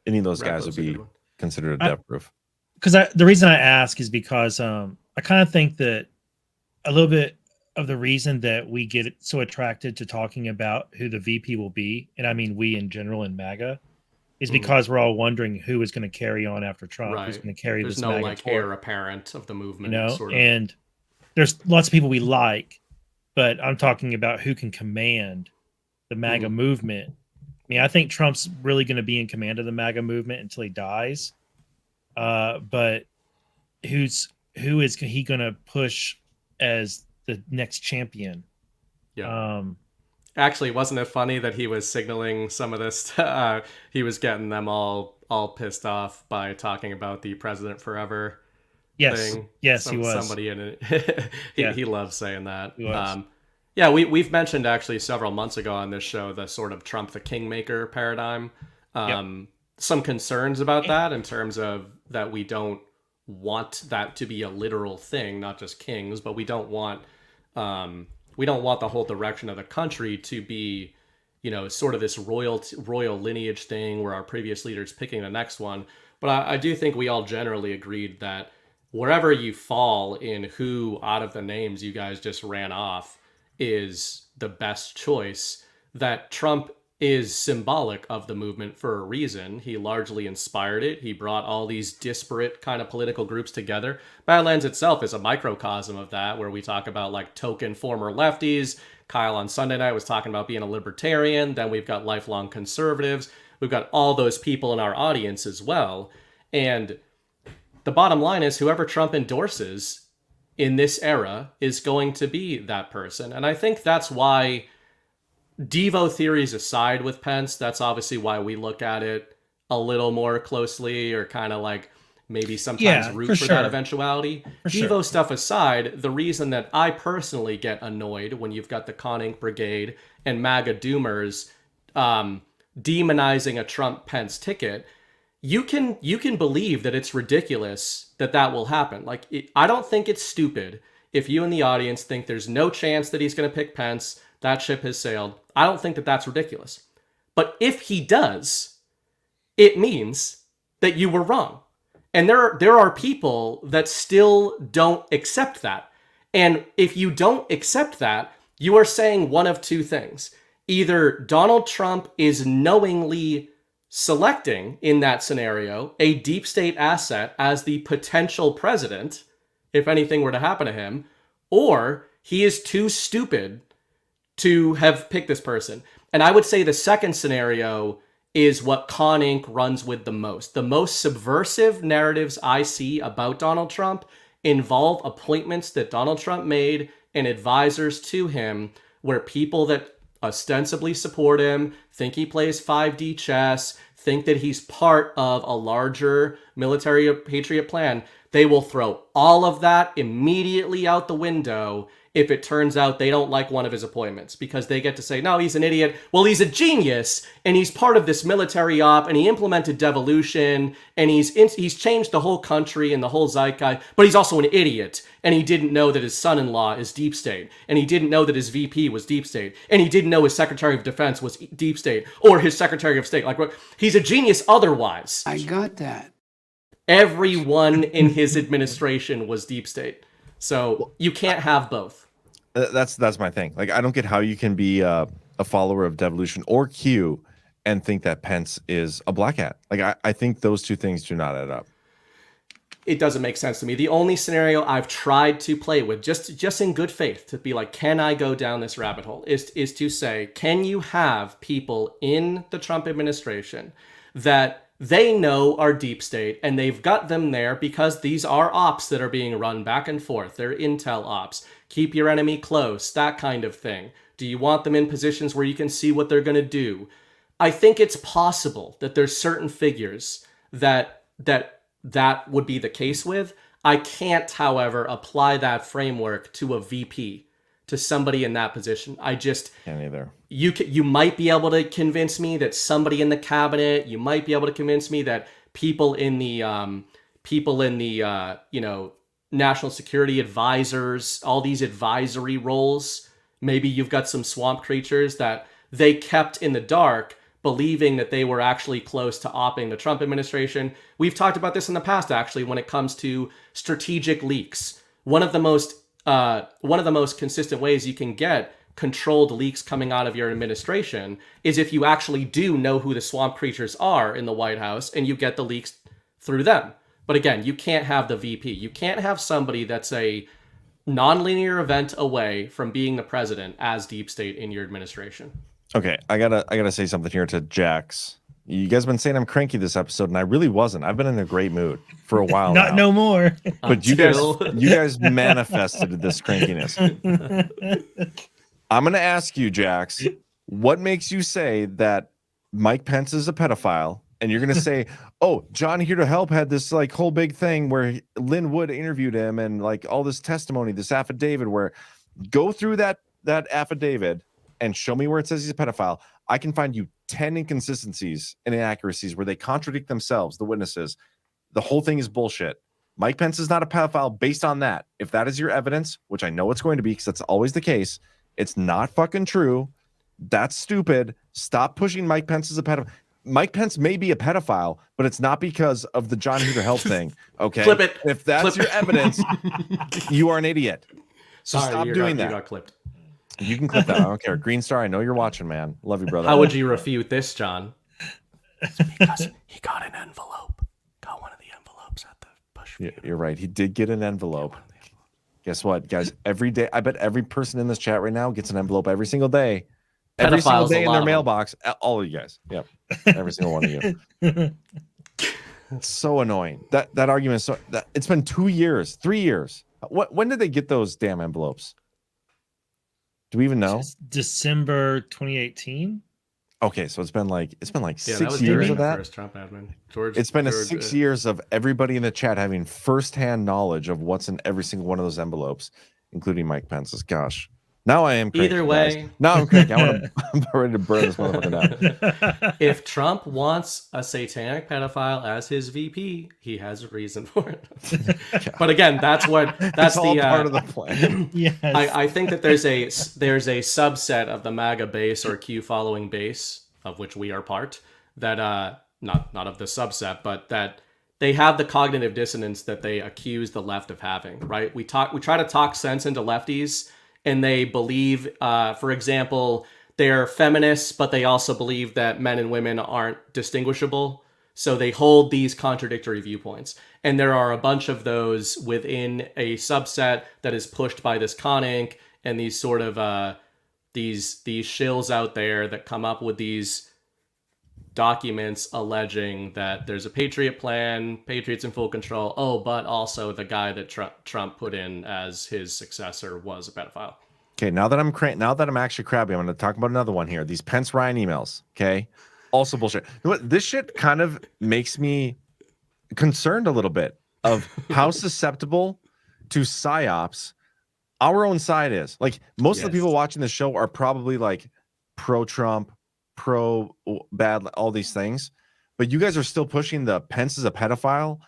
any of those guys would be considered a dev proof. Because the reason I ask is because I kind of think that a little bit of the reason that we get so attracted to talking about who the VP will be, and I mean we in general in MAGA, is because we're all wondering who is going to carry on after Trump, who's going to carry this MAGA like heir apparent of the movement, and there's lots of people we like, but I'm talking about who can command the MAGA movement. I mean, I think Trump's really going to be in command of the MAGA movement until he dies. But who is he going to push as the next champion? Actually, wasn't it funny that he was signaling some of this? He was getting them all pissed off by talking about the President Forever thing. Yes, he was. Somebody in it. He loves saying that. We've mentioned actually several months ago on this show the sort of Trump the Kingmaker paradigm. Some concerns about that in terms of that we don't want that to be a literal thing, not just kings, but we don't want we don't want the whole direction of the country to be, you know, sort of this royal lineage thing where our previous leader's picking the next one. But I do think we all generally agreed that wherever you fall in who out of the names you guys just ran off is the best choice, that Trump is symbolic of the movement for a reason. He largely inspired it. He brought all these disparate kind of political groups together. Badlands itself is a microcosm of that, where we talk about like token former lefties. Kyle on Sunday night was talking about being a libertarian. Then we've got lifelong conservatives. We've got all those people in our audience as well. And the bottom line is whoever Trump endorses in this era is going to be that person. And I think that's why, Devo theories aside with Pence, that's obviously why we look at it a little more closely, or kind of like maybe sometimes root for that eventuality. Devo stuff aside, the reason that I personally get annoyed when you've got the Con Inc. Brigade and MAGA doomers demonizing a Trump-Pence ticket, you can believe that it's ridiculous that will happen. Like, I don't think it's stupid if you in the audience think there's no chance that he's going to pick Pence, that ship has sailed. I don't think that that's ridiculous. But if he does, it means that you were wrong. And there are people that still don't accept that. And if you don't accept that, you are saying one of two things. Either Donald Trump is knowingly selecting, in that scenario, a deep state asset as the potential president, if anything were to happen to him, or he is too stupid to have picked this person. And I would say the second scenario is what Con Inc. runs with the most. The most subversive narratives I see about Donald Trump involve appointments that Donald Trump made and advisors to him, where people that ostensibly support him, think he plays 5D chess, think that he's part of a larger military patriot plan, they will throw all of that immediately out the window if it turns out they don't like one of his appointments, because they get to say, no, he's an idiot. Well, he's a genius, and he's part of this military op, and he implemented devolution, and he's changed the whole country and the whole zeitgeist, but he's also an idiot, and he didn't know that his son-in-law is deep state, and he didn't know that his VP was deep state, and he didn't know his Secretary of Defense was deep state, or his Secretary of State. Like, he's a genius otherwise. I got that. Everyone in his administration was deep state. So you can't have both. That's my thing. Like, I don't get how you can be a follower of devolution or Q and think that Pence is a black hat. Like, I think those two things do not add up. It doesn't make sense to me. The only scenario I've tried to play with, just in good faith, to be like, can I go down this rabbit hole, is to say, can you have people in the Trump administration that they know are deep state, and they've got them there because these are ops that are being run back and forth. They're intel ops. Keep your enemy close, that kind of thing. Do you want them in positions where you can see what they're going to do? I think it's possible that there's certain figures that would be the case with. I can't, however, apply that framework to a VP, to somebody in that position. I just can't either. You might be able to convince me that somebody in the cabinet. You might be able to convince me that people in the national security advisors, all these advisory roles. Maybe you've got some swamp creatures that they kept in the dark, believing that they were actually close to opping the Trump administration. We've talked about this in the past, actually, when it comes to strategic leaks. One of the most consistent ways you can get controlled leaks coming out of your administration is if you actually do know who the swamp creatures are in the White House and you get the leaks through them. But again, you can't have the VP. You can't have somebody that's a nonlinear event away from being the president as deep state in your administration. Okay, I gotta say something here to Jax. You guys have been saying I'm cranky this episode, and I really wasn't. I've been in a great mood for a while. Not now. no more. But you guys manifested this crankiness. I'm gonna ask you, Jax, what makes you say that Mike Pence is a pedophile? And you're gonna say, "Oh, John Here to Help had this like whole big thing where Lynn Wood interviewed him, and like all this testimony, this affidavit. Where go through that affidavit and show me where it says he's a pedophile. I can find you 10 inconsistencies and inaccuracies where they contradict themselves, the witnesses. The whole thing is bullshit. Mike Pence is not a pedophile based on that. If that is your evidence, which I know it's going to be because that's always the case, It's not fucking true. That's stupid. Stop pushing Mike Pence as a pedophile. Mike Pence may be a pedophile, but it's not because of the John Heater Health thing. Okay, Clip it. If that's your evidence, you are an idiot. So Sorry, stop you doing got, that. You got clipped. You can clip that. I don't care. Green Star, I know you're watching, man. Love you, brother. How would you refute this, John? It's because he got an envelope. Got one of the envelopes at the Bush. You're right. He did get an envelope. Guess what, guys? Every day, I bet every person in this chat right now gets an envelope every single day. Every single day in their mailbox. All of you guys. Yep. Every single one of you. It's so annoying. That argument is it's been 2 years, 3 years. When did they get those damn envelopes? Do we even know? December 2018. Okay, so it's been like 6 that years of that. First Trump admin. It's been 6 years of everybody in the chat having firsthand knowledge of what's in every single one of those envelopes, including Mike Pence's. Gosh, now I am cranky, Either way, guys. Now I'm cranky. I'm ready to burn this motherfucker down. If Trump wants a satanic pedophile as his VP, he has a reason for it. But again, that's all part of the plan. Yes. I think that there's a subset of the MAGA base or Q following base, of which we are part, that not of the subset, but that they have the cognitive dissonance that they accuse the left of having. Right? We try to talk sense into lefties. And they believe, for example, they're feminists, but they also believe that men and women aren't distinguishable. So they hold these contradictory viewpoints. And there are a bunch of those within a subset that is pushed by this Con Inc. and these sort of these shills out there that come up with these documents alleging that there's a Patriot plan, Patriots in full control. Oh, but also the guy that Trump put in as his successor was a pedophile. Okay, now that I'm actually crabby, I'm going to talk about another one here. These Pence Ryan emails. Okay, also bullshit. You know what? This shit kind of makes me concerned a little bit of how susceptible to psyops our own side is. Like most of the people watching the show are probably like pro-Trump, pro-bad, all these things. But you guys are still pushing the Pence is a pedophile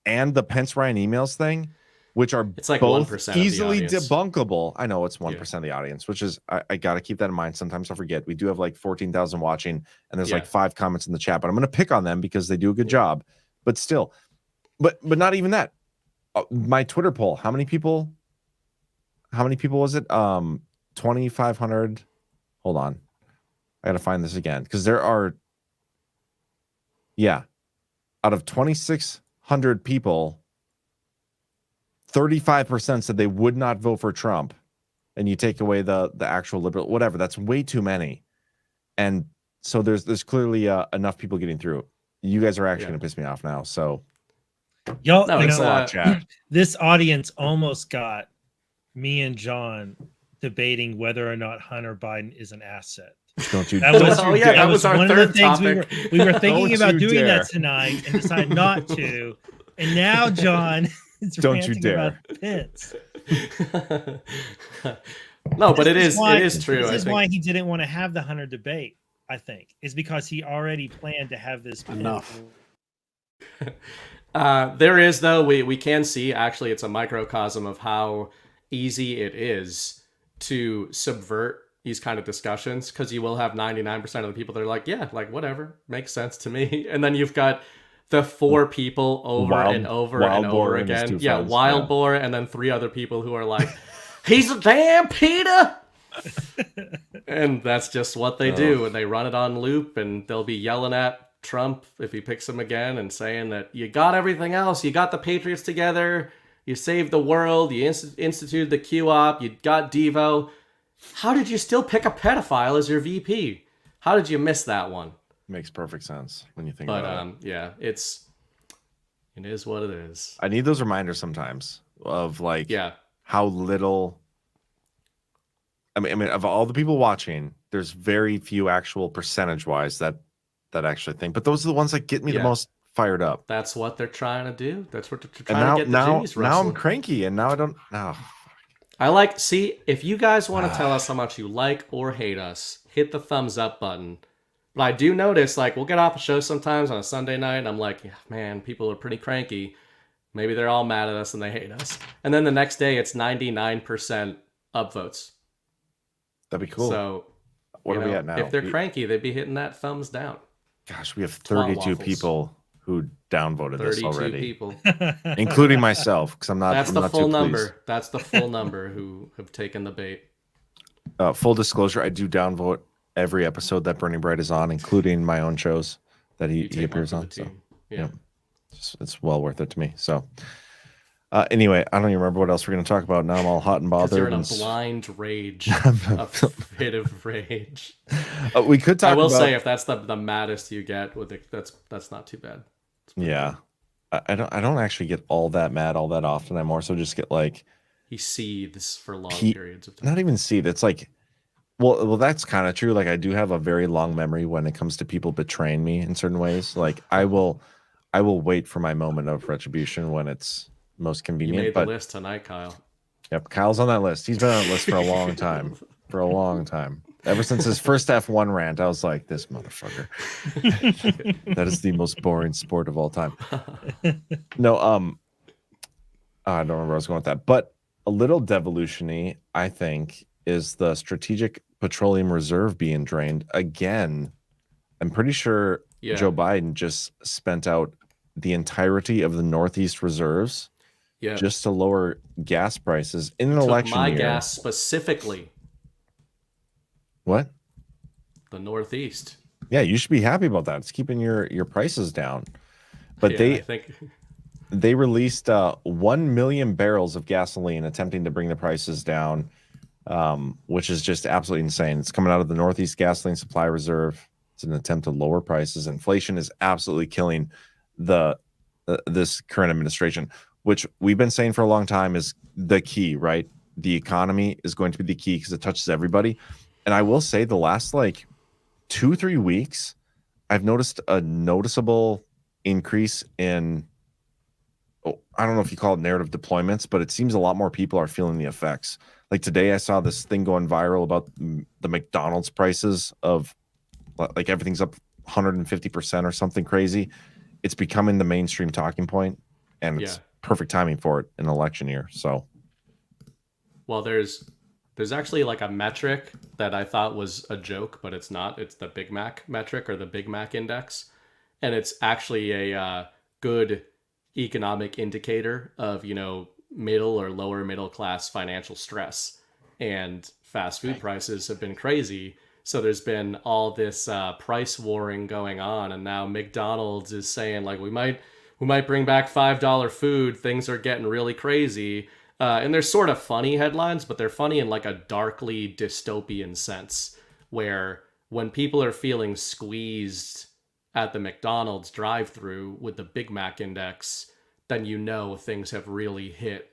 and the Pence Ryan emails thing, which are it's like both 1% easily debunkable. I know it's 1% of the audience, which is I got to keep that in mind. Sometimes I forget. We do have like 14,000 watching, and there's like 5 comments in the chat. But I'm going to pick on them because they do a good job. But still, but not even that. My Twitter poll. How many people was it? 2,500. Hold on, I got to find this again because there are. Yeah, out of 2,600 people. 35% said they would not vote for Trump, and you take away the actual liberal, whatever. That's way too many, and so there's clearly enough people getting through. You guys are actually going to piss me off now. So, y'all, thanks a lot, chat. This audience almost got me and John debating whether or not Hunter Biden is an asset. Don't you? That was our third topic. We were thinking about doing that tonight and decided not to, and now John. Don't you dare! Pence. No, but it is true. This is why he didn't want to have the Hunter debate. I think is because he already planned to have this enough. There is though we can see actually it's a microcosm of how easy it is to subvert these kind of discussions because you will have 99% of the people that are like, yeah, like whatever, makes sense to me, and then you've got the 4 people over and over and over again. Yeah, Wild Boar, and then 3 other people who are like, he's a damn Peter. And that's just what they do. And they run it on loop, and they'll be yelling at Trump if he picks him again and saying that you got everything else. You got the Patriots together. You saved the world. You instituted the Q-op. You got Devo. How did you still pick a pedophile as your VP? How did you miss that one? Makes perfect sense when you think about it. Yeah, it is what it is. I need those reminders sometimes of like how little. I mean, of all the people watching, there's very few actual percentage-wise that actually think. But those are the ones that get me the most fired up. That's what they're trying to do. That's what they're trying to get the G's now I'm cranky, and now I don't. See, if you guys want to tell us how much you like or hate us, hit the thumbs up button. But I do notice, like, we'll get off a show sometimes on a Sunday night, and I'm like, yeah, man, people are pretty cranky. Maybe they're all mad at us and they hate us. And then the next day, it's 99% upvotes. That'd be cool. So, what are we at now? If they're cranky, they'd be hitting that thumbs down. Gosh, we have 32 people who downvoted this 32 already, people. including myself, because I'm not. That's I'm the not full too number. pleased. That's the full number who have taken the bait. Full disclosure: I do downvote every episode that Bernie Bright is on, including my own shows that he appears on. So, yeah, it's well worth it to me. So, anyway, I don't even remember what else we're going to talk about. Now I'm all hot and bothered. You're in a blind rage, a fit of rage. We could talk. I will about... say, if that's the maddest you get with it, that's not too bad. Yeah, I don't actually get all that mad all that often. I more so just get like he seethes for long periods of time. Not even seethe. It's like, well, that's kind of true. Like I do have a very long memory when it comes to people betraying me in certain ways. Like I will wait for my moment of retribution when it's most convenient. You made the list tonight, Kyle. Yep, Kyle's on that list. He's been on that list for a long time. For a long time. Ever since his first F1 rant, I was like, this motherfucker. That is the most boring sport of all time. No, I don't remember where I was going with that. But a little devolution-y, I think, is the Strategic Petroleum Reserve being drained again. I'm pretty sure Joe Biden just spent out the entirety of the Northeast reserves just to lower gas prices in an election my year. Gas specifically. What? The Northeast. Yeah, you should be happy about that. It's keeping your prices down. But I think they released 1 million barrels of gasoline attempting to bring the prices down, which is just absolutely insane. It's coming out of the Northeast Gasoline Supply Reserve. It's an attempt to lower prices. Inflation is absolutely killing this current administration, which we've been saying for a long time is the key, right? The economy is going to be the key because it touches everybody. And I will say the last 2-3 weeks, I've noticed a noticeable increase in, I don't know if you call it narrative deployments, but it seems a lot more people are feeling the effects. Like today, I saw this thing going viral about the McDonald's prices of like everything's up 150% or something crazy. It's becoming the mainstream talking point, and it's perfect timing for it in an election year. So, well, there's actually like a metric that I thought was a joke, but it's not. It's the Big Mac metric or the Big Mac index. And it's actually a good economic indicator of, middle or lower middle class financial stress. And fast food prices have been crazy. So there's been all this price warring going on. And now McDonald's is saying like, we might bring back $5 food. Things are getting really crazy. And they're sort of funny headlines, but they're funny in like a darkly dystopian sense, where when people are feeling squeezed at the McDonald's drive-thru with the Big Mac index, then things have really hit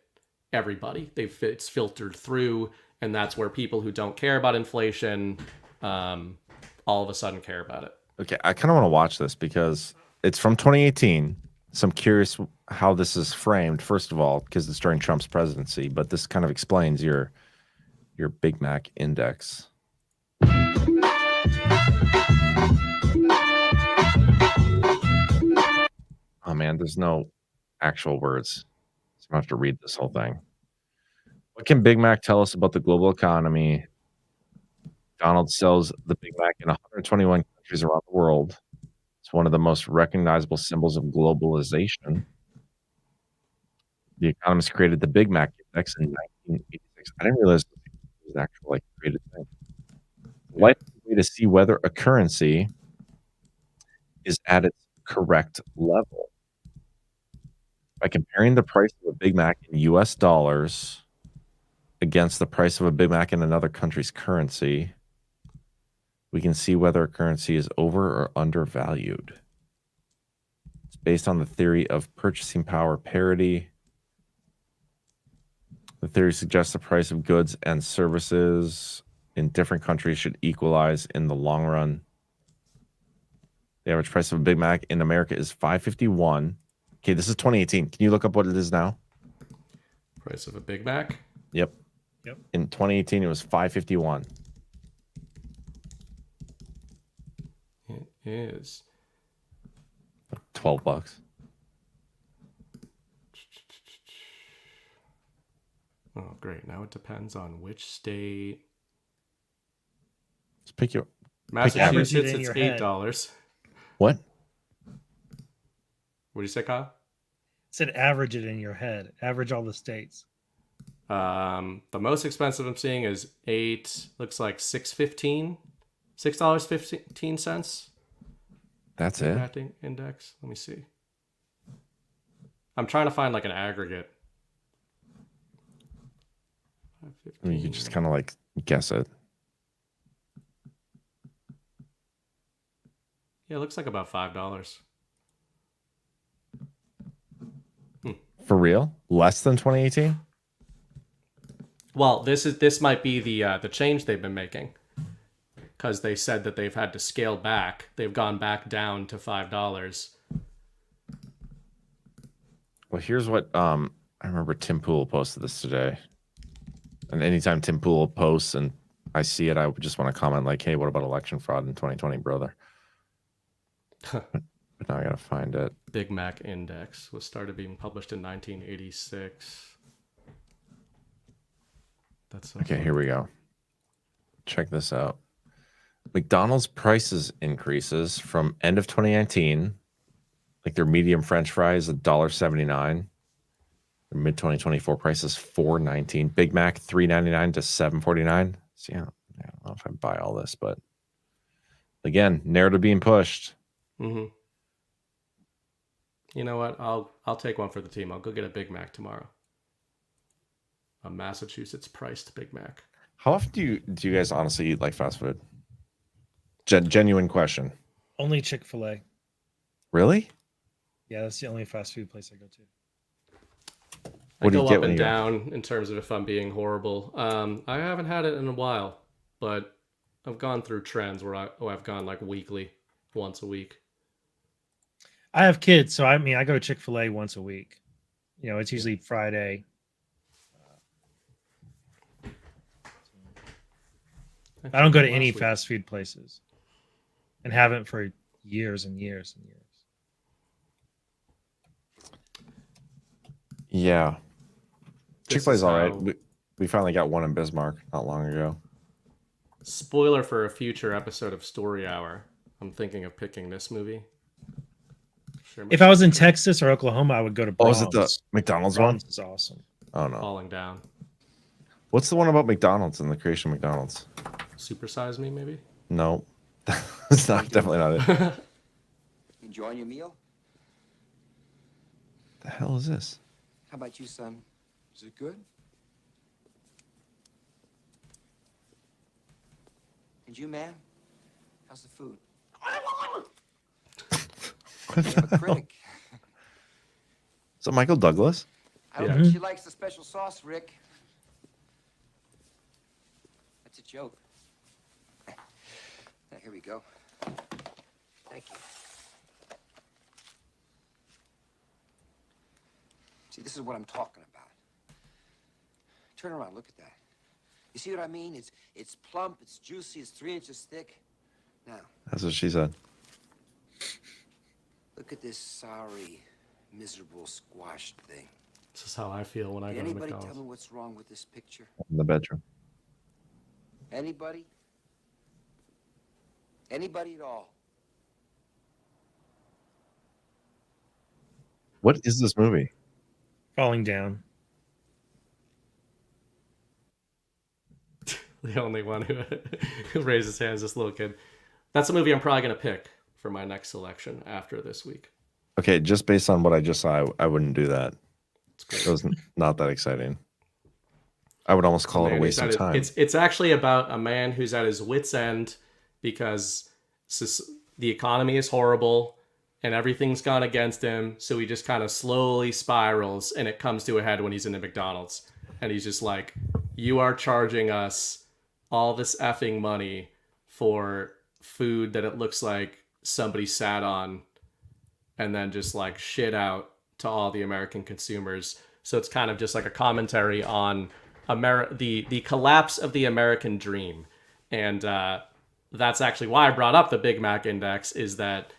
everybody. It's filtered through, and that's where people who don't care about inflation all of a sudden care about it. Okay, I kind of want to watch this because it's from 2018. So I'm curious how this is framed, first of all, because it's during Trump's presidency, but this kind of explains your Big Mac index. Oh man, there's no actual words. So I'm gonna have to read this whole thing. What can Big Mac tell us about the global economy? McDonald's sells the Big Mac in 121 countries around the world. It's one of the most recognizable symbols of globalization. The economists created the Big Mac index in 1986. I didn't realize it was actually created thing. The likely way to see whether a currency is at its correct level by comparing the price of a Big Mac in US dollars against the price of a Big Mac in another country's currency. We can see whether a currency is over or undervalued. It's based on the theory of purchasing power parity. The theory suggests the price of goods and services in different countries should equalize in the long run. The average price of a Big Mac in America is $5.51. Okay, this is 2018. Can you look up what it is now? Price of a Big Mac? Yep. In 2018, it was $5.51. It is $12. Oh, great. Now it depends on which state. pick your Massachusetts, in it's your head. $8. What? What do you say, Kyle? Said average it in your head. Average all the states. The most expensive I'm seeing is looks like $6.15. That's it. Impacting index. Let me see. I'm trying to find like an aggregate. I mean, you can just kind of like guess it. Yeah, it looks like about $5. For real? Less than 2018? Well, this might be the change they've been making, because they said that they've had to scale back. They've gone back down to $5. Well, here's what I remember Tim Pool posted this today. And anytime Tim Pool posts and I see it, I would just want to comment like, hey, what about election fraud in 2020, brother? But now I gotta find it. Big Mac Index was started being published in 1986. That's so okay. funny. Here we go. Check this out. McDonald's prices increases from end of 2019. Like their medium French fries $1.79. Their mid 2024 price is $4.19. Big Mac $3.99 to $7.49. So yeah, I don't know if I buy all this, but again, narrative being pushed. Mm-hmm. You know what? I'll take one for the team. I'll go get a Big Mac tomorrow. A Massachusetts priced Big Mac. How often do you guys honestly eat like fast food? Genuine question. Only Chick-fil-A. Really? Yeah, that's the only fast food place I go to. I go up and down in terms of if I'm being horrible. I haven't had it in a while, but I've gone through trends where I've gone like weekly, once a week. I have kids, so I mean, I go to Chick-fil-A once a week. You know, it's usually Friday. I don't go to any fast food places, and haven't for years and years and years. Yeah. Chick-fil-A's all right. We finally got one in Bismarck not long ago. Spoiler for a future episode of Story Hour. I'm thinking of picking this movie. If I was in Texas or Oklahoma, I would go to Brahms. Oh, is it the McDonald's Brahms one? is awesome. Oh, no. Falling Down. What's the one about McDonald's and the creation of McDonald's? Supersize Me, maybe? No. It's not, definitely not it. Enjoying your meal? The hell is this? How about you, son? Is it good? And you, man? How's the food? What the You have a hell? critic. Is that Michael Douglas? I don't think she likes the special sauce, Rick. That's a joke. Now, here we go. Thank you. See, this is what I'm talking about. Turn around, look at that. You see what I mean? It's plump, it's juicy, it's 3 inches thick. Now, That's what she said. look at this sorry, miserable, squashed thing. This is how I feel when I Did go to anybody McDonald's. tell me what's wrong with this picture? In the bedroom. Anybody? Anybody at all? What is this movie? Falling Down. The only one who raised his hand is this little kid. That's a movie I'm probably going to pick for my next selection after this week. Okay, just based on what I just saw, I wouldn't do that. It was not that exciting. I would almost call it a waste of time. It's actually about a man who's at his wit's end because the economy is horrible and everything's gone against him. So he just kind of slowly spirals, and it comes to a head when he's in the McDonald's. And he's just like, you are charging us all this effing money for food that it looks like somebody sat on and then just like shit out to all the American consumers. So it's kind of just like a commentary on the collapse of the American dream. And that's actually why I brought up the Big Mac Index, is that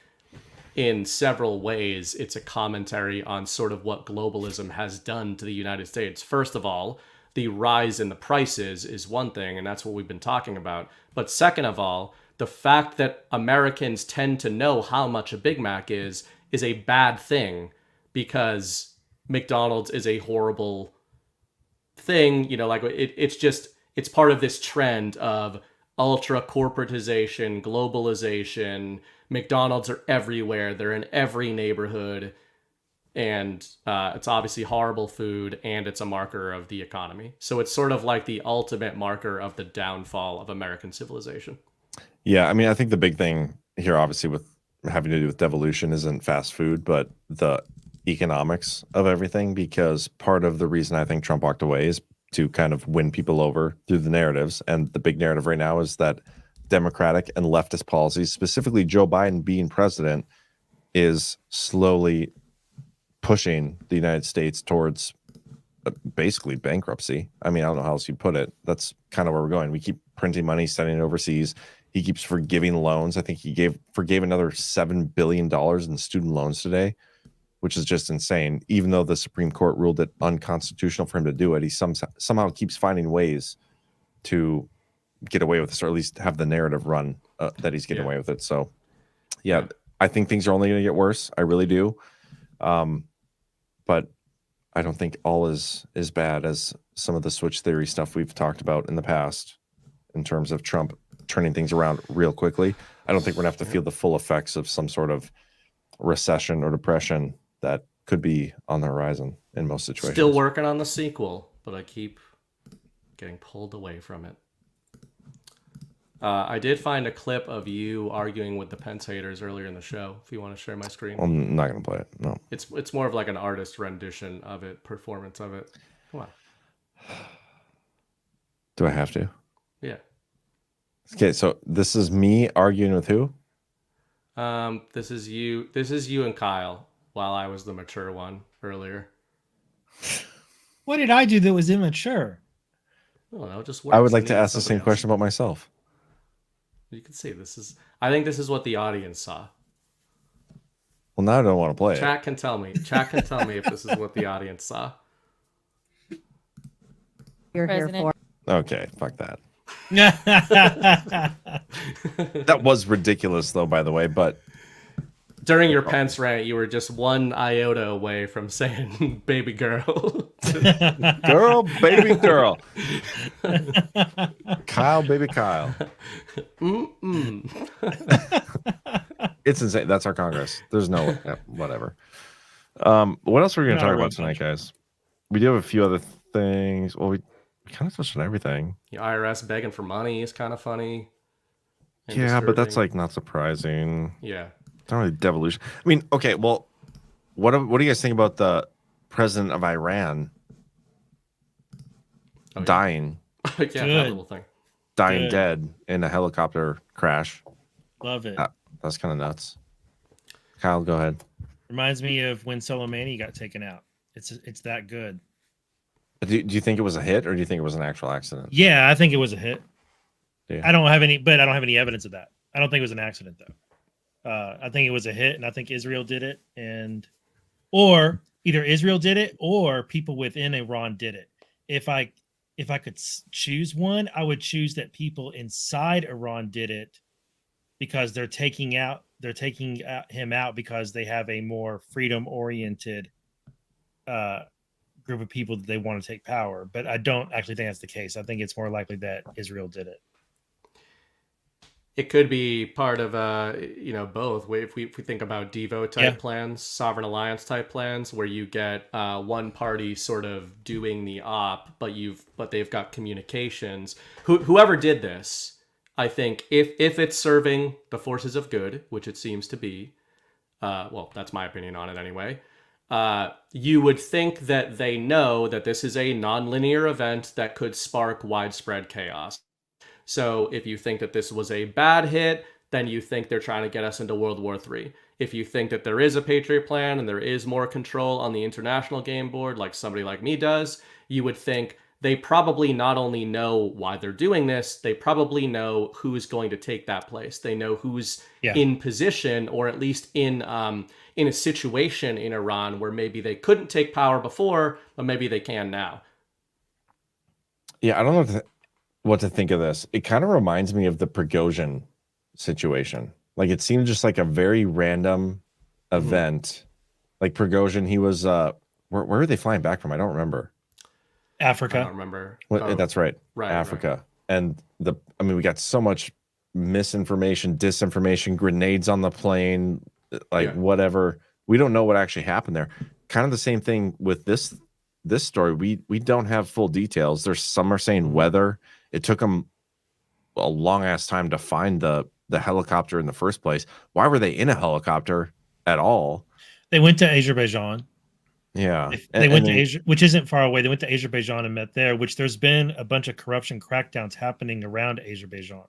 in several ways, it's a commentary on sort of what globalism has done to the United States. First of all, the rise in the prices is one thing, and that's what we've been talking about. But second of all, the fact that Americans tend to know how much a Big Mac is a bad thing, because McDonald's is a horrible thing. You know, like it's part of this trend of ultra corporatization, globalization. McDonald's are everywhere. They're in every neighborhood. And it's obviously horrible food, and it's a marker of the economy. So it's sort of like the ultimate marker of the downfall of American civilization. Yeah, I mean, I think the big thing here, obviously, with having to do with devolution isn't fast food, but the economics of everything, because part of the reason I think Trump walked away is to kind of win people over through the narratives. And the big narrative right now is that Democratic and leftist policies, specifically Joe Biden being president, is slowly pushing the United States towards basically bankruptcy. I mean, I don't know how else you put it. That's kind of where we're going. We keep printing money, sending it overseas. He keeps forgiving loans. I think he forgave another $7 billion in student loans today, which is just insane. Even though the Supreme Court ruled it unconstitutional for him to do it, he somehow keeps finding ways to get away with this, or at least have the narrative run that he's getting away with it. So, yeah, I think things are only going to get worse. I really do. But I don't think all is as bad as some of the switch theory stuff we've talked about in the past in terms of Trump turning things around real quickly. I don't think we're going to have to feel the full effects of some sort of recession or depression that could be on the horizon in most situations. Still working on the sequel, but I keep getting pulled away from it. I did find a clip of you arguing with the Pence haters earlier in the show. If you want to share my screen, I'm not going to play it. No, it's more of like an artist rendition of it, performance of it. Come on. Do I have to? Yeah. Okay, so this is me arguing with who? This is you. This is you and Kyle. While I was the mature one earlier. What did I do that was immature? Oh, no, just I would like to ask the same question about myself. You can see this is. I think this is what the audience saw. Well, now I don't want to play it. Chat can tell me. Chat can tell me if this is what the audience saw. You're here for. Okay, fuck that. That was ridiculous, though. By the way, but during your Pence rant, you were just one iota away from saying "baby girl." Girl, baby girl. Kyle, baby Kyle. It's insane. That's our Congress. There's no whatever. What else are we going to talk about tonight, guys? We do have a few other things. Well, we kind of touched on everything. The IRS begging for money is kind of funny. Yeah, but that's like not surprising. Yeah. It's not really devolution. I mean, okay, well, what do you guys think about the president of Iran dying? Yeah, that little thing. Dying dead in a helicopter crash. Love it. That's kind of nuts. Kyle, go ahead. Reminds me of when Soleimani got taken out. It's that good. Do you think it was a hit, or do you think it was an actual accident? Yeah, I think it was a hit. Yeah. I don't have any evidence of that. I don't think it was an accident though. I think it was a hit, and I think Israel did it, or either Israel did it or people within Iran did it. If I could choose one, I would choose that people inside Iran did it because they're taking him out because they have a more freedom-oriented group of people that they want to take power. But I don't actually think that's the case. I think it's more likely that Israel did it. It could be part of both. If we think about Devo type plans, sovereign alliance type plans, where you get one party sort of doing the op, but they've got communications. Whoever did this, I think, if it's serving the forces of good, which it seems to be, well, that's my opinion on it anyway. You would think that they know that this is a nonlinear event that could spark widespread chaos. So if you think that this was a bad hit, then you think they're trying to get us into World War III. If you think that there is a Patriot plan and there is more control on the international game board, like somebody like me does, you would think they probably not only know why they're doing this, they probably know who's going to take that place. They know who's in position, or at least in a situation in Iran where maybe they couldn't take power before, but maybe they can now. Yeah, I don't know what to think of this. It kind of reminds me of the Prigozhin situation. Like it seemed just like a very random event. Like Prigozhin, he was where are they flying back from? I don't remember. Africa. I don't remember. That's right. Right, Africa. Right. And we got so much misinformation, disinformation, grenades on the plane, whatever. We don't know what actually happened there. Kind of the same thing with this story. We don't have full details. There's some are saying weather. It took them a long ass time to find the helicopter in the first place. Why were they in a helicopter at all? They went to Azerbaijan. Yeah. They went to Asia, which isn't far away. They went to Azerbaijan and met there, which there's been a bunch of corruption crackdowns happening around Azerbaijan.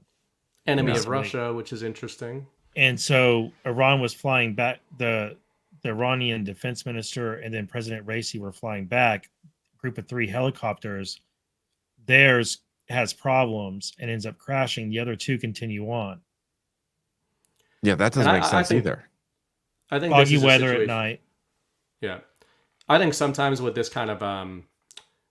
Enemy of Russia, which is interesting. And so Iran was flying back, the Iranian defense minister and then President Raisi were flying back. A group of 3 helicopters. Theirs has problems and ends up crashing. The other 2 continue on. Yeah, that doesn't make sense either. I think foggy weather at night. Yeah. I think sometimes with this kind of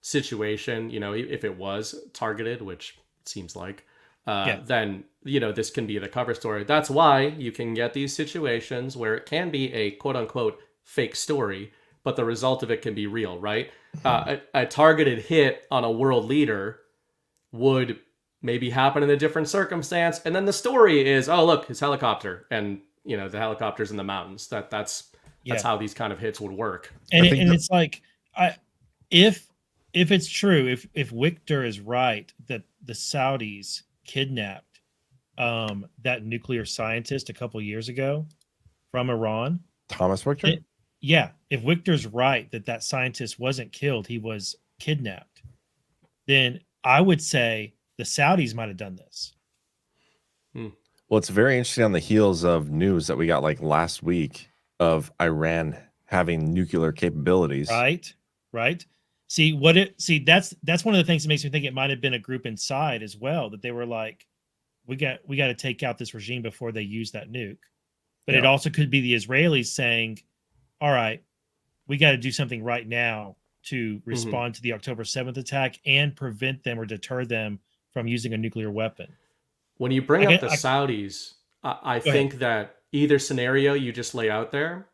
situation, if it was targeted, which it seems like, then, this can be the cover story. That's why you can get these situations where it can be a quote unquote fake story, but the result of it can be real, right? A targeted hit on a world leader would maybe happen in a different circumstance. And then the story is, oh, look, his helicopter and, the helicopter's in the mountains. That's how these kind of hits would work. And it's like, if it's true, if Victor is right that the Saudis kidnapped that nuclear scientist a couple years ago from Iran, Thomas Victor. If Victor's right that scientist wasn't killed, he was kidnapped, then I would say the Saudis might have done this. Well, it's very interesting on the heels of news that we got like last week of Iran having nuclear capabilities. Right. See that's one of the things that makes me think it might have been a group inside as well, that they were like, we got to take out this regime before they use that nuke. But it also could be the Israelis saying, all right, we got to do something right now to respond to the October 7th attack and prevent them or deter them from using a nuclear weapon. When you bring up the Saudis, I think that either scenario you just lay out there,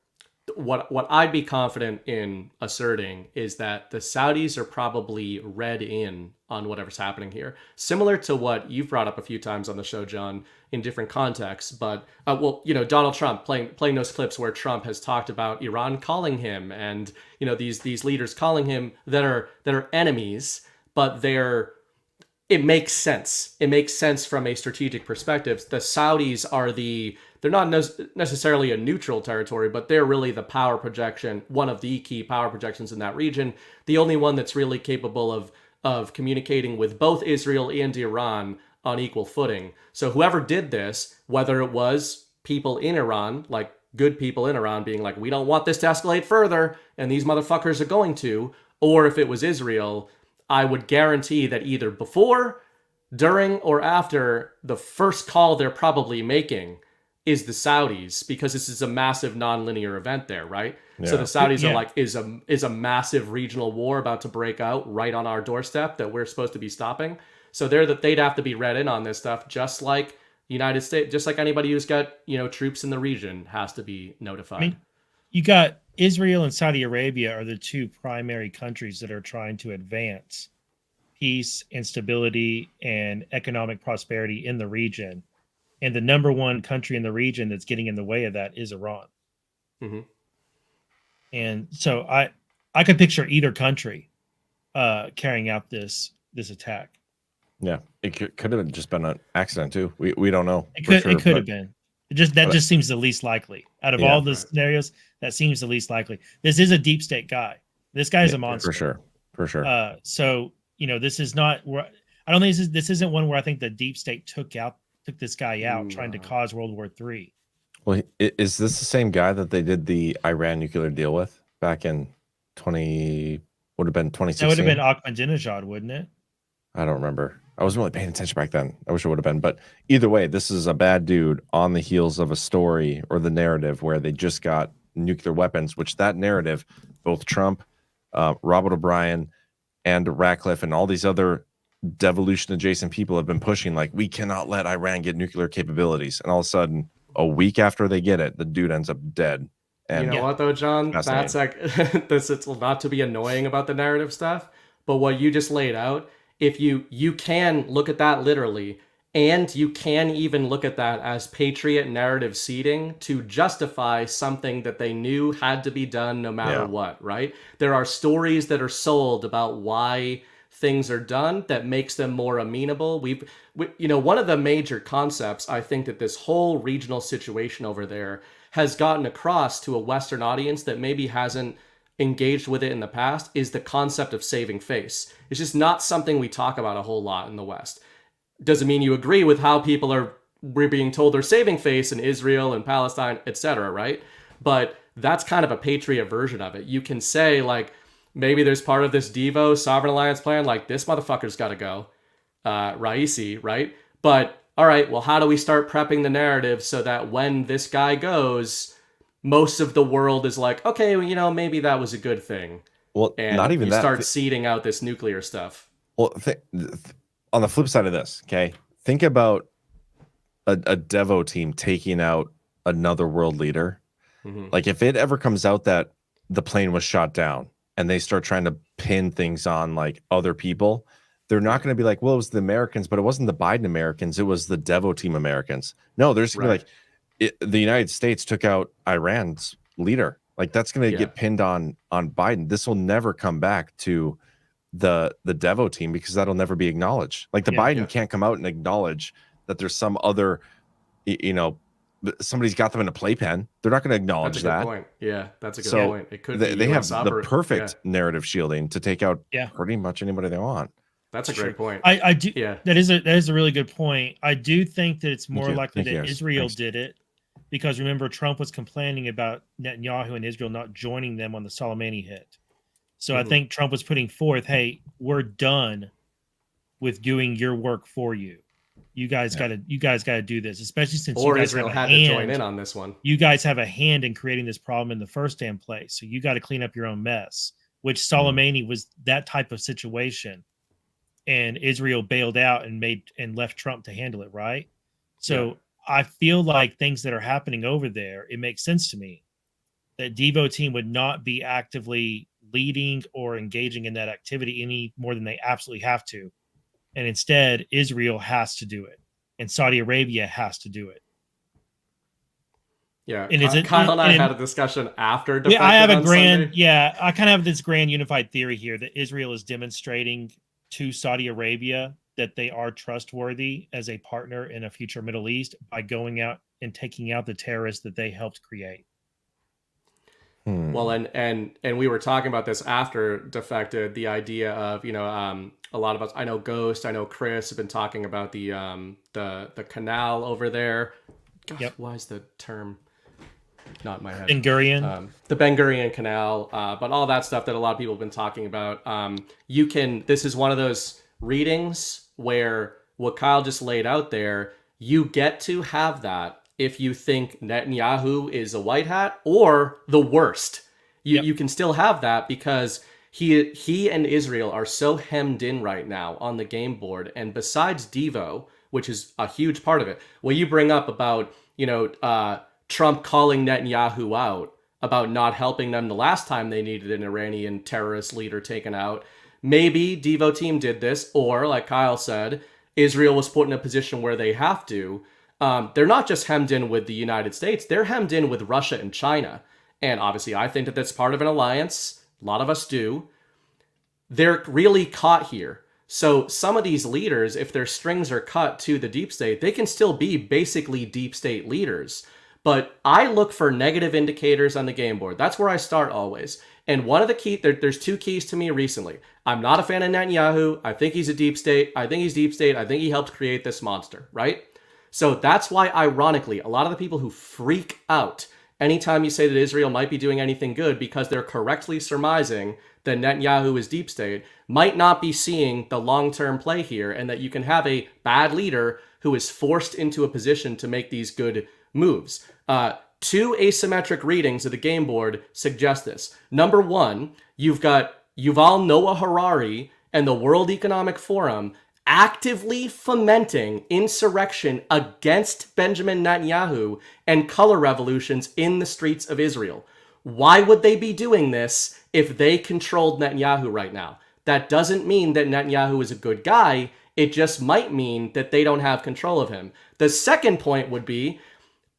what I'd be confident in asserting is that the Saudis are probably read in on whatever's happening here. Similar to what you've brought up a few times on the show, John, in different contexts. But, Donald Trump, playing those clips where Trump has talked about Iran calling him and, these leaders calling him that are enemies, but it makes sense. It makes sense from a strategic perspective. The Saudis are they're not necessarily a neutral territory, but they're really the power projection, one of the key power projections in that region. The only one that's really capable of communicating with both Israel and Iran on equal footing. So whoever did this, whether it was people in Iran, like good people in Iran being like, we don't want this to escalate further, and these motherfuckers are going to, or if it was Israel, I would guarantee that either before, during, or after the first call they're probably making is the Saudis, because this is a massive non-linear event there, right? Yeah. So the Saudis are like, is a massive regional war about to break out right on our doorstep that we're supposed to be stopping? So they'd have to be read in on this stuff, just like the United States, just like anybody who's got, troops in the region has to be notified. I mean, you got Israel and Saudi Arabia are the 2 primary countries that are trying to advance peace and stability and economic prosperity in the region. And the number 1 country in the region that's getting in the way of that is Iran. Mm-hmm. And so I could picture either country carrying out this attack. Yeah, it could have just been an accident too. We don't know. It could have been. That just seems the least likely out of all the scenarios. That seems the least likely. This is a deep state guy. This guy is a monster for sure. So this is not where I don't think this isn't one where I think the deep state took this guy out trying to cause World War III. Well, is this the same guy that they did the Iran nuclear deal with back in 2016? That would have been Ahmadinejad, wouldn't it? I don't remember. I wasn't really paying attention back then. I wish it would have been. But either way, this is a bad dude on the heels of a story or the narrative where they just got nuclear weapons, which that narrative, both Trump, Robert O'Brien, and Ratcliffe and all these other devolution adjacent people have been pushing, like, we cannot let Iran get nuclear capabilities. And all of a sudden, a week after they get it, the dude ends up dead. And you know what though, John? That's like it's not to be annoying about the narrative stuff, but what you just laid out, if you can look at that literally, and you can even look at that as patriot narrative seeding to justify something that they knew had to be done no matter what, right? There are stories that are sold about why things are done that makes them more amenable. One of the major concepts I think that this whole regional situation over there has gotten across to a Western audience that maybe hasn't engaged with it in the past is the concept of saving face. It's just not something we talk about a whole lot in the West. Doesn't mean you agree with how we're being told they're saving face in Israel and Palestine, etc., right? But that's kind of a patriot version of it. You can say, like, maybe there's part of this Devo Sovereign Alliance plan, like, this motherfucker's got to go, Raisi, right? But all right, well, how do we start prepping the narrative so that when this guy goes, most of the world is like, okay, well, maybe that was a good thing. Well, and not even you that. Start seeding out this nuclear stuff. Well, on the flip side of this, okay, think about a Devo team taking out another world leader. Mm-hmm. Like, if it ever comes out that the plane was shot down and they start trying to pin things on, like, other people, they're not going to be like, well, it was the Americans, but it wasn't the Biden Americans. It was the Devo team Americans. No, there's going to be like, the United States took out Iran's leader. Like, that's going to get pinned on Biden. This will never come back to the Devo team because that'll never be acknowledged. Like, the Biden can't come out and acknowledge that there's some other, somebody's got them in a playpen. They're not going to acknowledge that. That's a good point. Yeah, that's a good point. It could they have the perfect narrative shielding to take out pretty much anybody they want. That's a great point. I do. Yeah, that is a really good point. I do think that it's more likely that Israel did it, because remember, Trump was complaining about Netanyahu and Israel not joining them on the Soleimani hit. So I think Trump was putting forth, "Hey, we're done with doing your work for you. You guys got to do this, especially since you guys Israel have to join in on this one. You guys have a hand in creating this problem in the first damn place. So you got to clean up your own mess." Which Soleimani was that type of situation. And Israel bailed out and left Trump to handle it, right? So I feel like things that are happening over there, it makes sense to me that Devo team would not be actively leading or engaging in that activity any more than they absolutely have to. And instead, Israel has to do it. And Saudi Arabia has to do it. Yeah, and Kyle and I had a discussion after. I have a grand, I kind of have this grand unified theory here that Israel is demonstrating to Saudi Arabia that they are trustworthy as a partner in a future Middle East by going out and taking out the terrorists that they helped create. Well, and we were talking about this after Defected, the idea of, a lot of us, I know Ghost, I know Chris have been talking about the canal over there. Gosh, why is the term not in my head? Ben Gurion. The Ben Gurion Canal, but all that stuff that a lot of people have been talking about. This is one of those readings where what Kyle just laid out there, you get to have that if you think Netanyahu is a white hat or the worst. You can still have that because he and Israel are so hemmed in right now on the game board. And besides Devo, which is a huge part of it, what you bring up about, Trump calling Netanyahu out about not helping them the last time they needed an Iranian terrorist leader taken out. Maybe Devo team did this, or like Kyle said, Israel was put in a position where they have to. They're not just hemmed in with the United States, they're hemmed in with Russia and China. And obviously I think that that's part of an alliance. A lot of us do. They're really caught here. So some of these leaders, if their strings are cut to the deep state, they can still be basically deep state leaders. But I look for negative indicators on the game board. That's where I start always. And one of the key, there's two keys to me recently. I'm not a fan of Netanyahu. I think he's a deep state. I think he helped create this monster, right? So that's why, ironically, a lot of the people who freak out anytime you say that Israel might be doing anything good because they're correctly surmising that Netanyahu is deep state might not be seeing the long-term play here, and that you can have a bad leader who is forced into a position to make these good moves. Two asymmetric readings of the game board suggest this. Number one, you've got Yuval Noah Harari and the World Economic Forum actively fomenting insurrection against Benjamin Netanyahu and color revolutions in the streets of Israel. Why would they be doing this if they controlled Netanyahu right now? That doesn't mean that Netanyahu is a good guy. It just might mean that they don't have control of him. The second point would be,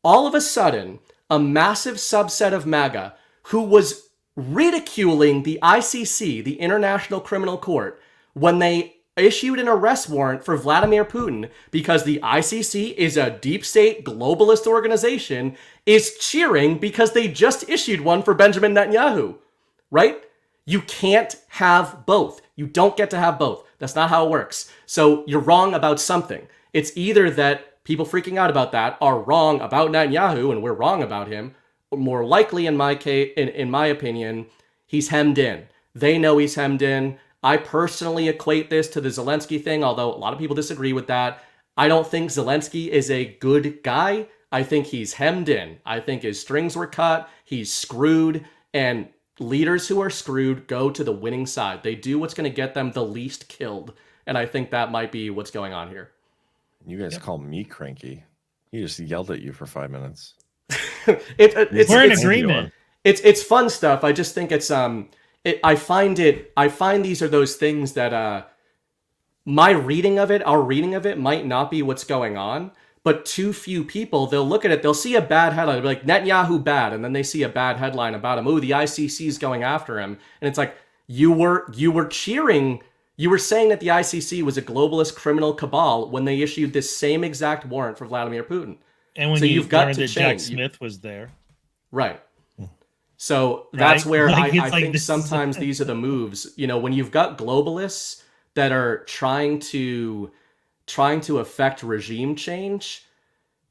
all of a sudden, a massive subset of MAGA who was ridiculing the ICC, the International Criminal Court, when they issued an arrest warrant for Vladimir Putin because the ICC is a deep state globalist organization, is cheering because they just issued one for Benjamin Netanyahu, right? You can't have both. You don't get to have both. That's not how it works. So you're wrong about something. It's either that people freaking out about that are wrong about Netanyahu and we're wrong about him, or more likely in my case, in my opinion, he's hemmed in. They know he's hemmed in. I personally equate this to the Zelensky thing, although a lot of people disagree with that. I don't think Zelensky is a good guy. I think he's hemmed in. I think his strings were cut. He's screwed. And leaders who are screwed go to the winning side. They do what's going to get them the least killed. And I think that might be what's going on here. You guys call me cranky. He just yelled at you for 5 minutes. We're in agreement. It's fun stuff. I just think it's I find these are those things that our reading of it might not be what's going on, but too few people, they'll look at it, they'll see a bad headline, they'll be like, Netanyahu bad, and then they see a bad headline about him. Oh, the ICC is going after him. And it's like, you were cheering, you were saying that the ICC was a globalist criminal cabal when they issued this same exact warrant for Vladimir Putin. And when you've got to Jack Smith was there. Right. So that's where I think sometimes these are the moves. You know, when you've got globalists that are trying to affect regime change,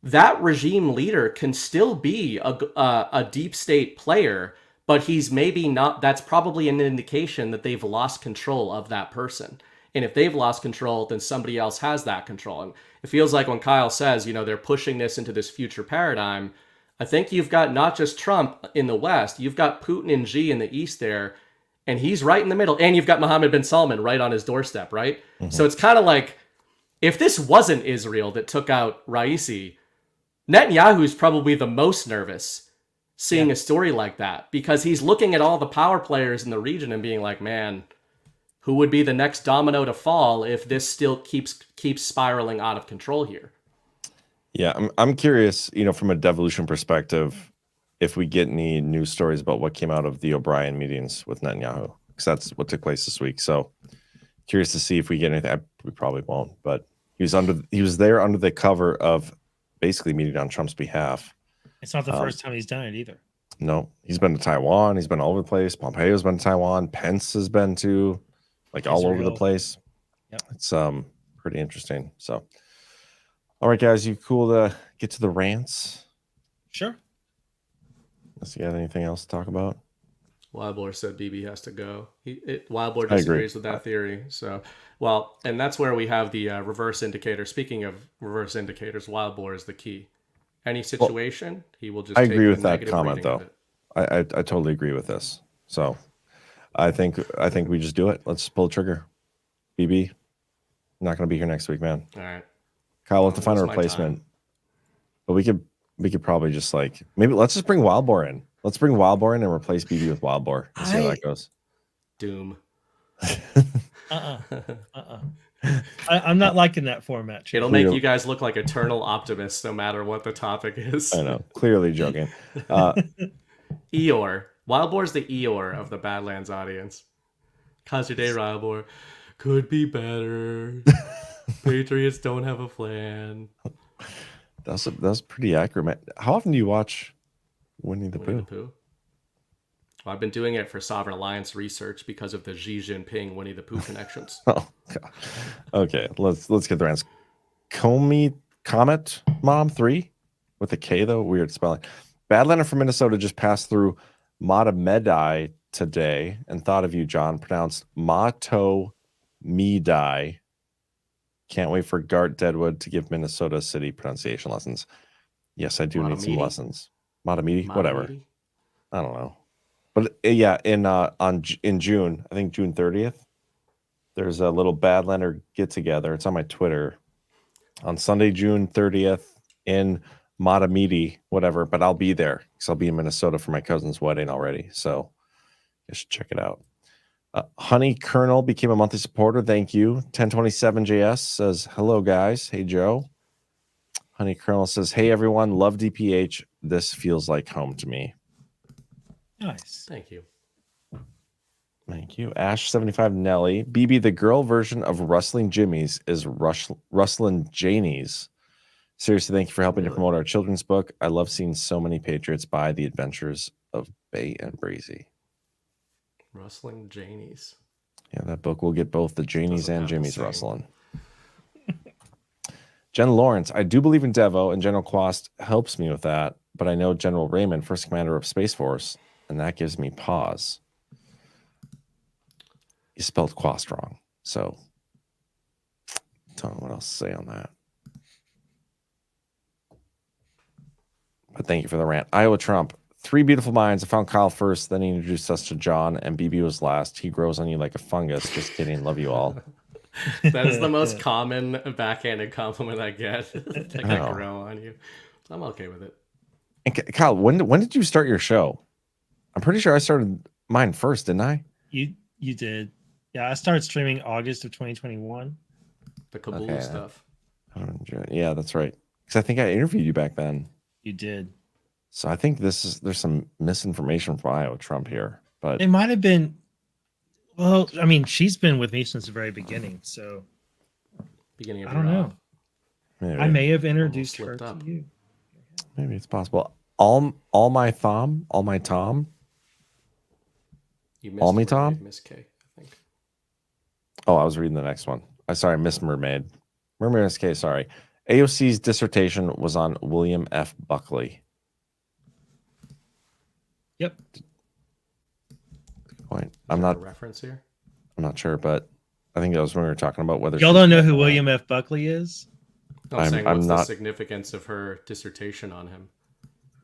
that regime leader can still be a deep state player, but he's maybe not. That's probably an indication that they've lost control of that person. And if they've lost control, then somebody else has that control. And it feels like when Kyle says, you know, they're pushing this into this future paradigm, I think you've got not just Trump in the West, you've got Putin and Xi in the East there, and he's right in the middle. And you've got Mohammed bin Salman right on his doorstep, right? Mm-hmm. So it's kind of like, if this wasn't Israel that took out Raisi, Netanyahu's probably the most nervous seeing a story like that, because he's looking at all the power players in the region and being like, man, who would be the next domino to fall if this still keeps spiraling out of control here? Yeah, I'm curious, you know, from a devolution perspective, if we get any news stories about what came out of the O'Brien meetings with Netanyahu, because that's what took place this week. So curious to see if we get anything. We probably won't, but he was there under the cover of basically meeting on Trump's behalf. It's not the first time he's done it either. No, he's been to Taiwan. He's been all over the place. Pompeo's been to Taiwan. Pence has been to, like, all over the place. Yep. It's pretty interesting. So, all right, guys, you cool to get to the rants? Sure. Unless you got anything else to talk about? Wildboar said BB has to go. Wildboar disagrees with that theory. So, well, and that's where we have the reverse indicator. Speaking of reverse indicators, Wildboar is the key. Any situation, he will just. I agree with that comment, though. I totally agree with this. So, I think we just do it. Let's pull the trigger. BB, not going to be here next week, man. All right. Kyle, we'll have to find a replacement. But we could probably just maybe let's just bring Wildboar in. Let's bring Wildboar in and replace BB with Wildboar. See how that goes. Doom. I'm not liking that format. It'll make you guys look like eternal optimists no matter what the topic is. I know. Clearly joking. Eeyore. Wildboar's the Eeyore of the Badlands audience. How's your day, Wildboar? Could be better. Patriots don't have a plan. That's pretty accurate, man. How often do you watch Winnie the Pooh? Well, I've been doing it for Sovereign Alliance research because of the Xi Jinping Winnie the Pooh connections. Oh, God. Okay, let's get the rants. Comet Mom 3 with a K though, weird spelling. Badlander from Minnesota just passed through Matamedi today and thought of you, John. Pronounced Mato Medai. Can't wait for Gart Deadwood to give Minnesota City pronunciation lessons. Yes, I do need some lessons. Matamidi, whatever. I don't know. But yeah, in June, I think June 30th, There's a little Badlander get together. It's on my Twitter on Sunday, June 30th in Matamidi, whatever. But I'll be there because I'll be in Minnesota for my cousin's wedding already. So you should check it out. Honey Colonel became a monthly supporter. Thank you. 1027JS says, hello, guys. Hey, Joe. Honey Colonel says, hey, everyone. Love DPH. This feels like home to me. Nice. Thank you. Thank you. Ash75 Nelly. BB, the girl version of Rustling Jimmy's is Rustlin' Janie's. Seriously, thank you for helping to promote our children's book. I love seeing so many patriots buy The Adventures of Bay and Breezy. Rustling Janie's. Yeah, that book will get both the Janies and Jimmy's rustling. Jen Lawrence, I do believe in Devo, and General Quast helps me with that, but I know General Raymond, first commander of Space Force, and that gives me pause. You spelled Quast wrong, so don't know what else to say on that. But thank you for the rant. Iowa Trump, 3 beautiful minds. I found Kyle first, then he introduced us to John, and BB was last. He grows on you like a fungus. Just kidding. Love you all. That is the most common backhanded compliment I get. Like I grow on you. So I'm okay with it. And Kyle, when did you start your show? I'm pretty sure I started mine first, didn't I? You did. Yeah, I started streaming August of 2021. The Kabul stuff. Yeah, that's right. Because I think I interviewed you back then. You did. So I think there's some misinformation from Iowa Trump here. But it might have been. Well, I mean, she's been with me since the very beginning. So beginning of I don't know. Maybe. I may have introduced her to you. Maybe it's possible. All my Tom. You missed All me Tom. Miss K, I think. Oh, I was reading the next one. Sorry, Miss Mermaid. Mermaid Miss K. Sorry. AOC's dissertation was on William F. Buckley. Yep. Good point. I'm not a reference here. I'm not sure, but I think that was when we were talking about whether y'all don't know who William F. Buckley is. I'm saying what's the significance of her dissertation on him?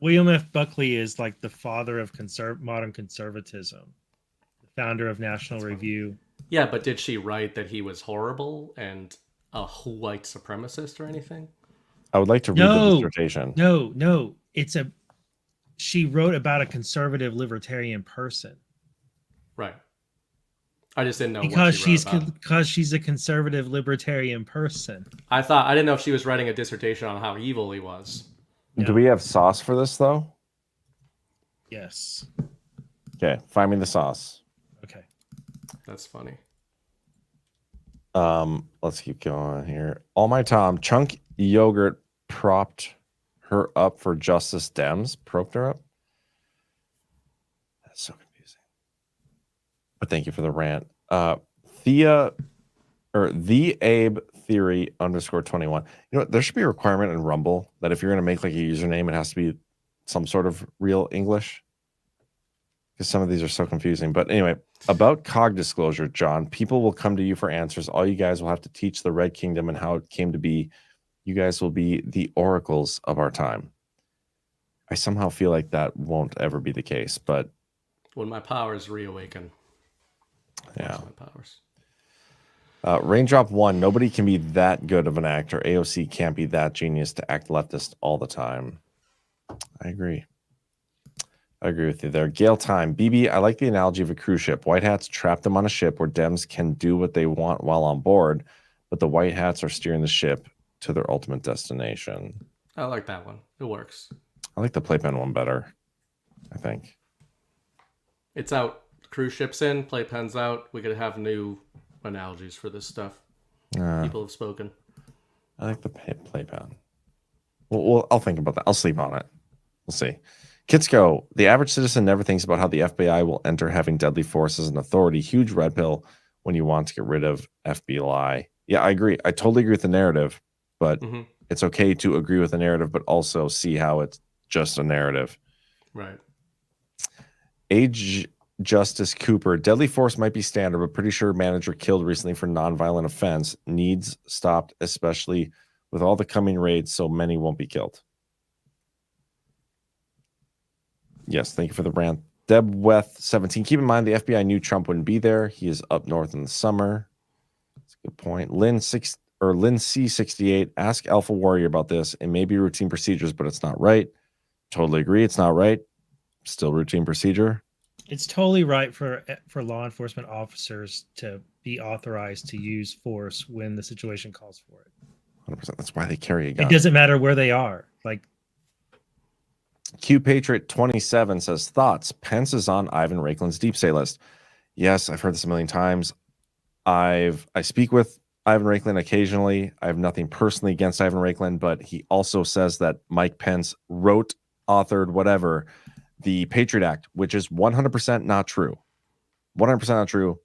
William F. Buckley is like the father of modern conservatism, the founder of National Review. Yeah, but did she write that he was horrible and a white supremacist or anything? I would like to read the dissertation. No. She wrote about a conservative libertarian person. Right. I just didn't know because she's a conservative libertarian person. I didn't know if she was writing a dissertation on how evil he was. No. Do we have sauce for this though? Yes. Okay, find me the sauce. Okay. That's funny. Let's keep going here. All my Tom, Chunk Yogurt propped her up for Justice Dems. Proped her up. That's so confusing. But thank you for the rant. The Abe Theory _21. You know what? There should be a requirement in Rumble that if you're going to make like a username, it has to be some sort of real English. Because some of these are so confusing. But anyway, about COG disclosure, John, people will come to you for answers. All you guys will have to teach the Red Kingdom and how it came to be. You guys will be the oracles of our time. I somehow feel like that won't ever be the case, but when my powers reawaken. Yeah. My powers. Raindrop 1, nobody can be that good of an actor. AOC can't be that genius to act leftist all the time. I agree with you there. Gale Time. BB, I like the analogy of a cruise ship. White hats trap them on a ship where Dems can do what they want while on board, but the white hats are steering the ship to their ultimate destination. I like that one. It works. I like the Playpen one better, I think. It's out. Cruise ship's in. Playpen's out. We could have new analogies for this stuff. People have spoken. I like the Playpen. Well, I'll think about that. I'll sleep on it. We'll see. Kitsko, the average citizen never thinks about how the FBI will enter having deadly force as an authority. Huge red pill when you want to get rid of FBI. Yeah, I agree. I totally agree with the narrative, but it's okay to agree with the narrative, but also see how it's just a narrative. Right. Age Justice Cooper, deadly force might be standard, but pretty sure manager killed recently for nonviolent offense. Needs stopped, especially with all the coming raids, so many won't be killed. Yes, thank you for the rant. Deb Weth 17. Keep in mind the FBI knew Trump wouldn't be there. He is up north in the summer. Good point. Lynn C68, ask Alpha Warrior about this. It may be routine procedures, but it's not right. Totally agree. It's not right. Still routine procedure. It's totally right for law enforcement officers to be authorized to use force when the situation calls for it. 100%. That's why they carry a gun. It doesn't matter where they are. Like Q Patriot 27 says, thoughts. Pence is on Ivan Raiklin's deep state list. Yes, I've heard this a million times. I speak with Ivan Raiklin occasionally. I have nothing personally against Ivan Raiklin, but he also says that Mike Pence wrote, authored, whatever, the Patriot Act, which is 100% not true. 100% not true.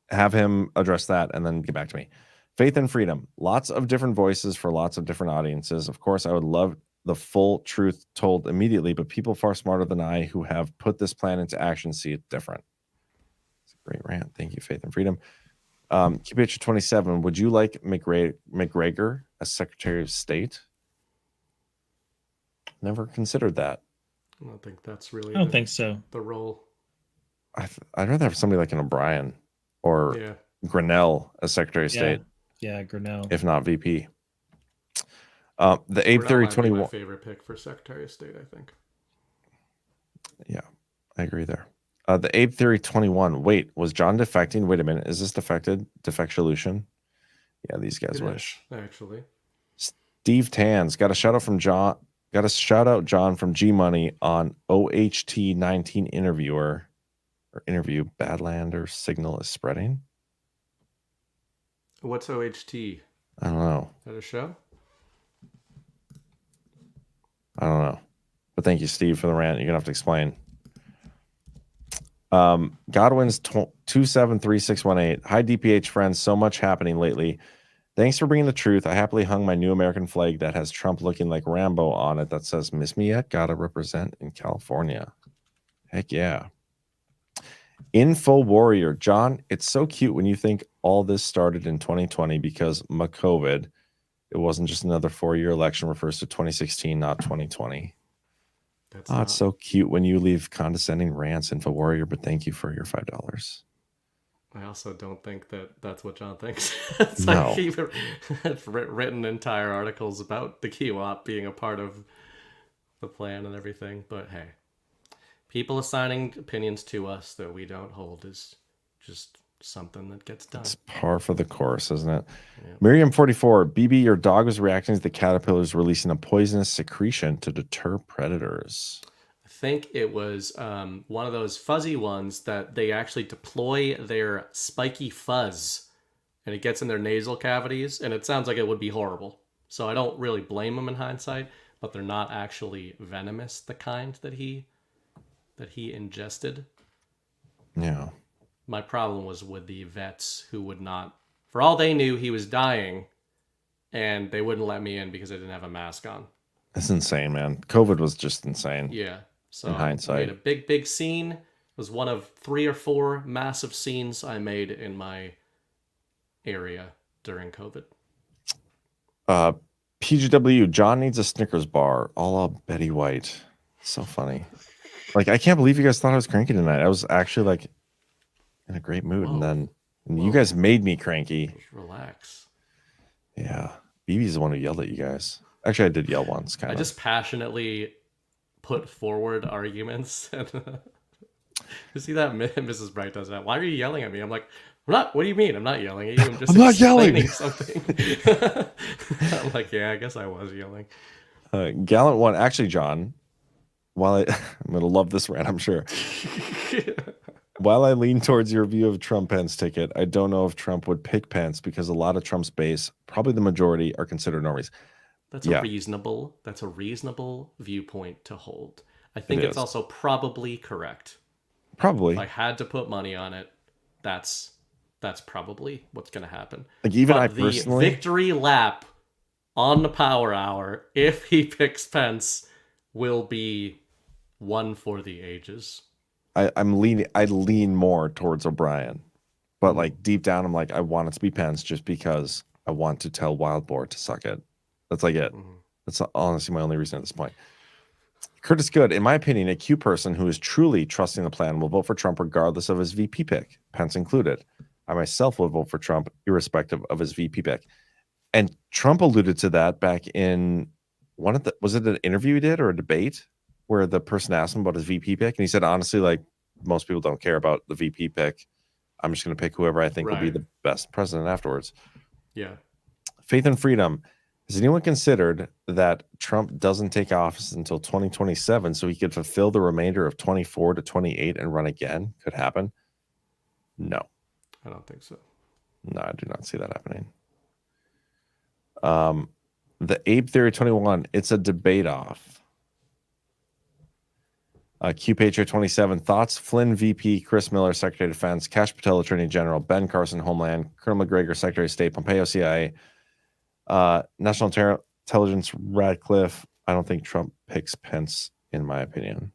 Have him address that and then get back to me. Faith and freedom. Lots of different voices for lots of different audiences. Of course, I would love the full truth told immediately, but people far smarter than I who have put this plan into action see it different. It's a great rant. Thank you, Faith and freedom. QPH 27. Would you like McGregor as Secretary of State? Never considered that. I don't think that's really. I don't think so. The role. I'd rather have somebody like an O'Brien or Grinnell as Secretary of State. Yeah, Grinnell. If not VP. The Abe Theory 21. My favorite pick for Secretary of State, I think. Yeah, I agree there. The Abe Theory 21. Wait, was John defecting? Wait a minute. Is this defectolution? Yeah, these guys wish. Actually. Steve Tans got a shout out from John. Got a shout out John from G Money on OHT 19 interview. Badlander signal is spreading. What's OHT? I don't know. Is that a show? I don't know. But thank you, Steve, for the rant. You're gonna have to explain. Godwin's 273618. Hi, DPH friends. So much happening lately. Thanks for bringing the truth. I happily hung my new American flag that has Trump looking like Rambo on it that says, miss me yet? Gotta represent in California. Heck yeah. Info Warrior. John, it's so cute when you think all this started in 2020 because COVID. It wasn't just another 4-year election, refers to 2016, not 2020. It's so cute when you leave condescending rants, Info Warrior, but thank you for your $5. I also don't think that that's what John thinks. It's No. like even written entire articles about the QOP being a part of the plan and everything. But hey, people assigning opinions to us that we don't hold is just something that gets done. It's par for the course, isn't it? Yeah. Miriam 44, BB, your dog was reacting to the caterpillars releasing a poisonous secretion to deter predators. I think it was one of those fuzzy ones that they actually deploy their spiky fuzz and it gets in their nasal cavities, and it sounds like it would be horrible. So I don't really blame them in hindsight, but they're not actually venomous, the kind that he ingested. Yeah. My problem was with the vets who would not, for all they knew, he was dying, and they wouldn't let me in because I didn't have a mask on. That's insane, man. COVID was just insane. Yeah. So in hindsight, I made a big scene. It was one of 3 or 4 massive scenes I made in my area during COVID. PGW, John needs a Snickers bar, a la Betty White. So funny. Like, I can't believe you guys thought I was cranky tonight. I was actually like in a great mood. Whoa. And you guys made me cranky. Just relax. Yeah. BB's the one who yelled at you guys. Actually, I did yell once. Kind of. I just passionately put forward arguments. And you see that Mrs. Bright does that. Why are you yelling at me? I'm like, I'm not. What do you mean? I'm not yelling at you. I'm just I'm not yelling. Something. I'm like, yeah, I guess I was yelling. Gallant one. Actually, John, while I'm going to love this rant, I'm sure. While I lean towards your view of Trump Pence ticket, I don't know if Trump would pick Pence because a lot of Trump's base, probably the majority, are considered normies. That's a reasonable viewpoint to hold. I think it's also probably correct. Probably. If I had to put money on it, that's probably what's going to happen. Like, even but I personally, the victory lap on the Power Hour, if he picks Pence, will be one for the ages. I lean more towards O'Brien, but like deep down, I'm like, I want it to be Pence just because I want to tell Wild Boar to suck it. That's like it. That's honestly my only reason at this point. Curtis Good, in my opinion, a Q person who is truly trusting the plan will vote for Trump regardless of his VP pick, Pence included. I myself would vote for Trump, irrespective of his VP pick. And Trump alluded to that back in was it an interview he did or a debate where the person asked him about his VP pick? And he said, honestly, like, most people don't care about the VP pick. I'm just going to pick whoever I think will be the best president afterwards. Yeah. Faith and freedom. Has anyone considered that Trump doesn't take office until 2027 so he could fulfill the remainder of 24 to 28 and run again? Could happen? No. I don't think so. No, I do not see that happening. The Ape Theory 21, it's a debate off. Q Patriot 27, thoughts: Flynn VP, Chris Miller Secretary of Defense, Kash Patel Attorney General, Ben Carson Homeland, Colonel McGregor Secretary of State, Pompeo CIA, National Intelligence Radcliffe. I don't think Trump picks Pence, in my opinion.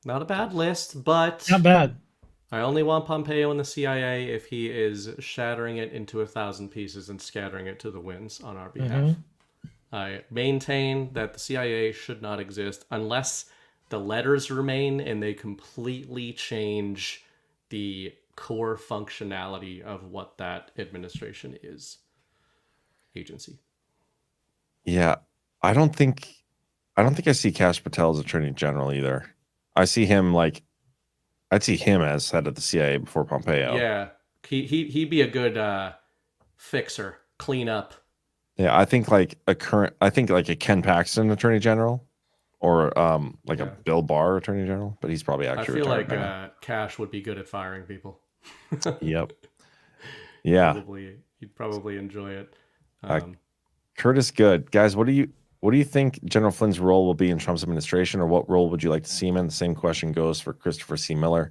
Not a bad list, but not bad. I only want Pompeo in the CIA if he is shattering it into 1,000 pieces and scattering it to the winds on our behalf. I maintain that the CIA should not exist unless the letters remain and they completely change the core functionality of what that administration is. Agency. Yeah, I don't think I see Kash Patel as Attorney General either. I see him I'd see him as head of the CIA before Pompeo. Yeah, he'd be a good fixer, clean up. Yeah, I think like a Ken Paxton Attorney General, or a Bill Barr Attorney General, but he's probably actually. I feel like Kash would be good at firing people. Yep. Yeah. You'd probably enjoy it. Curtis Good, guys, what do you think General Flynn's role will be in Trump's administration, or what role would you like to see him in? The same question goes for Christopher C. Miller.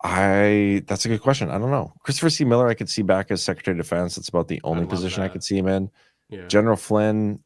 That's a good question. I don't know. Christopher C. Miller, I could see back as Secretary of Defense. It's about the only position I could see him in. Yeah. General Flynn,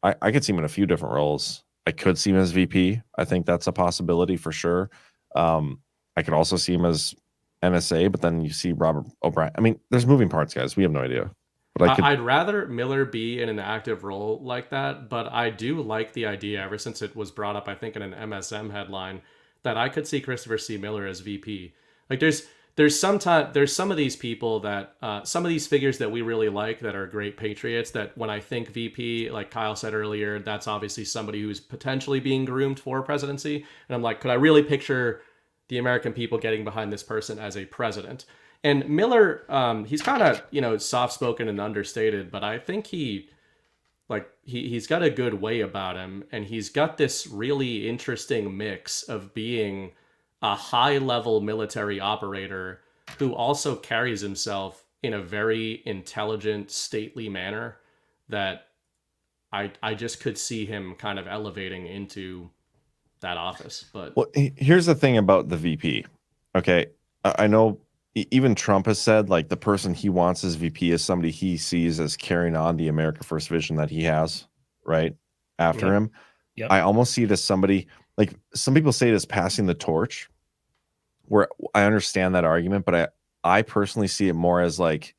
I could see him in a few different roles. I could see him as VP. I think that's a possibility for sure. I could also see him as NSA, but then you see Robert O'Brien. I mean, there's moving parts, guys. We have no idea. But I'd rather Miller be in an active role like that, but I do like the idea, ever since it was brought up, I think, in an MSM headline, that I could see Christopher C. Miller as VP. Like, there's some of these people that some of these figures that we really like that are great patriots, that when I think VP, like Kyle said earlier, that's obviously somebody who's potentially being groomed for presidency. And I'm like, could I really picture the American people getting behind this person as a president? And Miller, he's kind of, soft-spoken and understated, but I think he's got a good way about him, and he's got this really interesting mix of being a high-level military operator who also carries himself in a very intelligent, stately manner that I just could see him kind of elevating into that office. But here's the thing about the VP. Okay, I know even Trump has said, like, the person he wants as VP is somebody he sees as carrying on the America First vision that he has, right, after him. Yep. I almost see it as somebody, like, some people say it as passing the torch, where I understand that argument, but I personally see it more as, like,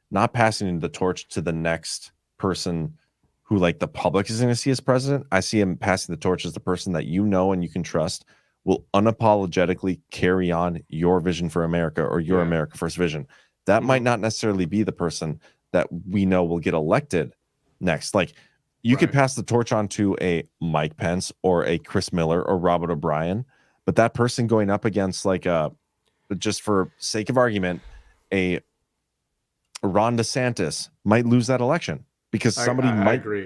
not passing the torch to the next person who, like, the public is going to see as president. I see him passing the torch as the person that you know and you can trust will unapologetically carry on your vision for America, or your America First vision. That might not necessarily be the person that we know will get elected next. Like, you could pass the torch on to a Mike Pence or a Chris Miller or Robert O'Brien, but that person going up against, like, just for sake of argument, a Ron DeSantis might lose that election, because somebody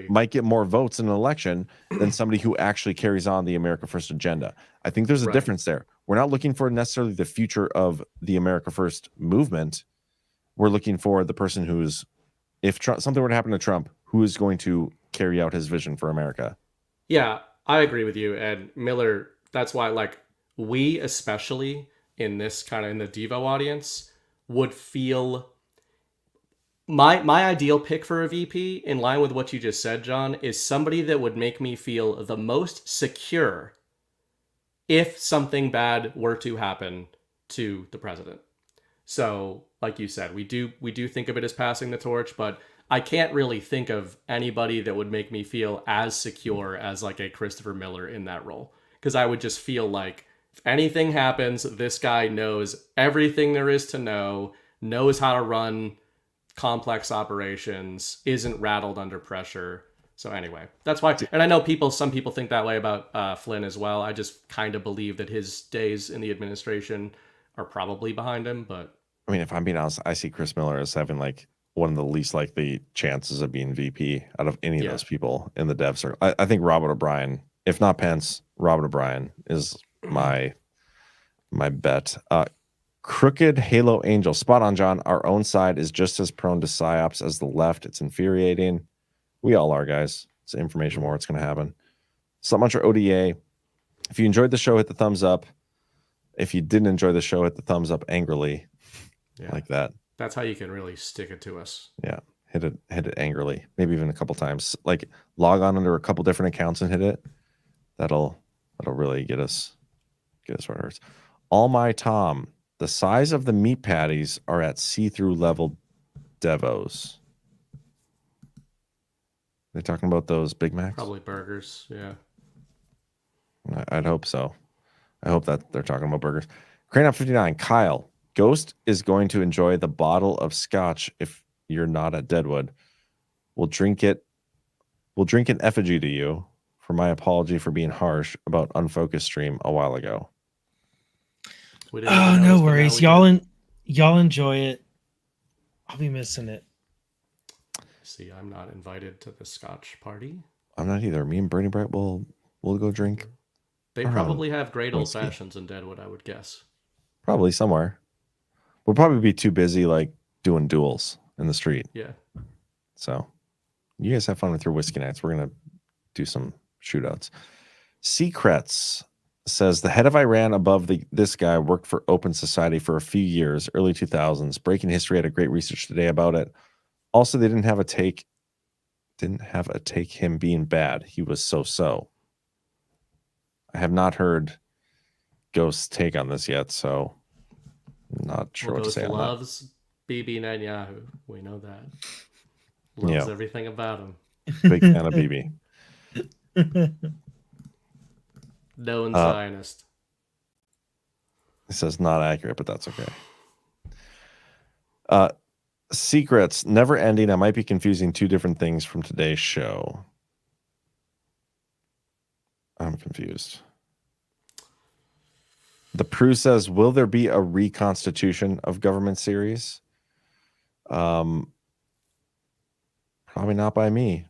might get more votes in an election than somebody who actually carries on the America First agenda. I think there's a difference there. We're not looking for necessarily the future of the America First movement. We're looking for the person who's, if something were to happen to Trump, who is going to carry out his vision for America. Yeah, I agree with you. And Miller, that's why, like, we, especially in this kind of, in the Devo audience, would feel my ideal pick for a VP, in line with what you just said, John, is somebody that would make me feel the most secure if something bad were to happen to the president. So, like you said, we do think of it as passing the torch, but I can't really think of anybody that would make me feel as secure as, like, a Christopher Miller in that role. Because I would just feel like if anything happens, this guy knows everything there is to know. knows how to run complex operations, isn't rattled under pressure. So anyway, that's why. And I know some people think that way about Flynn as well. I just kind of believe that his days in the administration are probably behind him. But I mean, if I'm being honest, I see Chris Miller as having like one of the least likely chances of being VP out of any of those people in the dev circle. I think Robert O'Brien, if not Pence, Robert O'Brien is my bet. Crooked Halo Angel, spot on, John. Our own side is just as prone to psyops as the left. It's infuriating. We all are, guys. It's information war. It's going to happen. Slutmuncher ODA. If you enjoyed the show, hit the thumbs up. If you didn't enjoy the show, hit the thumbs up angrily, like that. That's how you can really stick it to us. Yeah, hit it angrily. Maybe even a couple times. Like log on under a couple different accounts and hit it. That'll really get us where it hurts. All My Tom. The size of the meat patties are at see-through level devos. They're talking about those Big Macs? Probably burgers, yeah. I'd hope so. I hope that they're talking about burgers. Crane 59, Kyle. Ghost is going to enjoy the bottle of scotch if you're not at Deadwood. We'll drink an effigy to you for my apology for being harsh about Unfocused stream a while ago. Oh, no worries. Y'all enjoy it. I'll be missing it. See, I'm not invited to the Scotch party. I'm not either. Me and Bernie Brett will go drink. They probably have great old fashions in Deadwood, I would guess. Probably somewhere. We'll probably be too busy like doing duels in the street. Yeah. So you guys have fun with your whiskey nights. We're gonna do some shootouts. Secrets says the head of Iran above this guy worked for Open Society for a few years, early 2000s. Breaking History had a great research today about it. Also, they didn't have a take him being bad. He was so. I have not heard Ghost's take on this yet, so I'm not sure what to say on that. Loves Bibi Netanyahu. We know that. Loves everything about him. Big fan of Bibi. Known Zionist. It says not accurate, but that's okay. Secrets, never ending. I might be confusing two different things from today's show. I'm confused. The Prue says, will there be a reconstitution of government series? Probably not by me.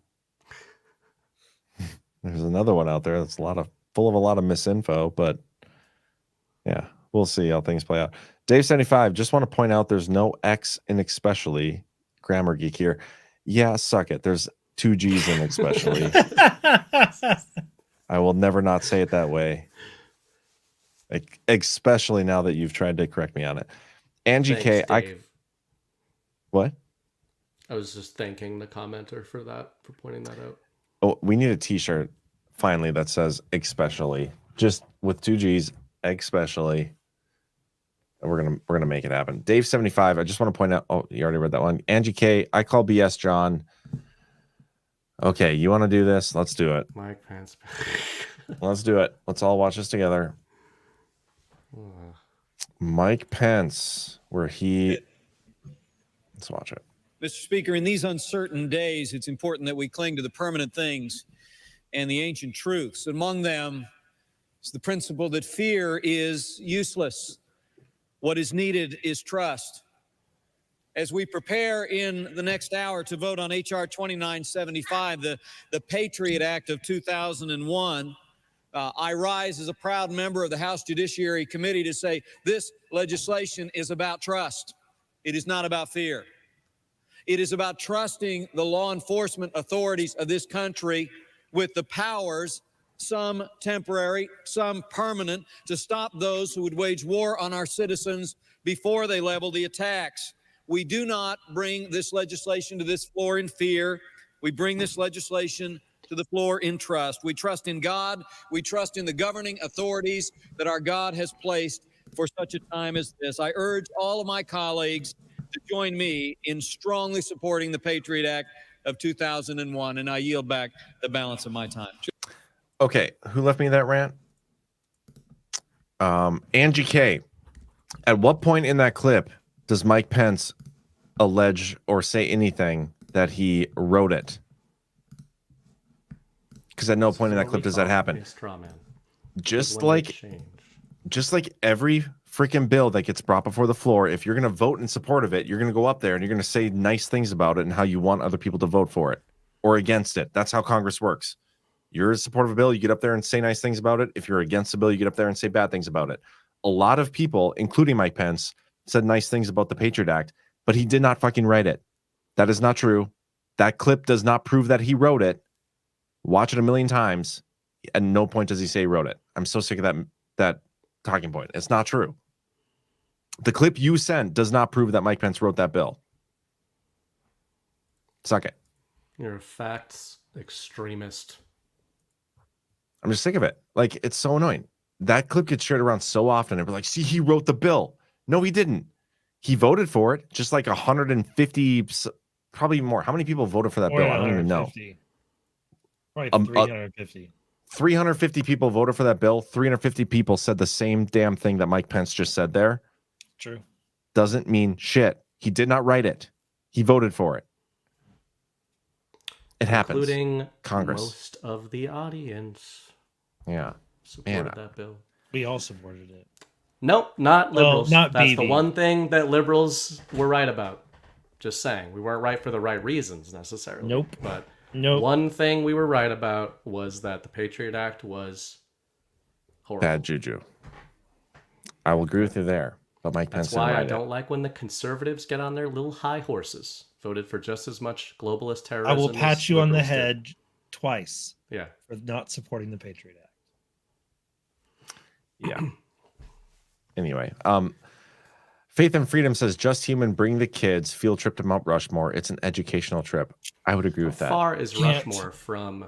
There's another one out there that's full of a lot of misinfo, but yeah, we'll see how things play out. Dave 75, just want to point out there's no X in especially. Grammar geek here. Yeah, suck it. There's 2 G's in especially. I will never not say it that way. Especially now that you've tried to correct me on it. Angie Thanks, K. Dave. What? I was just thanking the commenter for pointing that out. Oh, we need a t-shirt finally that says especially, just with 2 G's, especially. And we're gonna make it happen. Dave 75, I just want to point out, oh, you already read that one. Angie K, I call BS John. Okay, you want to do this? Let's do it. Mike Pence. Let's do it. Let's all watch this together. Mike Pence, let's watch it. Mr. Speaker, in these uncertain days, it's important that we cling to the permanent things and the ancient truths. Among them is the principle that fear is useless. What is needed is trust. As we prepare in the next hour to vote on H.R. 2975, the Patriot Act of 2001, I rise as a proud member of the House Judiciary Committee to say this legislation is about trust. It is not about fear. It is about trusting the law enforcement authorities of this country with the powers, some temporary, some permanent, to stop those who would wage war on our citizens before they level the attacks. We do not bring this legislation to this floor in fear. We bring this legislation to the floor in trust. We trust in God. We trust in the governing authorities that our God has placed for such a time as this. I urge all of my colleagues to join me in strongly supporting the Patriot Act of 2001, and I yield back the balance of my time. Okay, who left me that rant? Angie K. At what point in that clip does Mike Pence allege or say anything that he wrote it? Because at no point in that clip does that happen. Just like every freaking bill that gets brought before the floor, if you're going to vote in support of it, you're going to go up there and you're going to say nice things about it and how you want other people to vote for it or against it. That's how Congress works. You're in support of a bill, you get up there and say nice things about it. If you're against the bill, you get up there and say bad things about it. A lot of people, including Mike Pence, said nice things about the Patriot Act, but he did not fucking write it. That is not true. That clip does not prove that he wrote it. Watch it a million times. At no point does he say he wrote it. I'm so sick of that talking point. It's not true. The clip you sent does not prove that Mike Pence wrote that bill. Suck it. You're a facts extremist. I'm just sick of it. Like, it's so annoying. That clip gets shared around so often, and we're like, see, he wrote the bill. No, he didn't. He voted for it, just like 150, probably more. How many people voted for that bill? I don't even know. Probably 350. 350 people voted for that bill. 350 people said the same damn thing that Mike Pence just said there. True. Doesn't mean shit. He did not write it. He voted for it. It happens. Including Congress. Most of the audience. Yeah. Supported that bill. We all supported it. Nope, not liberals. Well, not That's BB. the one thing that liberals were right about. Just saying. We weren't right for the right reasons necessarily. Nope. But nope. One thing we were right about was that the Patriot Act was horrible. Bad juju. I will agree with you there. But Mike Pence That's why I didn't write don't like when the conservatives get on their little high horses. Voted for just as much globalist terrorism. I will pat as you on the liberals did. head twice. Yeah. For not supporting the Patriot Act. Yeah. Anyway, Faith and Freedom says, just human, bring the kids, field trip to Mount Rushmore. It's an educational trip. I would agree with that. How far is Rushmore from?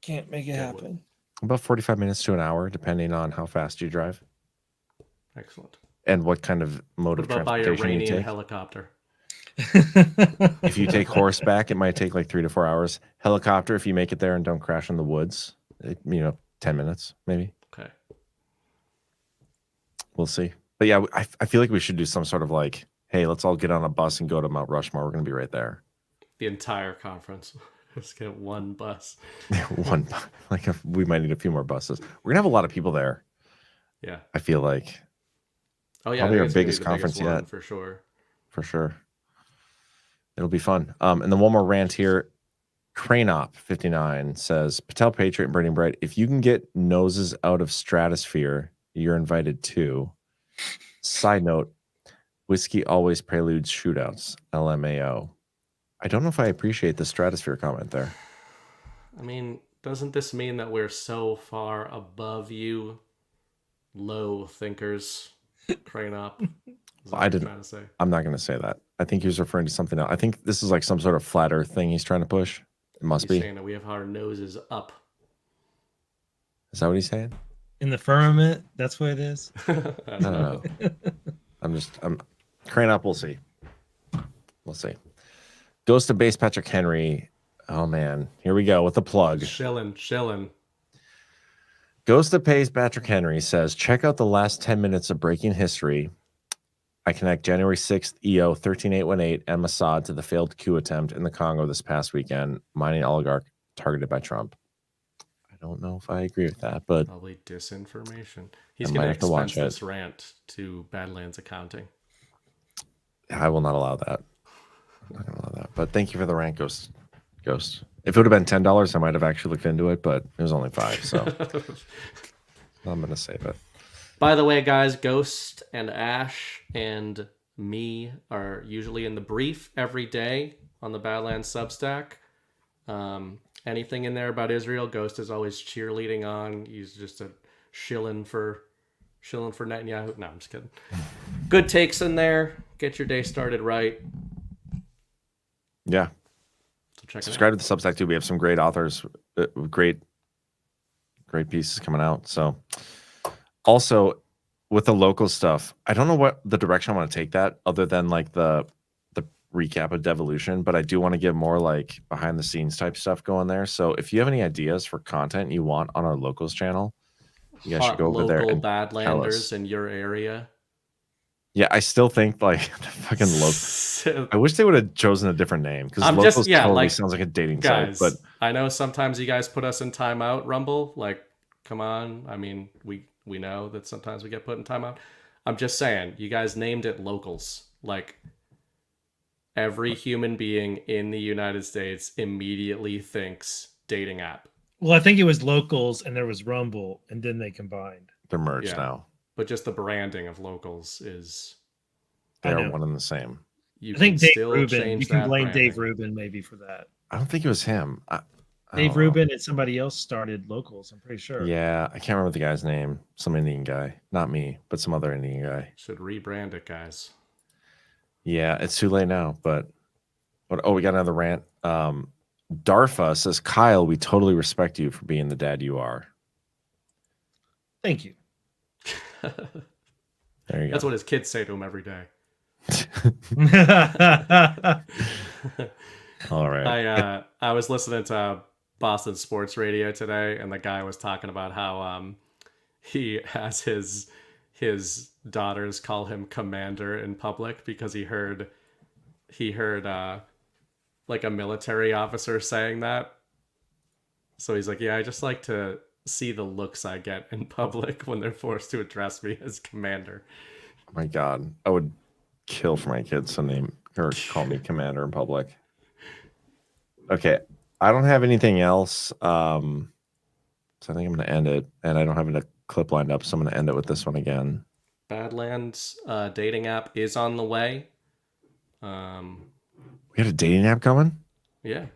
Can't make it happen. About 45 minutes to an hour, depending on how fast you drive. Excellent. And what kind of mode of What about by transportation you Iranian take. helicopter? If you take horseback, it might take like 3 to 4 hours. Helicopter, if you make it there and don't crash in the woods, 10 minutes, maybe. Okay. We'll see. But yeah, I feel like we should do some sort of like, hey, let's all get on a bus and go to Mount Rushmore. We're going to be right there. The entire conference. Let's get one bus. We might need a few more buses. We're going to have a lot of people there. Yeah. I feel like. Oh, yeah. Probably I our think it's gonna be biggest the conference one, yet. For sure. For sure. It'll be fun. And then one more rant here. Cranop59 says, Patel Patriot and Burning Bright, if you can get noses out of stratosphere, you're invited too. Side note, whiskey always preludes shootouts. LMAO. I don't know if I appreciate the stratosphere comment there. I mean, doesn't this mean that we're so far above you, low thinkers, Cranop? I'm not going to say that. I think he was referring to something else. I think this is like some sort of flat earth thing he's trying to push. It must He's be. saying that we have our noses up. Is that what he's saying? In the firmament, that's what it is. I don't know. I'm Cranop, we'll see. We'll see. Goes to base Patrick Henry. Oh man, here we go with the plug. Shilling. Goes to Pays Patrick Henry says, check out the last 10 minutes of breaking history. I connect January 6th EO 13818 and Mossad to the failed coup attempt in the Congo this past weekend, mining oligarch targeted by Trump. I don't know if I agree with that, but Probably disinformation. He's I going might to have to watch expense this it. rant to Badlands Accounting. I will not allow that. I'm not going to allow that. But thank you for the rant, Ghost. If it would have been $10, I might have actually looked into it, but it was only $5, so I'm going to save it. By the way, guys, Ghost and Ash and me are usually in the brief every day on the Badlands Substack. Anything in there about Israel, Ghost is always cheerleading on. He's just a shilling for Netanyahu. No, I'm just kidding. Good takes in there. Get your day started right. Yeah. So check Subscribe it to the Substack too. We have some great authors, great pieces coming out. So also with the local stuff, I don't know what the direction I want to take that other than like the recap of Devolution, but I do want to get more like behind the scenes type stuff going there. So if you have any ideas for content you want on our locals channel, you guys should go over there local and tell us. Badlanders in your area. Yeah, I still think like the fucking local. I wish they would have chosen a different name because Locals totally sounds like a dating guys, site. But I know sometimes you guys put us in timeout, Rumble. Like, come on. I mean, we know that sometimes we get put in timeout. I'm just saying, you guys named it Locals. Like, every human being in the United States immediately thinks dating app. Well, I think it was Locals and there was Rumble, and then they combined. They're merged now. But just the branding of Locals is... They're one and the same. I think Dave Rubin, you can blame Dave Rubin maybe for that. I don't think it was him. Dave Rubin and somebody else started Locals, I'm pretty sure. Yeah, I can't remember the guy's name. Some Indian guy. Not me, but some other Indian guy. Should rebrand it, guys. Yeah, it's too late now, but... Oh, we got another rant. Darfa says, Kyle, we totally respect you for being the dad you are. Thank you. There you go. That's what his kids say to him every day. All right. I was listening to Boston Sports Radio today, and the guy was talking about how he has his daughters call him Commander in public because he heard like a military officer saying that. So he's like, yeah, I just like to see the looks I get in public when they're forced to address me as Commander. Oh my God, I would kill for my kids to name or call me Commander in public. Okay, I don't have anything else. So I think I'm going to end it, and I don't have a clip lined up, so I'm going to end it with this one again. Badlands dating app is on the way. We got a dating app coming? Yeah,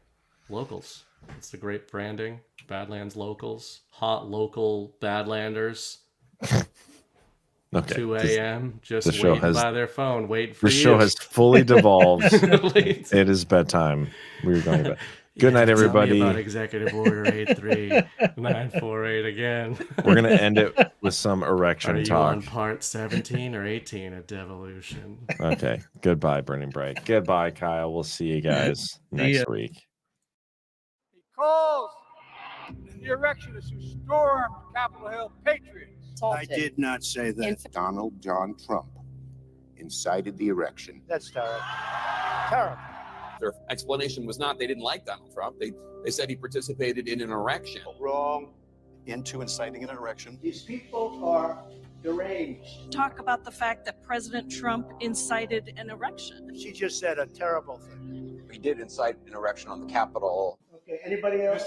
Locals. It's the great branding. Badlands Locals. Hot local Badlanders. Okay. 2 a.m. Just waiting by their phone, waiting for you. The show has fully devolved. It is bedtime. We're going to bed. Good night, everybody. Tell me about Executive Order 83948 again. We're going to end it with some erection talk. Are you on part 17 or 18 of Devolution? Okay. Goodbye, Burning Bright. Goodbye, Kyle. We'll see you guys next week. He calls the erectionists who stormed Capitol Hill patriots. I did not say that. Donald John Trump incited the erection. That's terrible. Terrible. Their explanation was not they didn't like Donald Trump. They said he participated in an erection. Wrong. Into inciting an erection. These people are deranged. Talk about the fact that President Trump incited an erection. She just said a terrible thing. He did incite an erection on the Capitol. Okay, anybody else?